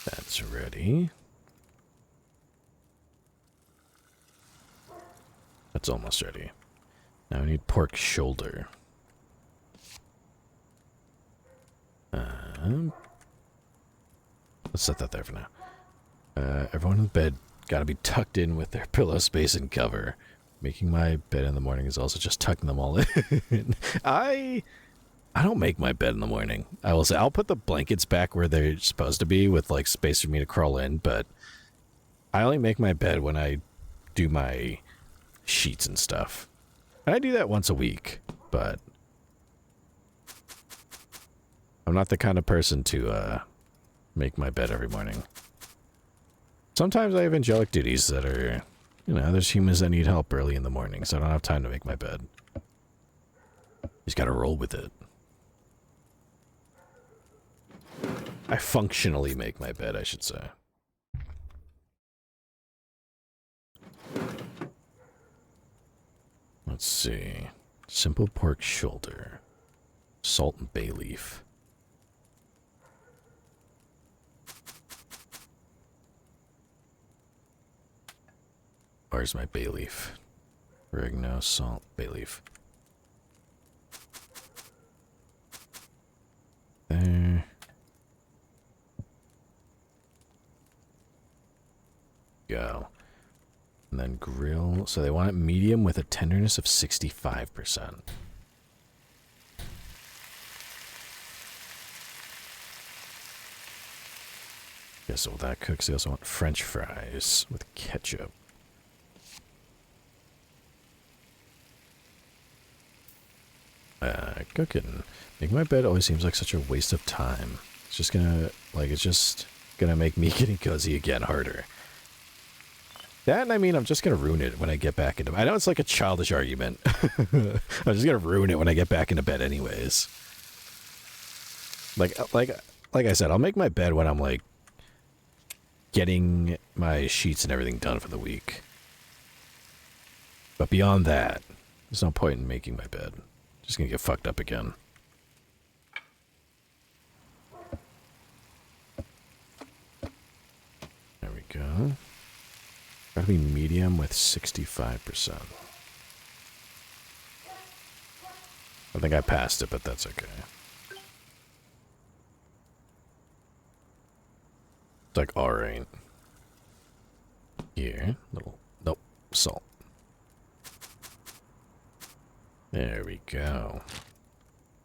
That's ready. That's almost ready. Now I need pork shoulder. Let's set that there for now. Everyone in bed gotta be tucked in with their pillow space and cover. Making my bed in the morning is also just tucking them all in. I don't make my bed in the morning. I will say I'll put the blankets back where they're supposed to be with like space for me to crawl in, but I only make my bed when I do my sheets and stuff. And I do that once a week, but I'm not the kind of person to make my bed every morning. Sometimes I have angelic duties that are, you know, there's humans that need help early in the morning, so I don't have time to make my bed. Just gotta roll with it. I functionally make my bed, I should say. Let's see. Simple pork shoulder. Salt and bay leaf. Where's my bay leaf? Oregano, salt, bay leaf. There. Go. And then grill. So they want it medium with a tenderness of 65%. Yeah, so that cooks. They also want French fries with ketchup. Cooking. Making my bed always seems like such a waste of time. It's just gonna, like, it's just gonna make me getting cozy again harder. That, and I mean, I'm just gonna ruin it when I get back into bed. I know it's like a childish argument. I'm just gonna ruin it when I get back into bed anyways. Like I said, I'll make my bed when I'm, like, getting my sheets and everything done for the week. But beyond that, there's no point in making my bed. Just gonna get fucked up again. There we go. Gotta be medium with 65%. I think I passed it, but that's okay. It's like alright. Here, little, nope, salt. There we go.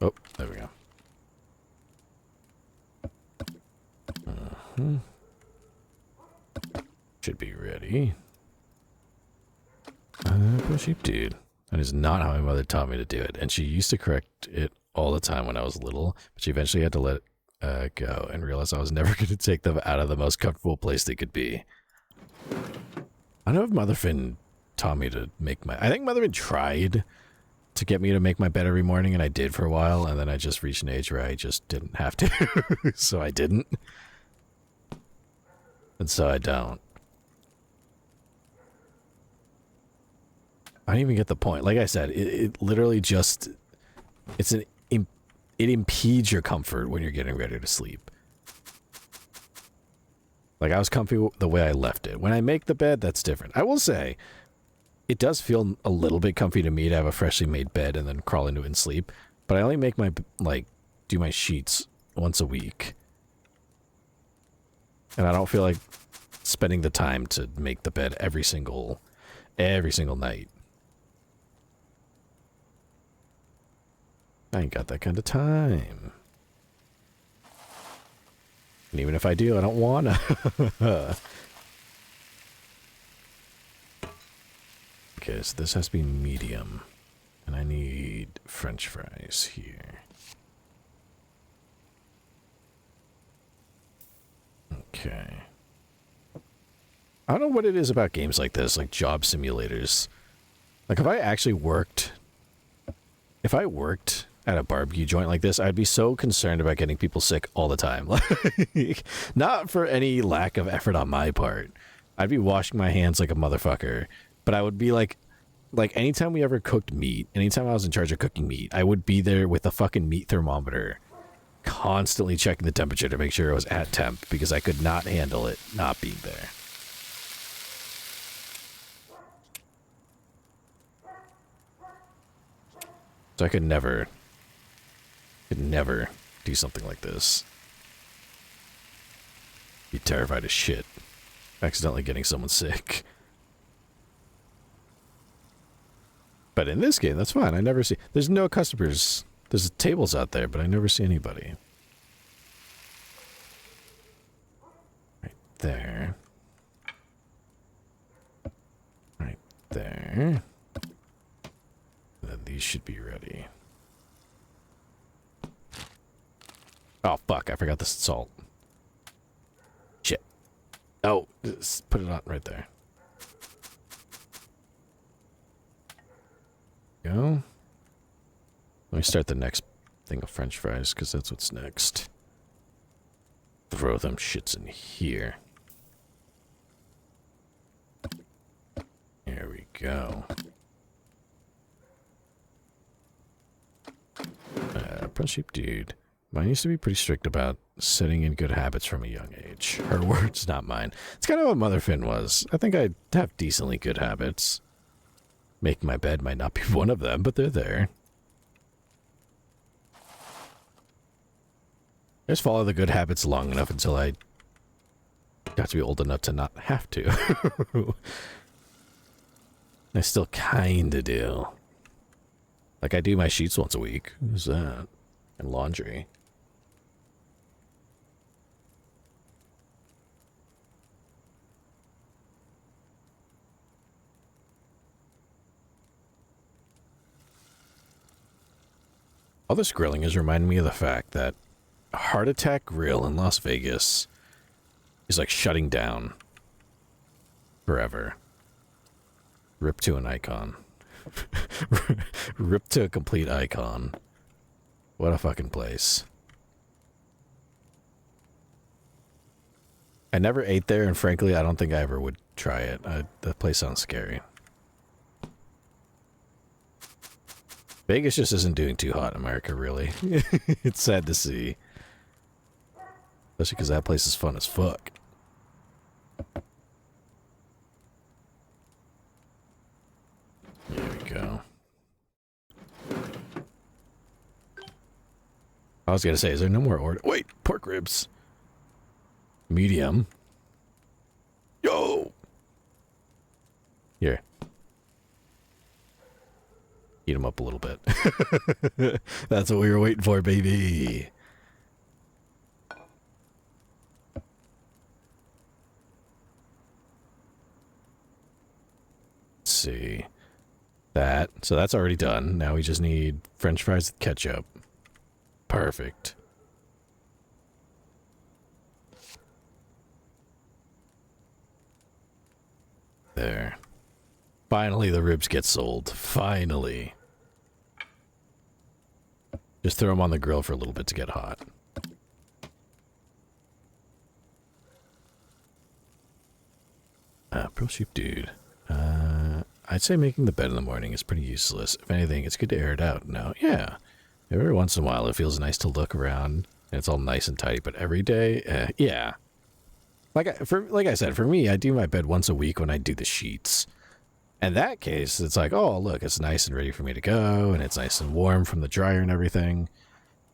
Oh, there we go. Should be ready. Pushy dude. That is not how my mother taught me to do it, and she used to correct it all the time when I was little, but she eventually had to let it go and realized I was never going to take them out of the most comfortable place they could be. I don't know if Motherfin taught me to make my... I think Motherfin tried to get me to make my bed every morning, and I did for a while, and then I just reached an age where I just didn't have to, so I didn't. And so I don't. I don't even get the point. Like I said, it literally just... it impedes your comfort when you're getting ready to sleep. Like, I was comfy the way I left it. When I make the bed, that's different. I will say... it does feel a little bit comfy to me to have a freshly made bed and then crawl into it and sleep. But I only make my, like, do my sheets once a week. And I don't feel like spending the time to make the bed every single night. I ain't got that kind of time. And even if I do, I don't wanna. Okay, so this has to be medium. And I need French fries here. Okay. I don't know what it is about games like this, like job simulators. Like, if I actually worked... if I worked at a barbecue joint like this, I'd be so concerned about getting people sick all the time. Like, not for any lack of effort on my part. I'd be washing my hands like a motherfucker. But I would be like anytime we ever cooked meat, anytime I was in charge of cooking meat, I would be there with the fucking meat thermometer, constantly checking the temperature to make sure it was at temp, because I could not handle it not being there. So I could never do something like this. Be terrified as shit. Accidentally getting someone sick. But in this game, that's fine. I never see... there's no customers. There's tables out there, but I never see anybody. Right there. Right there. And then these should be ready. Oh, fuck. I forgot the salt. Just put it on right there. Go. Let me start the next thing of French fries, because that's what's next. Throw them shits in here. There we go. Sheep dude. Mine used to be pretty strict about setting in good habits from a young age. Her words, not mine. It's kind of what Mother Finn was. I think I have decently good habits. Making my bed might not be one of them, but they're there. I just follow the good habits long enough until I got to be old enough to not have to. I still kinda do. Like, I do my sheets once a week. Who's that? And laundry. All this grilling is reminding me of the fact that Heart Attack Grill in Las Vegas is like shutting down forever. Rip to an icon. Rip to a complete icon. What a fucking place. I never ate there, and frankly, I don't think I ever would try it. That place sounds scary. Vegas just isn't doing too hot in America, really. It's sad to see. Especially because that place is fun as fuck. There we go. I was gonna say, is there no more order? Wait, pork ribs. Medium. Yo! Here. Heat them up a little bit. That's what we were waiting for, baby. Let's see. That. So that's already done. Now we just need French fries with ketchup. Perfect. There. Finally, the ribs get sold. Finally. Just throw them on the grill for a little bit to get hot. Pearl Sheep Dude. I'd say making the bed in the morning is pretty useless. If anything, it's good to air it out. No, yeah. Every once in a while, it feels nice to look around, and it's all nice and tidy. But every day, yeah. Like I said, for me, I do my bed once a week when I do the sheets. In that case, it's like, oh, look, it's nice and ready for me to go, and it's nice and warm from the dryer and everything.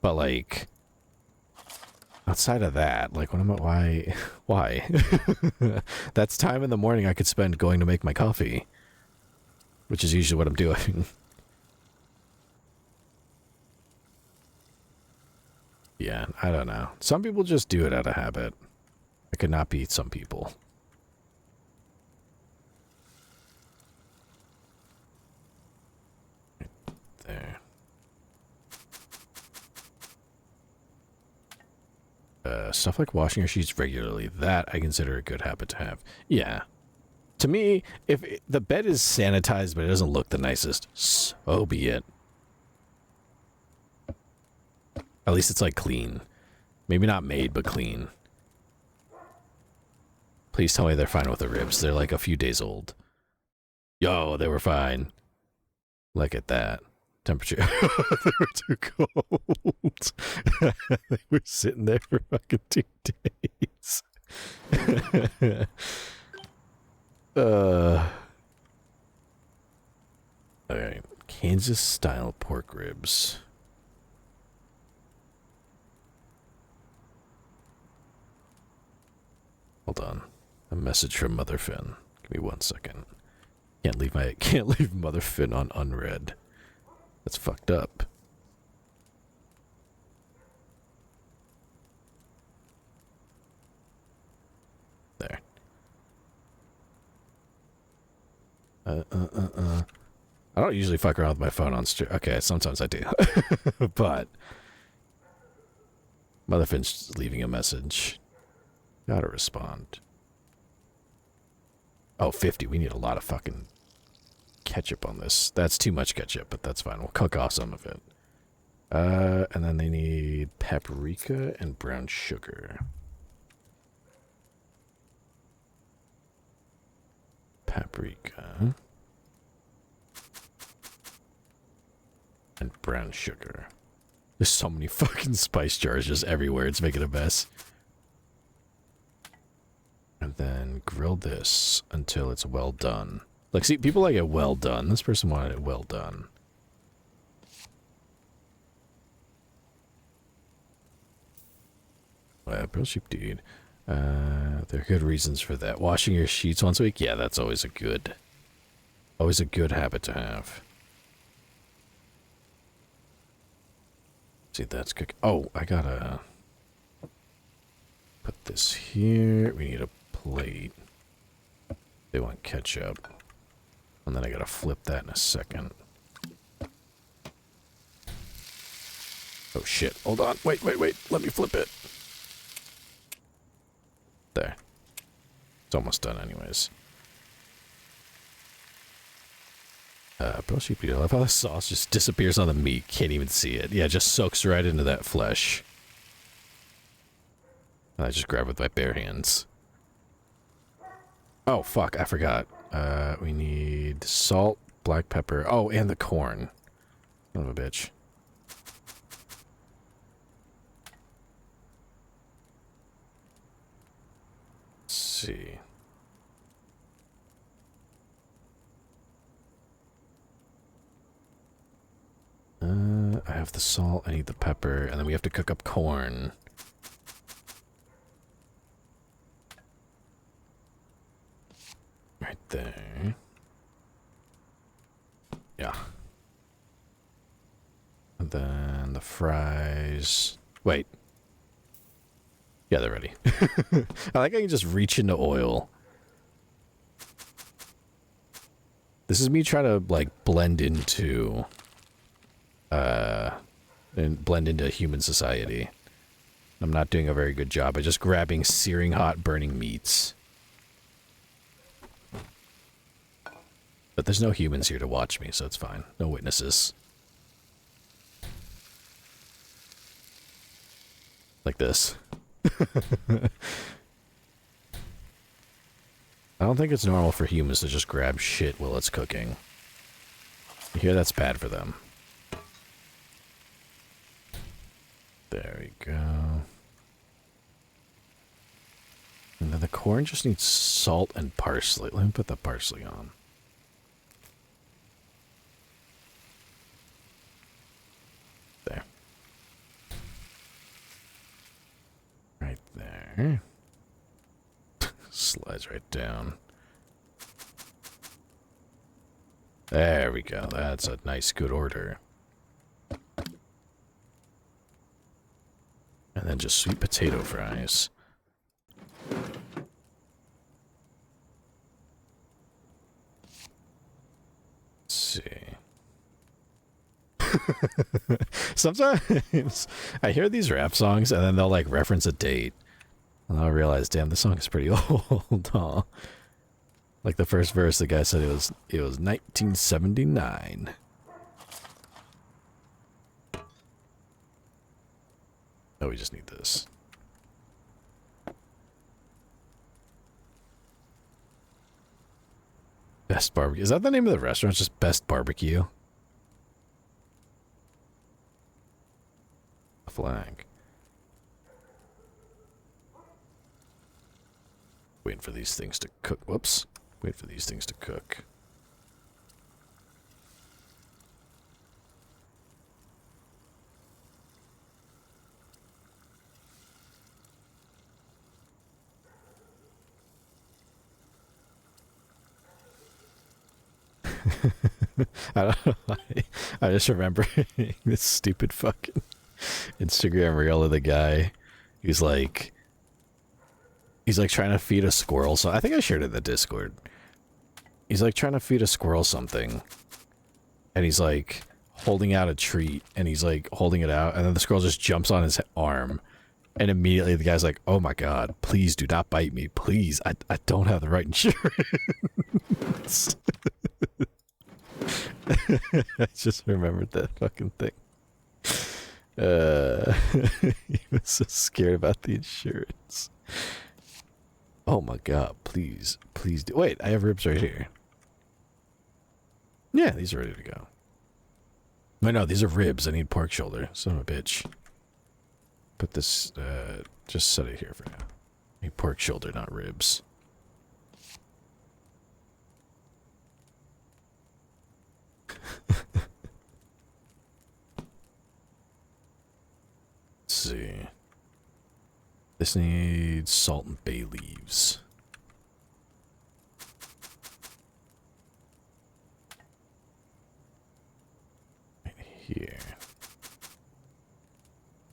But, like, outside of that, like, what am I, why? That's time in the morning I could spend going to make my coffee, which is usually what I'm doing. Yeah, I don't know. Some people just do it out of habit. I could not be some people. There. Stuff like washing your sheets regularly, that I consider a good habit to have. Yeah. To me, if the bed is sanitized but it doesn't look the nicest, so be it. At least it's like clean. Maybe not made, but clean. Please tell me they're fine with the ribs. They're like a few days old. Yo, they were fine. Look at that. Temperature. They were too cold. They were sitting there for fucking 2 days. Alright. Kansas style pork ribs. Hold on. A message from Mother Finn. Give me 1 second. Can't leave Mother Finn on unread. That's fucked up. There. I don't usually fuck around with my phone on stream. Okay, sometimes I do. But Mother Finn's leaving a message. Gotta respond. Oh, 50. We need a lot of fucking ketchup on this. That's too much ketchup, but that's fine. We'll cook off some of it. And then they need paprika and brown sugar. Paprika. And brown sugar. There's so many fucking spice jars just everywhere. It's making a mess. And then grill this until it's well done. Like, see, people like it well done. This person wanted it well done. Real cheap dude. There are good reasons for that. Washing your sheets once a week? Yeah, that's always a good habit to have. See, that's good. Oh, I gotta put this here. We need a plate. They want ketchup. And then I gotta flip that in a second. Oh shit, hold on. Wait. Let me flip it. There. It's almost done anyways. Bro, I love how the sauce just disappears on the meat. Can't even see it. Yeah, it just soaks right into that flesh. And I just grab it with my bare hands. Oh, fuck, I forgot. We need salt, black pepper. Oh, and the corn. Son of a bitch. Let's see. I have the salt, I need the pepper, and then we have to cook up corn. Right there. Yeah. And then the fries. Wait. Yeah, they're ready. I like how I can just reach into oil. This is me trying to, like, blend into human society. I'm not doing a very good job of just grabbing searing hot burning meats. But there's no humans here to watch me, so it's fine. No witnesses. Like this. I don't think it's normal for humans to just grab shit while it's cooking. You hear that's bad for them. There we go. And then the corn just needs salt and parsley. Let me put the parsley on. There. Right there. Slides right down. There we go. That's a nice, good order. And then just sweet potato fries. Let's see. Sometimes I hear these rap songs and then they'll like reference a date. And I'll realize, damn, this song is pretty old, huh? Like the first verse, the guy said it was 1979. Oh, we just need this. Best Barbecue. Is that the name of the restaurant? It's just Best Barbecue? A flag. Waiting for these things to cook. Whoops. Wait for these things to cook. I don't know why. I just remember this stupid fucking Instagram reel of the guy. He's like trying to feed a squirrel. So I think I shared it in the Discord. He's like trying to feed a squirrel something. And he's like holding out a treat. And he's like holding it out. And then the squirrel just jumps on his arm. And immediately the guy's like, oh my god, please do not bite me. Please, I don't have the right insurance. I just remembered that fucking thing. He was so scared about the insurance. Oh my god, please, please do. Wait, I have ribs right here. Yeah, these are ready to go. No, these are ribs. I need pork shoulder. Son of a bitch. Put this, just set it here for now. I need pork shoulder, not ribs. Let's see. This needs salt and bay leaves. Right here.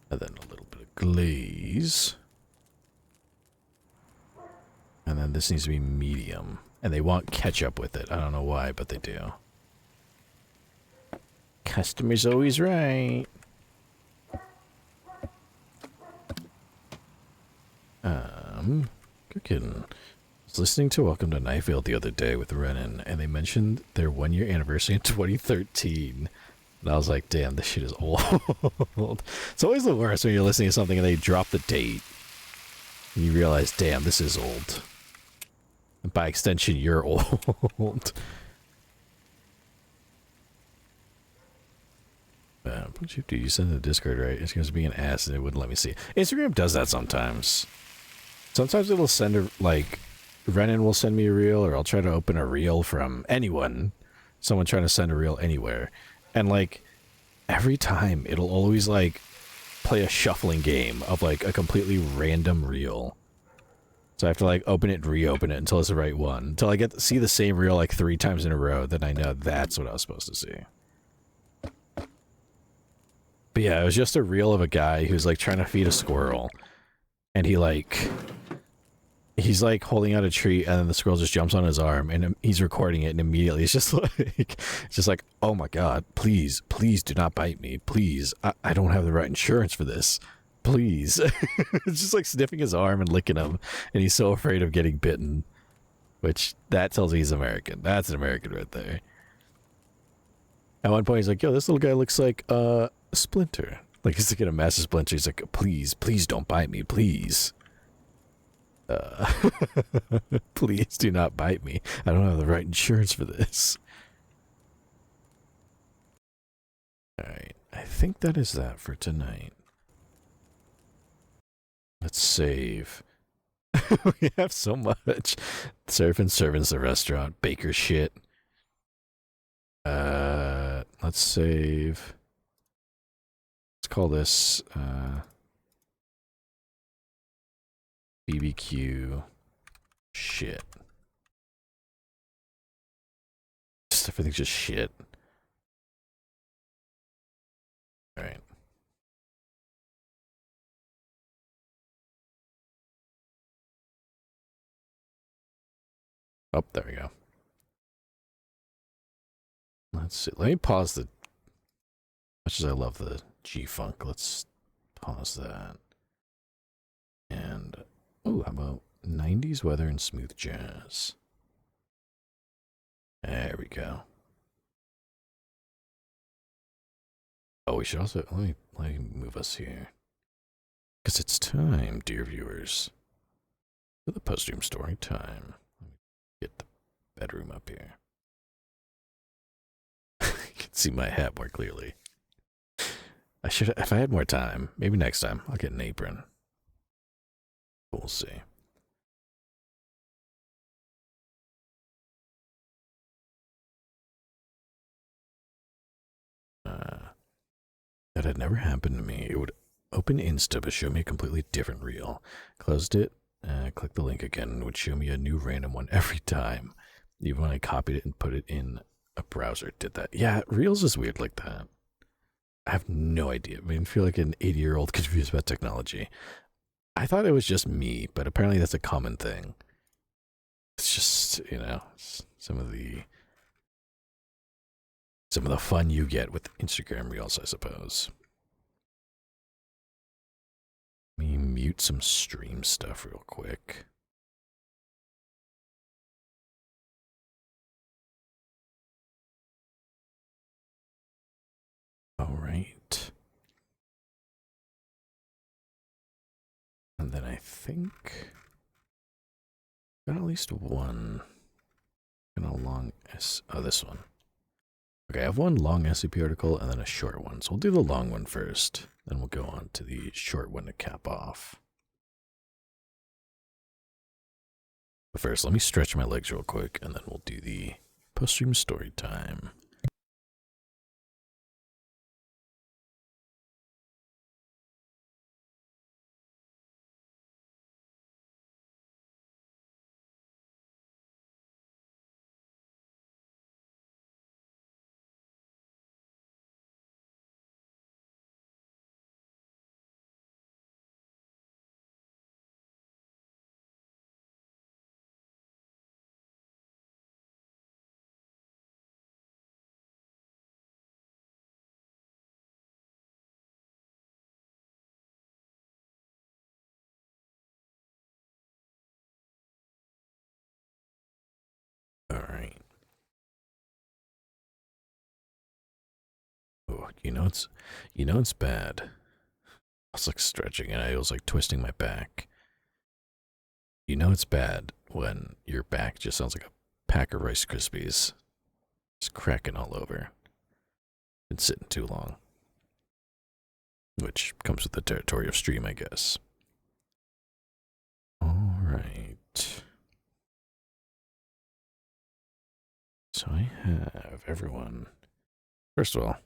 And then a little bit of glaze. And then this needs to be medium. And they want ketchup with it. I don't know why, but they do. Customer's always right. Cooking. I was listening to Welcome to Knifeville the other day with Renan, and they mentioned their 1-year anniversary in 2013. And I was like, damn, this shit is old. It's always the worst when you're listening to something and they drop the date. And you realize, damn, this is old. And by extension, you're old. What you do? You send the Discord, right? It's going to be an ass and it wouldn't let me see. Instagram does that sometimes. Sometimes it'll send a, like, Renan will send me a reel, or I'll try to open a reel from anyone. Someone trying to send a reel anywhere. And, like, every time it'll always, like, play a shuffling game of, like, a completely random reel. So I have to, like, open it and reopen it until it's the right one. Until I get to see the same reel, like, 3 times in a row, then I know that's what I was supposed to see. But yeah, it was just a reel of a guy who's, like, trying to feed a squirrel. And he, like... He's, like, holding out a treat, and then the squirrel just jumps on his arm, and he's recording it, and immediately it's just like, oh my god, please, please do not bite me, please, I don't have the right insurance for this, please. It's just, like, sniffing his arm and licking him, and he's so afraid of getting bitten, which, that tells me he's American. That's an American right there. At one point, he's like, yo, this little guy looks like, a Splinter. Like, he's looking at a massive Splinter, he's like, please, please don't bite me, please. Please do not bite me. I don't have the right insurance for this. Alright, I think that is that for tonight. Let's save. We have so much. Seraph and Servants, the restaurant, baker shit. Let's save. Let's call this, BBQ shit. Just everything's just shit. Alright. Oh, there we go. Let's see. Let me pause the... Much as I love the G-Funk, let's pause that. And... Ooh, how about 90s weather and smooth jazz? There we go. Oh, we should also... Let me move us here. Because it's time, dear viewers. For the post-stream story time. Let me get the bedroom up here. You can see my hat more clearly. I should... If I had more time, maybe next time, I'll get an apron. We'll see. That had never happened to me. It would open Insta but show me a completely different reel. Closed it, clicked the link again, and it would show me a new random one every time. Even when I copied it and put it in a browser, it did that. Yeah, Reels is weird like that. I have no idea. I mean, I feel like an 80-year-old confused about technology. I thought it was just me, but apparently that's a common thing. It's just, you know, some of the fun you get with Instagram Reels, I suppose. Let me mute some stream stuff real quick. All right. And then I think got at least one and a long this one. Okay, I have one long SCP article and then a short one. So we'll do the long one first. Then we'll go on to the short one to cap off. But first, let me stretch my legs real quick and then we'll do the post-stream story time. Alright. Oh, you know it's bad. I was like stretching and I was like twisting my back. You know it's bad when your back just sounds like a pack of Rice Krispies. Just cracking all over. Been sitting too long. Which comes with the territory of stream, I guess. Alright. So I have everyone. First of all,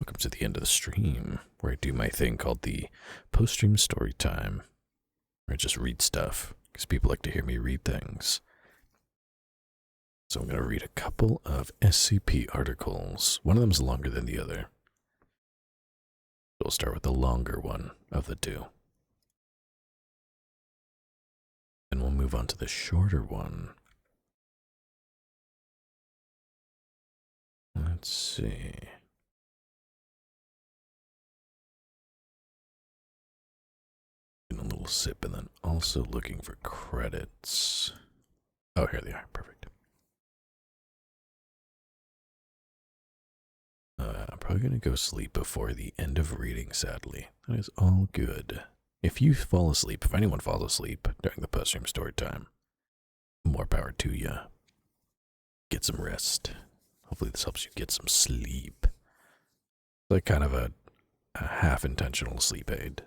welcome to the end of the stream, where I do my thing called the post-stream story time, where I just read stuff, because people like to hear me read things. So I'm going to read a couple of SCP articles. One of them is longer than the other. We'll start with the longer one of the two. Then we'll move on to the shorter one. Let's see. A little sip and then also looking for credits. Oh, here they are. Perfect. I'm probably going to go sleep before the end of reading, sadly. That is all good. If you fall asleep, if anyone falls asleep during the post-stream story time, more power to you. Get some rest. Hopefully this helps you get some sleep. It's like kind of a half-intentional sleep aid.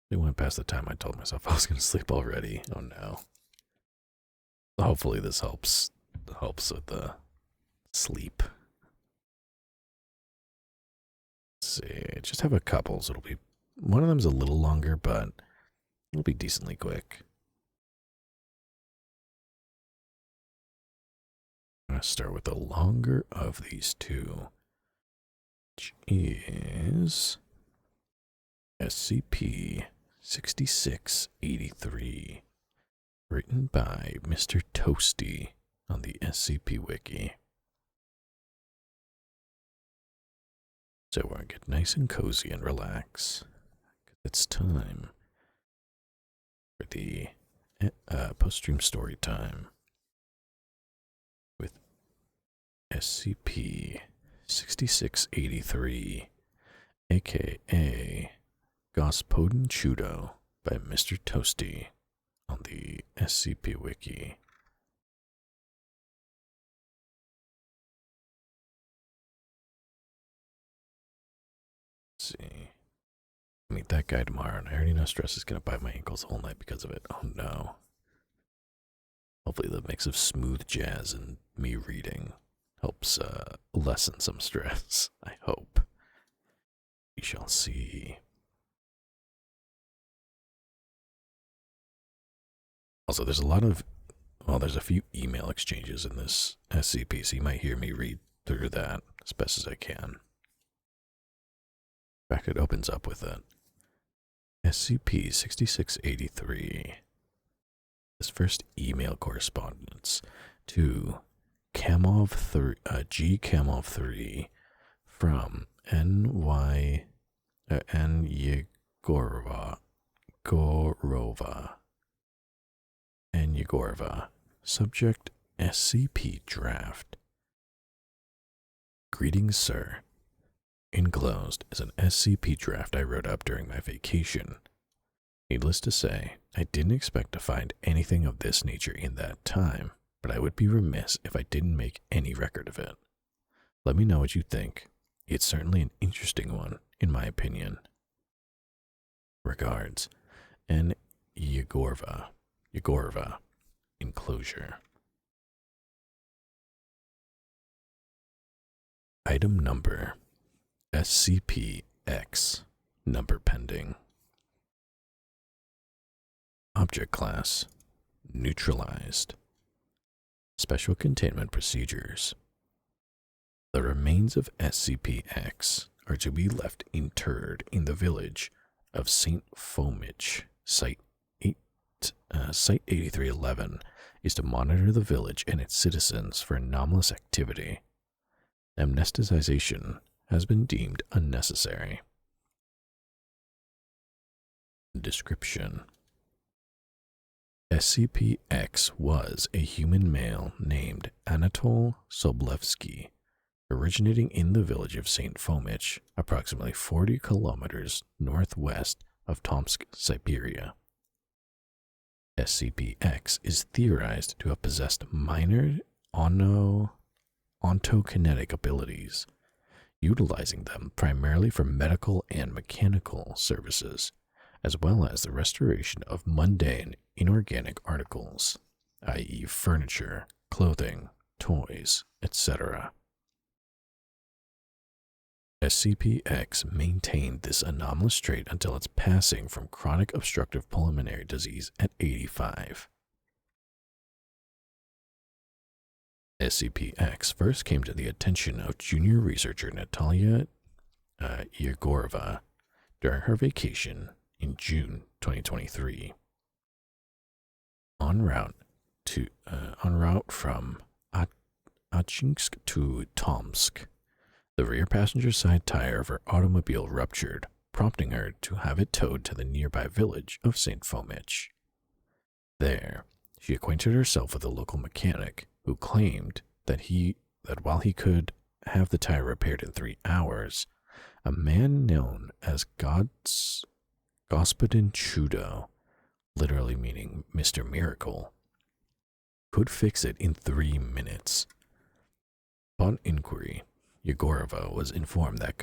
It went past the time I told myself I was going to sleep already. Oh no. Hopefully this helps with the sleep. Let's see. I just have a couple, so it'll be one of them's a little longer, but it'll be decently quick. I'm going to start with the longer of these two, which is SCP-6683, written by Mr. Toasty on the SCP Wiki. So we're going to get nice and cozy and relax. It's time for the post-stream story time with SCP-6683, aka Gospodin Chudo, by Mr. Toasty on the SCP Wiki. Let's see. Meet that guy tomorrow, and I already know stress is going to bite my ankles the whole night because of it. Oh no. Hopefully the mix of smooth jazz and me reading helps lessen some stress. I hope. We shall see. Also, there's a lot of, well, there's a few email exchanges in this SCP, so you might hear me read through that as best as I can. In fact, it opens up with it. SCP-6683. This first email correspondence to Kamov 3, G Kamov 3 from NY and Yegorova. And Yegorova. Subject SCP Draft. Greetings, sir. Enclosed is an SCP draft I wrote up during my vacation. Needless to say, I didn't expect to find anything of this nature in that time, but I would be remiss if I didn't make any record of it. Let me know what you think. It's certainly an interesting one, in my opinion. Regards, N. Yegorova. Enclosure. Item number SCP-X. Number pending. Object class neutralized. Special containment procedures. The remains of SCP-X are to be left interred in the village of St. Fomich. Site 8311 is to monitor the village and its citizens for anomalous activity. Amnesticization has been deemed unnecessary. Description. SCP-X was a human male named Anatol Soblevsky, originating in the village of St. Fomich, approximately 40 kilometers northwest of Tomsk, Siberia. SCP-X is theorized to have possessed minor ontokinetic abilities, utilizing them primarily for medical and mechanical services, as well as the restoration of mundane inorganic articles, i.e. furniture, clothing, toys, etc. SCP-X maintained this anomalous trait until its passing from chronic obstructive pulmonary disease at 85. SCP-X first came to the attention of junior researcher Natalia Yegorova during her vacation in June 2023. En route from Achinsk to Tomsk, the rear passenger side tire of her automobile ruptured, prompting her to have it towed to the nearby village of St. Fomich. There, she acquainted herself with a local mechanic who claimed that while he could have the tire repaired in 3 hours, a man known as Господин Chudo, literally meaning Mr. Miracle, could fix it in 3 minutes. Upon inquiry, Yegorova was informed that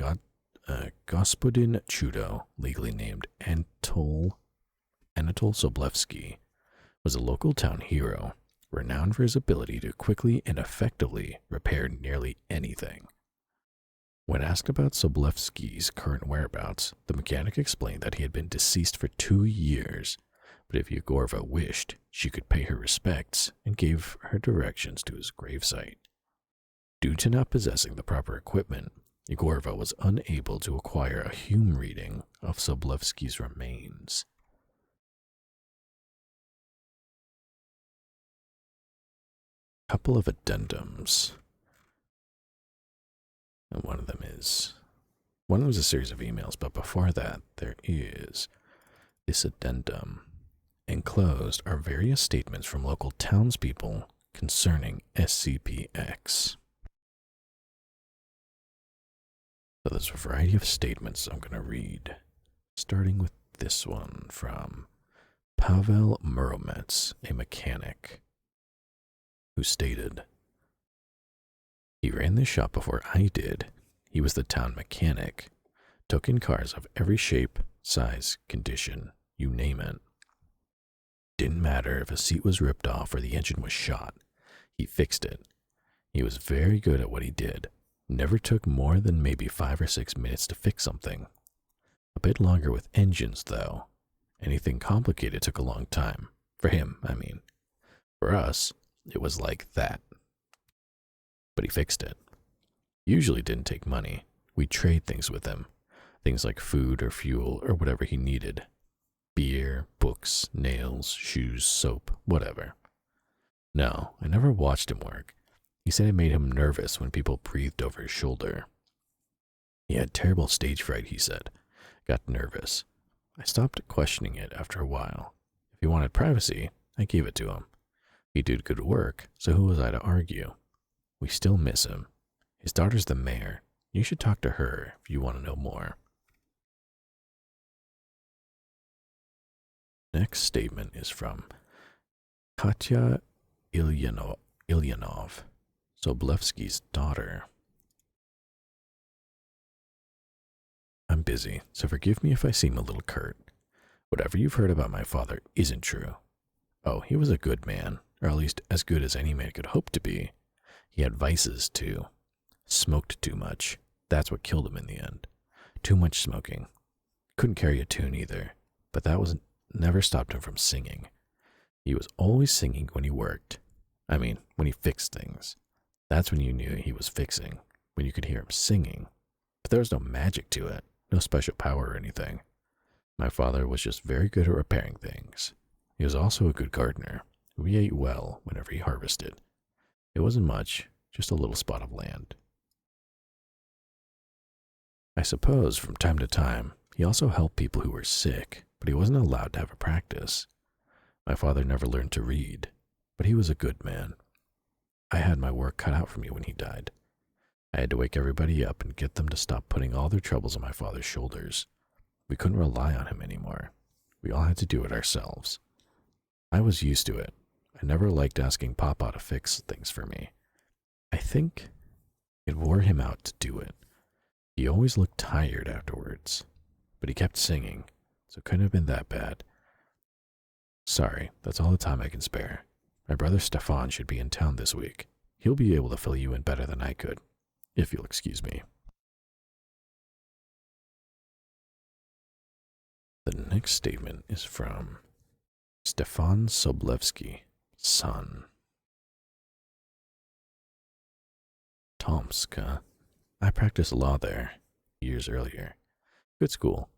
Господин Chudo, legally named Anatol Soblevsky, was a local town hero, renowned for his ability to quickly and effectively repair nearly anything. When asked about Soblevsky's current whereabouts, the mechanic explained that he had been deceased for 2 years, but if Yegorova wished, she could pay her respects and gave her directions to his gravesite. Due to not possessing the proper equipment, Yegorova was unable to acquire a Hume reading of Soblevsky's remains. Couple of addendums. And one of them is a series of emails, but before that, there is this addendum. Enclosed are various statements from local townspeople concerning SCP-X. So there's a variety of statements I'm going to read, starting with this one from Pavel Muromets, a mechanic, who stated, "He ran this shop before I did. He was the town mechanic, took in cars of every shape, size, condition, you name it. Didn't matter if a seat was ripped off or the engine was shot. He fixed it. He was very good at what he did. Never took more than maybe 5 or 6 minutes to fix something. A bit longer with engines, though. Anything complicated took a long time. For him, I mean. For us, it was like that. But he fixed it. Usually didn't take money. We'd trade things with him. Things like food or fuel or whatever he needed. Beer, books, nails, shoes, soap, whatever. No, I never watched him work. He said it made him nervous when people breathed over his shoulder. He had terrible stage fright, he said. got nervous. I stopped questioning it after a while. If he wanted privacy, I gave it to him. He did good work, so who was I to argue? We still miss him. His daughter's the mayor. You should talk to her if you want to know more. Next statement is from Katya Ilyanov, Soblevsky's daughter. I'm busy, so forgive me if I seem a little curt. Whatever you've heard about my father isn't true. Oh, he was a good man, or at least as good as any man could hope to be. He had vices, too. Smoked too much. That's what killed him in the end. Too much smoking. Couldn't carry a tune either, but that never stopped him from singing. He was always singing when he worked. I mean, when he fixed things. That's when you knew he was fixing, when you could hear him singing. But there was no magic to it, no special power or anything. My father was just very good at repairing things. He was also a good gardener. We ate well whenever he harvested. It wasn't much, just a little spot of land. I suppose from time to time, he also helped people who were sick, but he wasn't allowed to have a practice. My father never learned to read, but he was a good man. I had my work cut out for me when he died. I had to wake everybody up and get them to stop putting all their troubles on my father's shoulders. We couldn't rely on him anymore. We all had to do it ourselves. I was used to it. I never liked asking Papa to fix things for me. I think it wore him out to do it. He always looked tired afterwards, but he kept singing, so it couldn't have been that bad. Sorry, that's all the time I can spare. My brother Stefan should be in town this week. He'll be able to fill you in better than I could, if you'll excuse me. The next statement is from Stefan Soblevsky, son. Tomsk, I practiced law there years earlier. Good school,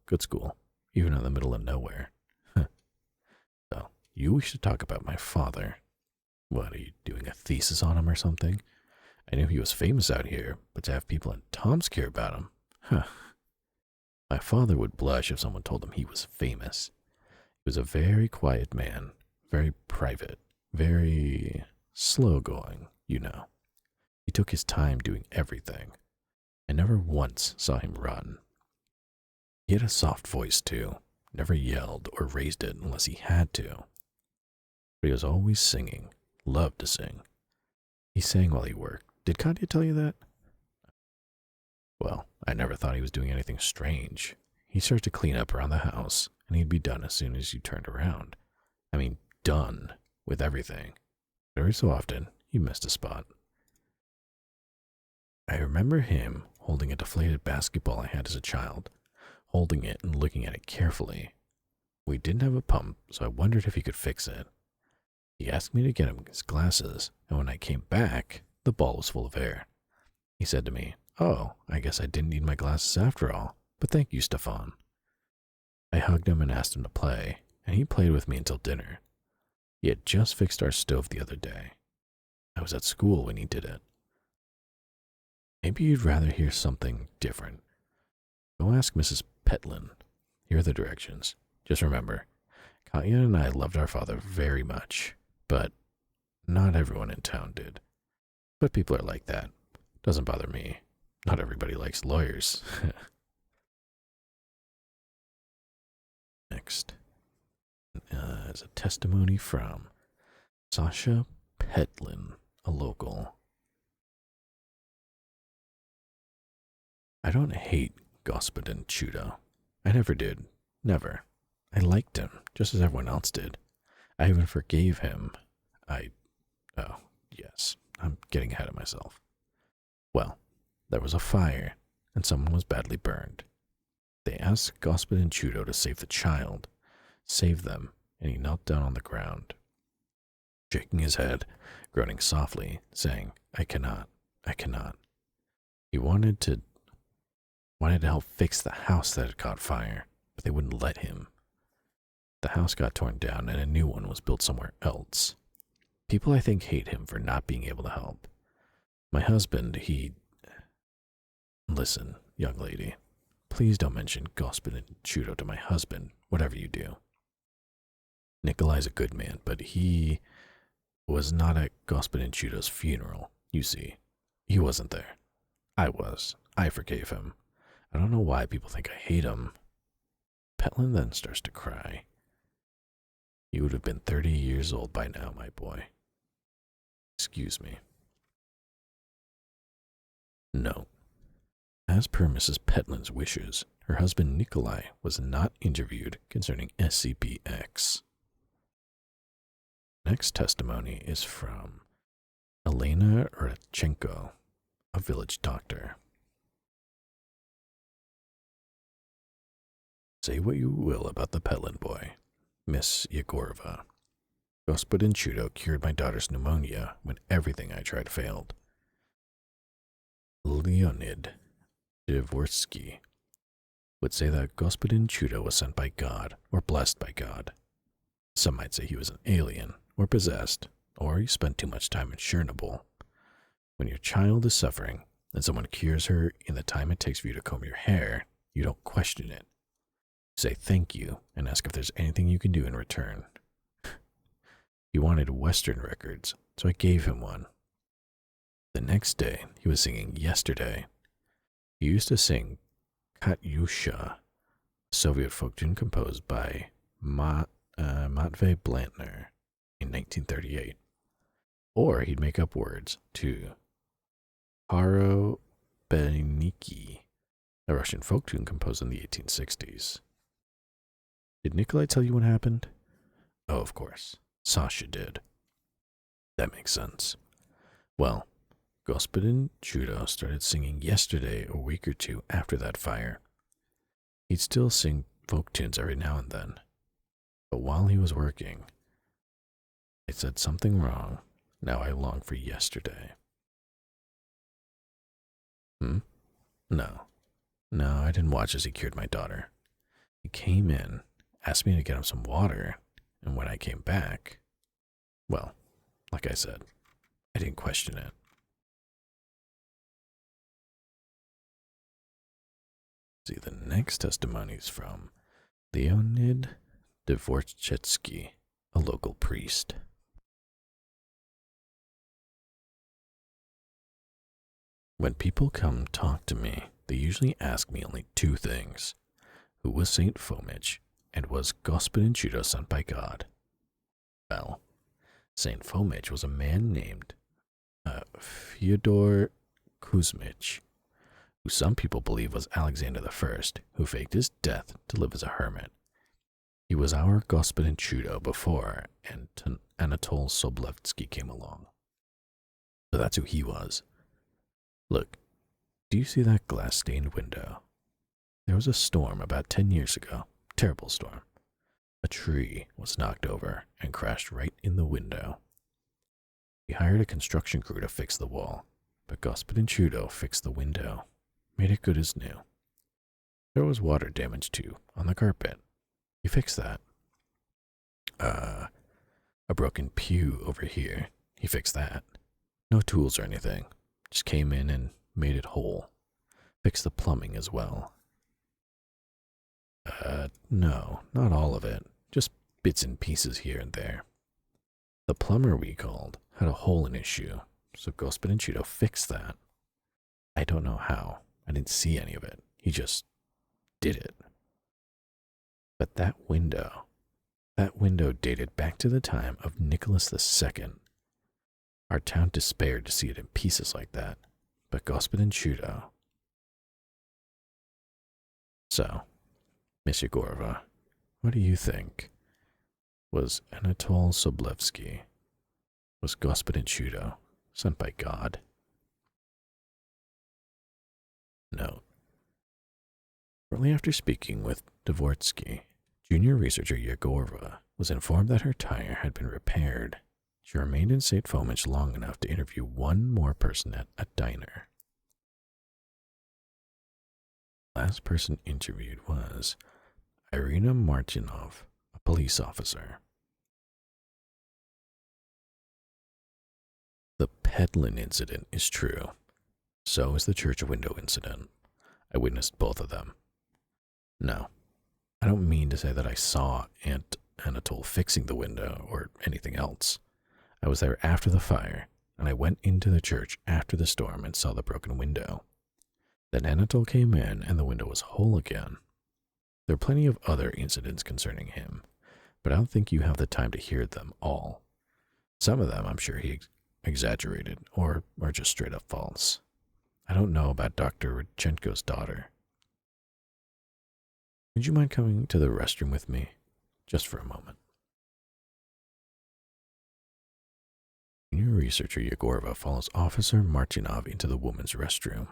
even in the middle of nowhere. So, you wish to talk about my father. What, are you doing a thesis on him or something? I knew he was famous out here, but to have people in Tomsk care about him? My father would blush if someone told him he was famous. He was a very quiet man, very private, very slow-going, you know. He took his time doing everything. I never once saw him run. He had a soft voice, too. Never yelled or raised it unless he had to. But he was always singing. Loved to sing. He sang while he worked. Did Katya tell you that? Well, I never thought he was doing anything strange. He started to clean up around the house, and he'd be done as soon as you turned around. I mean, done with everything. Every so often, he missed a spot. I remember him holding a deflated basketball I had as a child, holding it and looking at it carefully. We didn't have a pump, so I wondered if he could fix it. He asked me to get him his glasses, and when I came back, the ball was full of air. He said to me, "Oh, I guess I didn't need my glasses after all, but thank you, Stefan." I hugged him and asked him to play, and he played with me until dinner. He had just fixed our stove the other day. I was at school when he did it. Maybe you'd rather hear something different. Go ask Mrs. Petlin. Here are the directions. Just remember, Katya and I loved our father very much, but not everyone in town did. But people are like that. Doesn't bother me. Not everybody likes lawyers. Next is a testimony from Sasha Petlin, a local. I don't hate Господин Chudo. I never did. Never. I liked him, just as everyone else did. I even forgave him. Oh, yes, I'm getting ahead of myself. Well, there was a fire, and someone was badly burned. They asked Господин Chudo to save the child, save them, and he knelt down on the ground, shaking his head, groaning softly, saying, I cannot. He wanted to help fix the house that had caught fire, but they wouldn't let him. The house got torn down and a new one was built somewhere else. People, I think, hate him for not being able to help. My husband, Listen, young lady, please don't mention Господин Chudo to my husband, whatever you do. Nikolai's a good man, but he was not at Господин Chudo's funeral, you see. He wasn't there. I was. I forgave him. I don't know why people think I hate him. Petlin then starts to cry. You would have been 30 years old by now, my boy. Excuse me. No. As per Mrs. Petlin's wishes, her husband Nikolai was not interviewed concerning SCP-X. Next testimony is from Elena Radchenko, a village doctor. Say what you will about the Petlin boy, Miss Yegorova. Господин Chudo cured my daughter's pneumonia when everything I tried failed. Leonid Dvorsky would say that Господин Chudo was sent by God or blessed by God. Some might say he was an alien or possessed, or he spent too much time in Chernobyl. When your child is suffering and someone cures her in the time it takes for you to comb your hair, you don't question it. You say thank you and ask if there's anything you can do in return. He wanted Western records, so I gave him one. The next day, he was singing Yesterday. He used to sing Katyusha, a Soviet folk tune composed by Matvey Blantner in 1938. Or he'd make up words to Haro Beniki, a Russian folk tune composed in the 1860s. Did Nikolai tell you what happened? Oh, of course. Sasha did. That makes sense. Well, Господин Chudo started singing Yesterday a week or two after that fire. He'd still sing folk tunes every now and then. But while he was working, I said something wrong. Now I long for yesterday. No, I didn't watch as he cured my daughter. He came in, asked me to get him some water, and when I came back, well, like I said, I didn't question it. See, the next testimony is from Leonid Dvorchetsky, a local priest. When people come talk to me, they usually ask me only two things. Who was Saint Fomitch, and was Господин Chudo sent by God? Well, Saint Fomitch was a man named Fyodor Kuzmich, who some people believe was Alexander I, who faked his death to live as a hermit. He was our Господин Chudo before Anatol Soblevsky came along. So that's who he was. Look, do you see that glass-stained window? There was a storm about 10 years ago. Terrible storm. A tree was knocked over and crashed right in the window. We hired a construction crew to fix the wall, but Господин Chudo fixed the window, made it good as new. There was water damage too on the carpet. He fixed that. A broken pew over here. He fixed that. No tools or anything. Just came in and made it whole. Fixed the plumbing as well. No, not all of it. Just bits and pieces here and there. The plumber we called had a hole in his shoe, so Господин Chudo fixed that. I don't know how. I didn't see any of it. He just did it. But that window dated back to the time of Nicholas II. Our town despaired to see it in pieces like that, but Господин Chudo. So, Miss Yegorova, what do you think? Was Anatol Soblevsky, was Господин Chudo sent by God? Note. Shortly after speaking with Dvorsky, junior researcher Yegorova was informed that her tire had been repaired. She remained in St. Fomitch long enough to interview one more person at a diner. The last person interviewed was Irina Martinov, a police officer. The Petlin incident is true. So is the church window incident. I witnessed both of them. No, I don't mean to say that I saw Aunt Anatole fixing the window or anything else. I was there after the fire, and I went into the church after the storm and saw the broken window. Then Anatole came in and the window was whole again. There are plenty of other incidents concerning him, but I don't think you have the time to hear them all. Some of them I'm sure he exaggerated or are just straight up false. I don't know about Dr. Rodchenko's daughter. Would you mind coming to the restroom with me? Just for a moment. Junior researcher Yegorova follows Officer Martinov into the woman's restroom.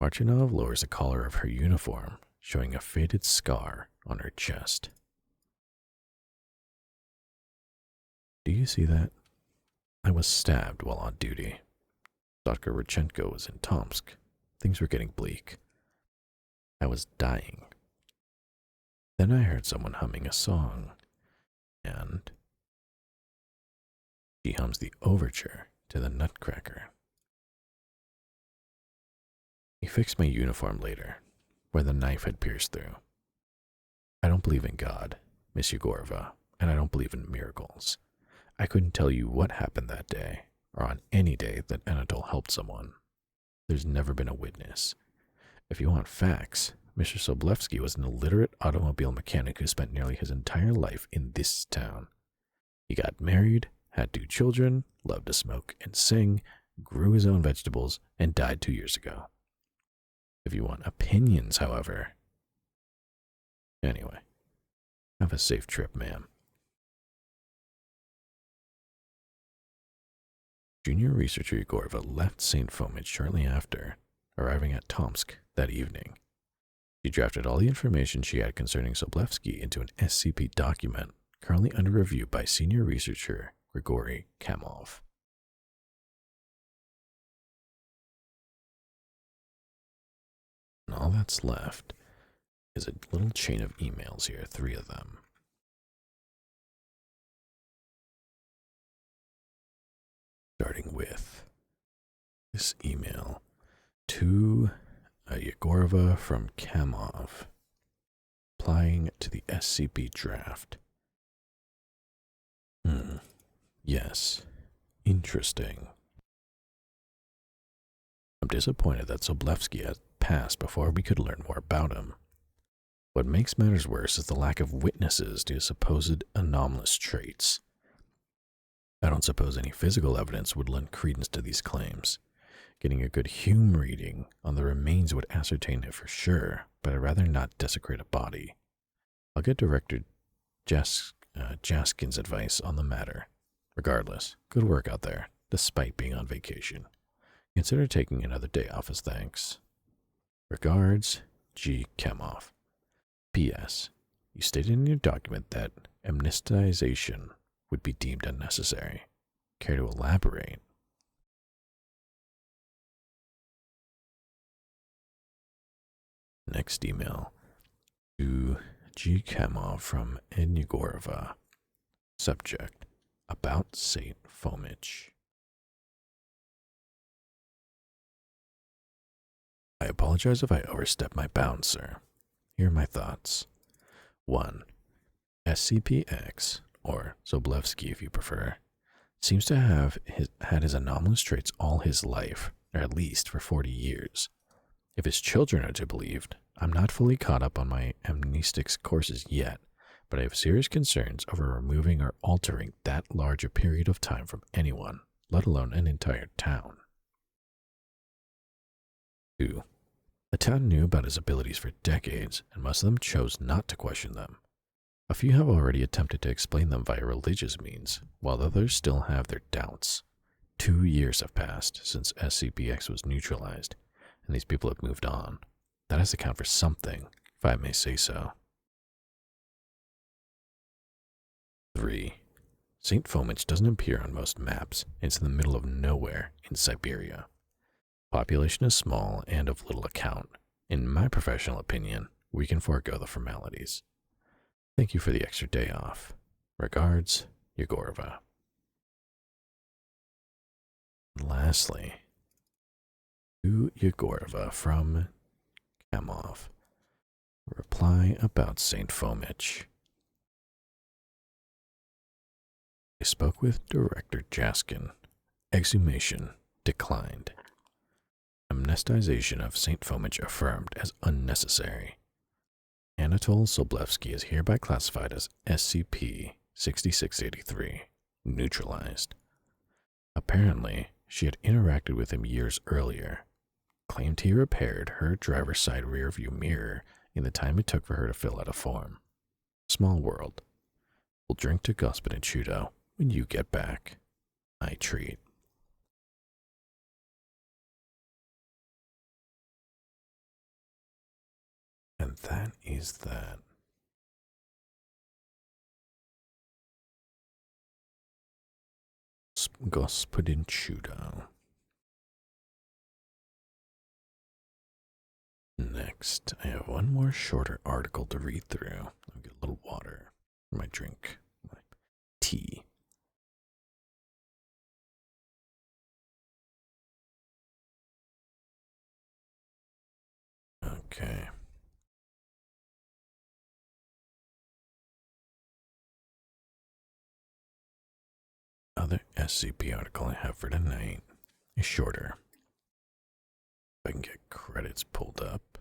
Martinov lowers the collar of her uniform, showing a faded scar on her chest. Do you see that? I was stabbed while on duty. Dr. Rodchenko was in Tomsk. Things were getting bleak. I was dying. Then I heard someone humming a song, and she hums the overture to the Nutcracker. He fixed my uniform later, where the knife had pierced through. I don't believe in God, Miss Yegorova, and I don't believe in miracles. I couldn't tell you what happened that day, or on any day that Anatole helped someone. There's never been a witness. If you want facts, Mr. Soblevsky was an illiterate automobile mechanic who spent nearly his entire life in this town. He got married, had 2 children, loved to smoke and sing, grew his own vegetables, and died 2 years ago. If you want opinions, however... Anyway, have a safe trip, ma'am. Junior researcher Yegorova left St. Fomitch shortly after, arriving at Tomsk that evening. She drafted all the information she had concerning Soblevsky into an SCP document currently under review by senior researcher Grigory Kamov. And all that's left is a little chain of emails here, 3 of them. Starting with this email to Yegorova from Kamov, applying to the SCP draft. Yes, interesting. I'm disappointed that Soblevsky had passed before we could learn more about him. What makes matters worse is the lack of witnesses to his supposed anomalous traits. I don't suppose any physical evidence would lend credence to these claims. Getting a good Hume reading on the remains would ascertain it for sure, but I'd rather not desecrate a body. I'll get Director Jaskin's advice on the matter. Regardless, good work out there, despite being on vacation. Consider taking another day off as thanks. Regards, G. Kamov. P.S. You stated in your document that amnestization would be deemed unnecessary. Care to elaborate? Next email to G. Kamov from Yegorova. Subject: About St. Fomitch. I apologize if I overstep my bounds, sir. Here are my thoughts. 1. SCP-X, or Soblevsky if you prefer, seems to have had his anomalous traits all his life, or at least for 40 years. If his children are to be believed, I'm not fully caught up on my amnestics courses yet, but I have serious concerns over removing or altering that large a period of time from anyone, let alone an entire town. 2. The town knew about his abilities for decades, and most of them chose not to question them. A few have already attempted to explain them via religious means, while others still have their doubts. 2 years have passed since SCP-X was neutralized, and these people have moved on. That has to count for something, if I may say so. 3. St. Fomitch doesn't appear on most maps, and it's in the middle of nowhere in Siberia. Population is small and of little account. In my professional opinion, we can forego the formalities. Thank you for the extra day off. Regards, Yegorova. Lastly, to Yegorova from Kamov. Reply about St. Fomich. I spoke with Director Jaskin. Exhumation declined. Amnestization of St. Fomich affirmed as unnecessary. Anatol Soblevsky is hereby classified as SCP-6683, neutralized. Apparently, she had interacted with him years earlier, claimed he repaired her driver's side rear view mirror in the time it took for her to fill out a form. Small world. We'll drink to Gospin and Chudo when you get back. I treat. And that is that. Господин Chudo. Next, I have one more shorter article to read through. I'll get a little water for my drink, my tea. Okay. Other SCP article I have for tonight is shorter. If I can get credits pulled up.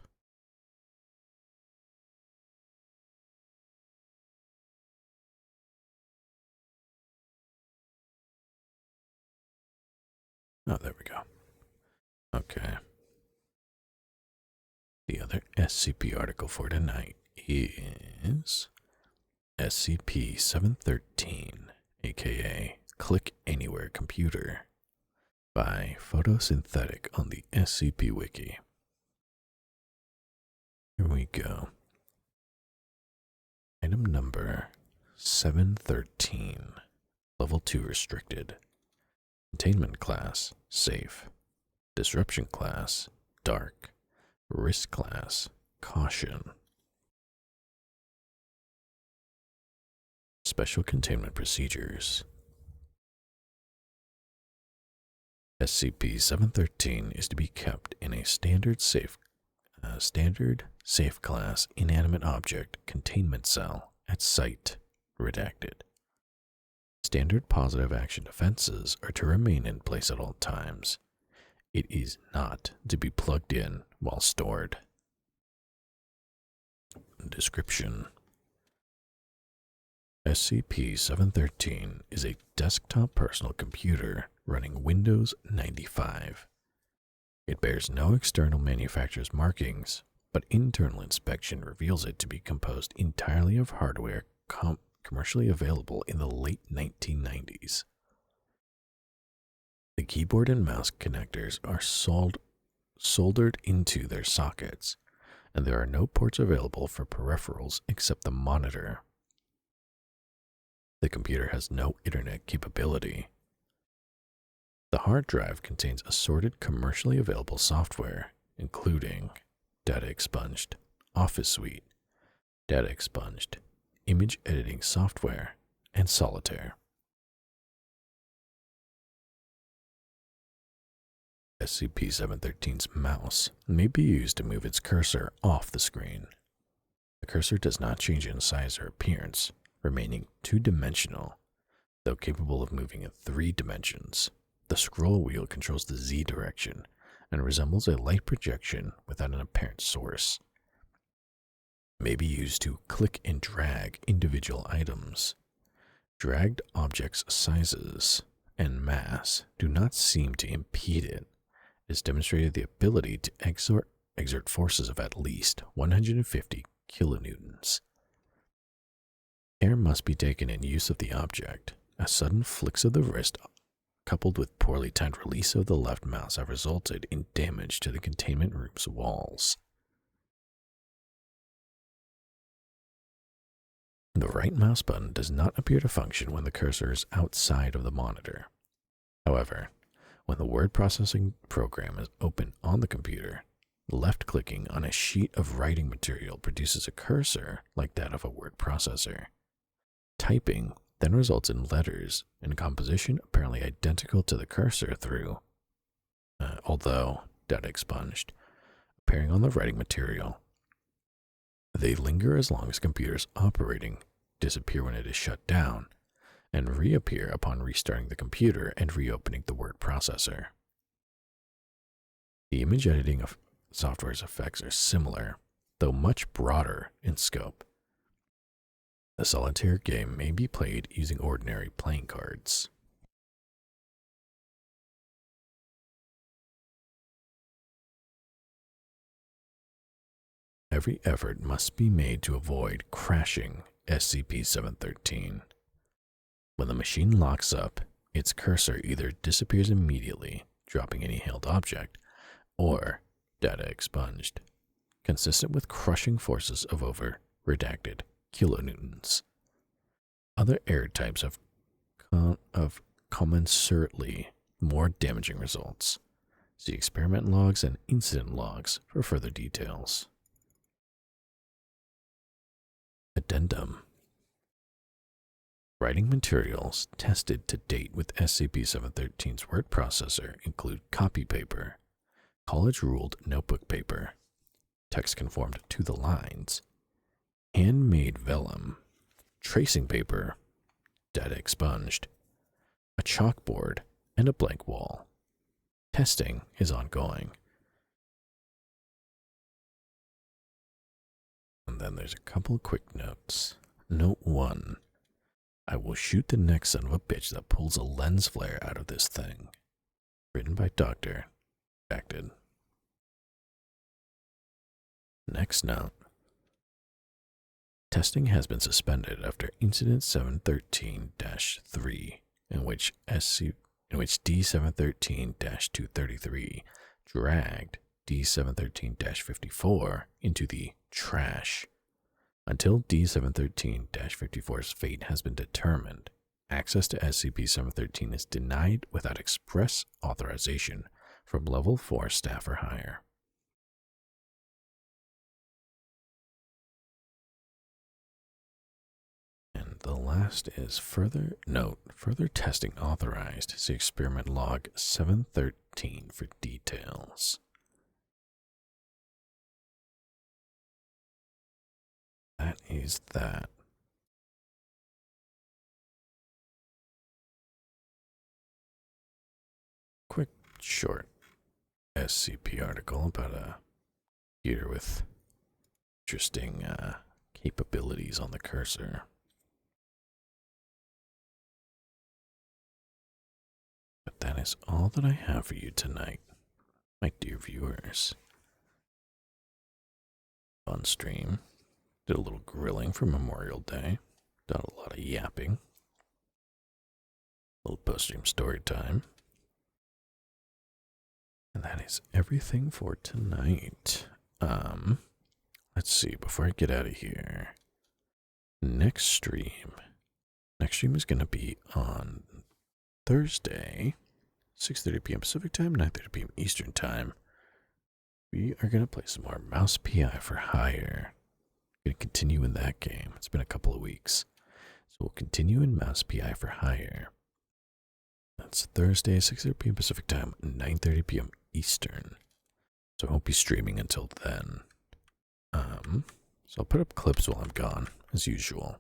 Oh, there we go. Okay. The other SCP article for tonight is SCP-713, aka Click Anywhere Computer, by Photosynthetic on the SCP Wiki. Here we go. Item number 713, Level 2 Restricted. Containment Class, Safe. Disruption Class, Dark. Risk Class, Caution. Special Containment Procedures. SCP-713 is to be kept in a standard safe class inanimate object containment cell at site, redacted. Standard positive action defenses are to remain in place at all times. It is not to be plugged in while stored. Description: SCP-713 is a desktop personal computer running Windows 95. It bears no external manufacturer's markings, but internal inspection reveals it to be composed entirely of hardware commercially available in the late 1990s. The keyboard and mouse connectors are soldered into their sockets, and there are no ports available for peripherals except the monitor. The computer has no internet capability. The hard drive contains assorted commercially available software, including Data Expunged, Office Suite, Data Expunged, Image Editing Software, and Solitaire. SCP-713's mouse may be used to move its cursor off the screen. The cursor does not change in size or appearance, remaining two-dimensional, though capable of moving in 3 dimensions. The scroll wheel controls the Z direction and resembles a light projection without an apparent source. It may be used to click and drag individual items. Dragged objects' sizes and mass do not seem to impede it. It has demonstrated the ability to exert forces of at least 150 kilonewtons. Care must be taken in use of the object. A sudden flicks of the wrist coupled with poorly timed release of the left mouse have resulted in damage to the containment room's walls. The right mouse button does not appear to function when the cursor is outside of the monitor. However, when the word processing program is open on the computer, left-clicking on a sheet of writing material produces a cursor like that of a word processor. Typing then results in letters in composition apparently identical to the cursor through, although data expunged, appearing on the writing material. They linger as long as the computer is operating, disappear when it is shut down, and reappear upon restarting the computer and reopening the word processor. The image editing of software's effects are similar, though much broader in scope. The solitaire game may be played using ordinary playing cards. Every effort must be made to avoid crashing SCP-713. When the machine locks up, its cursor either disappears immediately, dropping any held object, or data expunged, consistent with crushing forces of over redacted kilonewtons. Other error types have commensurately more damaging results. See experiment logs and incident logs for further details. Addendum. Writing materials tested to date with SCP-713's word processor include copy paper, college-ruled notebook paper, text conformed to the lines, handmade vellum, tracing paper, data expunged, a chalkboard, and a blank wall. Testing is ongoing. And then there's a couple of quick notes. Note 1. I will shoot the next son of a bitch that pulls a lens flare out of this thing. Written by Dr. Acted. Next note. Testing has been suspended after Incident 713-3, in which D713-233 dragged D713-54 into the trash. Until D713-54's fate has been determined, access to SCP-713 is denied without express authorization from Level 4 staff or higher. And the last is further testing authorized. See experiment log 713 for details. That is that. Quick, short SCP article about a computer with interesting capabilities on the cursor. But that is all that I have for you tonight, my dear viewers. Fun stream. Did a little grilling for Memorial Day. Done a lot of yapping. A little post-stream story time. And that is everything for tonight. Let's see, before I get out of here. Next stream is going to be on Thursday, 6:30 p.m. Pacific Time, 9:30 p.m. Eastern Time. We are going to play some more Mouse PI for Hire. Going to continue in that game. It's been a couple of weeks. So we'll continue in Mouse PI for Hire. That's Thursday, 6:30 p.m. Pacific Time, 9:30 p.m. Eastern. So I won't be streaming until then. So I'll put up clips while I'm gone, as usual.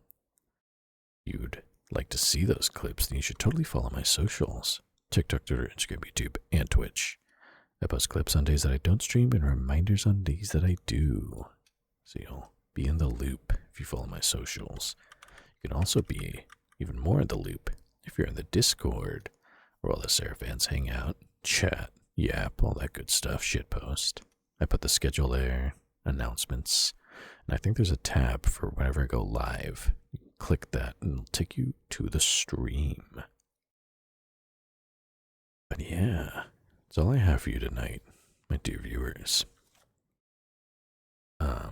If you'd like to see those clips, then you should totally follow my socials. TikTok, Twitter, Instagram, YouTube, and Twitch. I post clips on days that I don't stream and reminders on days that I do. So you'll be in the loop if you follow my socials. You can also be even more in the loop if you're in the Discord, where all the Seraph fans hang out, chat, yap, all that good stuff, shitpost. I put the schedule there, announcements, and I think there's a tab for whenever I go live. You can click that and it'll take you to the stream. But yeah, that's all I have for you tonight, my dear viewers. I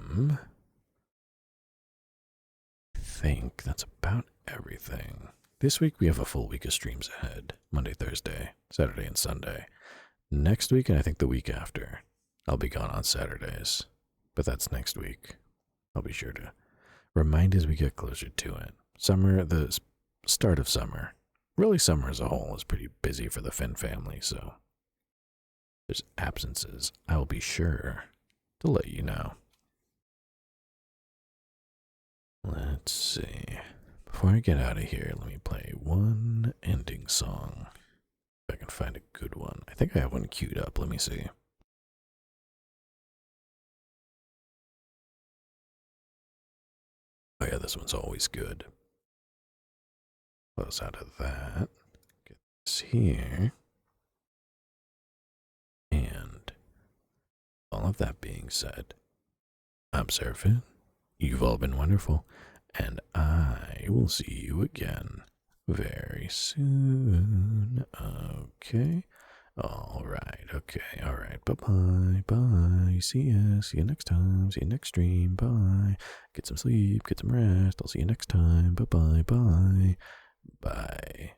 think that's about everything. This week we have a full week of streams ahead. Monday, Thursday, Saturday, and Sunday. Next week, and I think the week after, I'll be gone on Saturdays. But that's next week. I'll be sure to remind as we get closer to it. Summer, the start of summer. Really, summer as a whole is pretty busy for the Finn family, so there's absences. I will be sure to let you know. Let's see. Before I get out of here, let me play one ending song. If I can find a good one. I think I have one queued up. Let me see. Oh yeah, this one's always good. Close out of that. Get this here. And all of that being said, I'm Seraph. You've all been wonderful. And I will see you again very soon. Okay. All right. Okay. All right. Bye-bye. Bye. See ya. See you next time. See you next stream. Bye. Get some sleep. Get some rest. I'll see you next time. Bye-bye. Bye. Bye.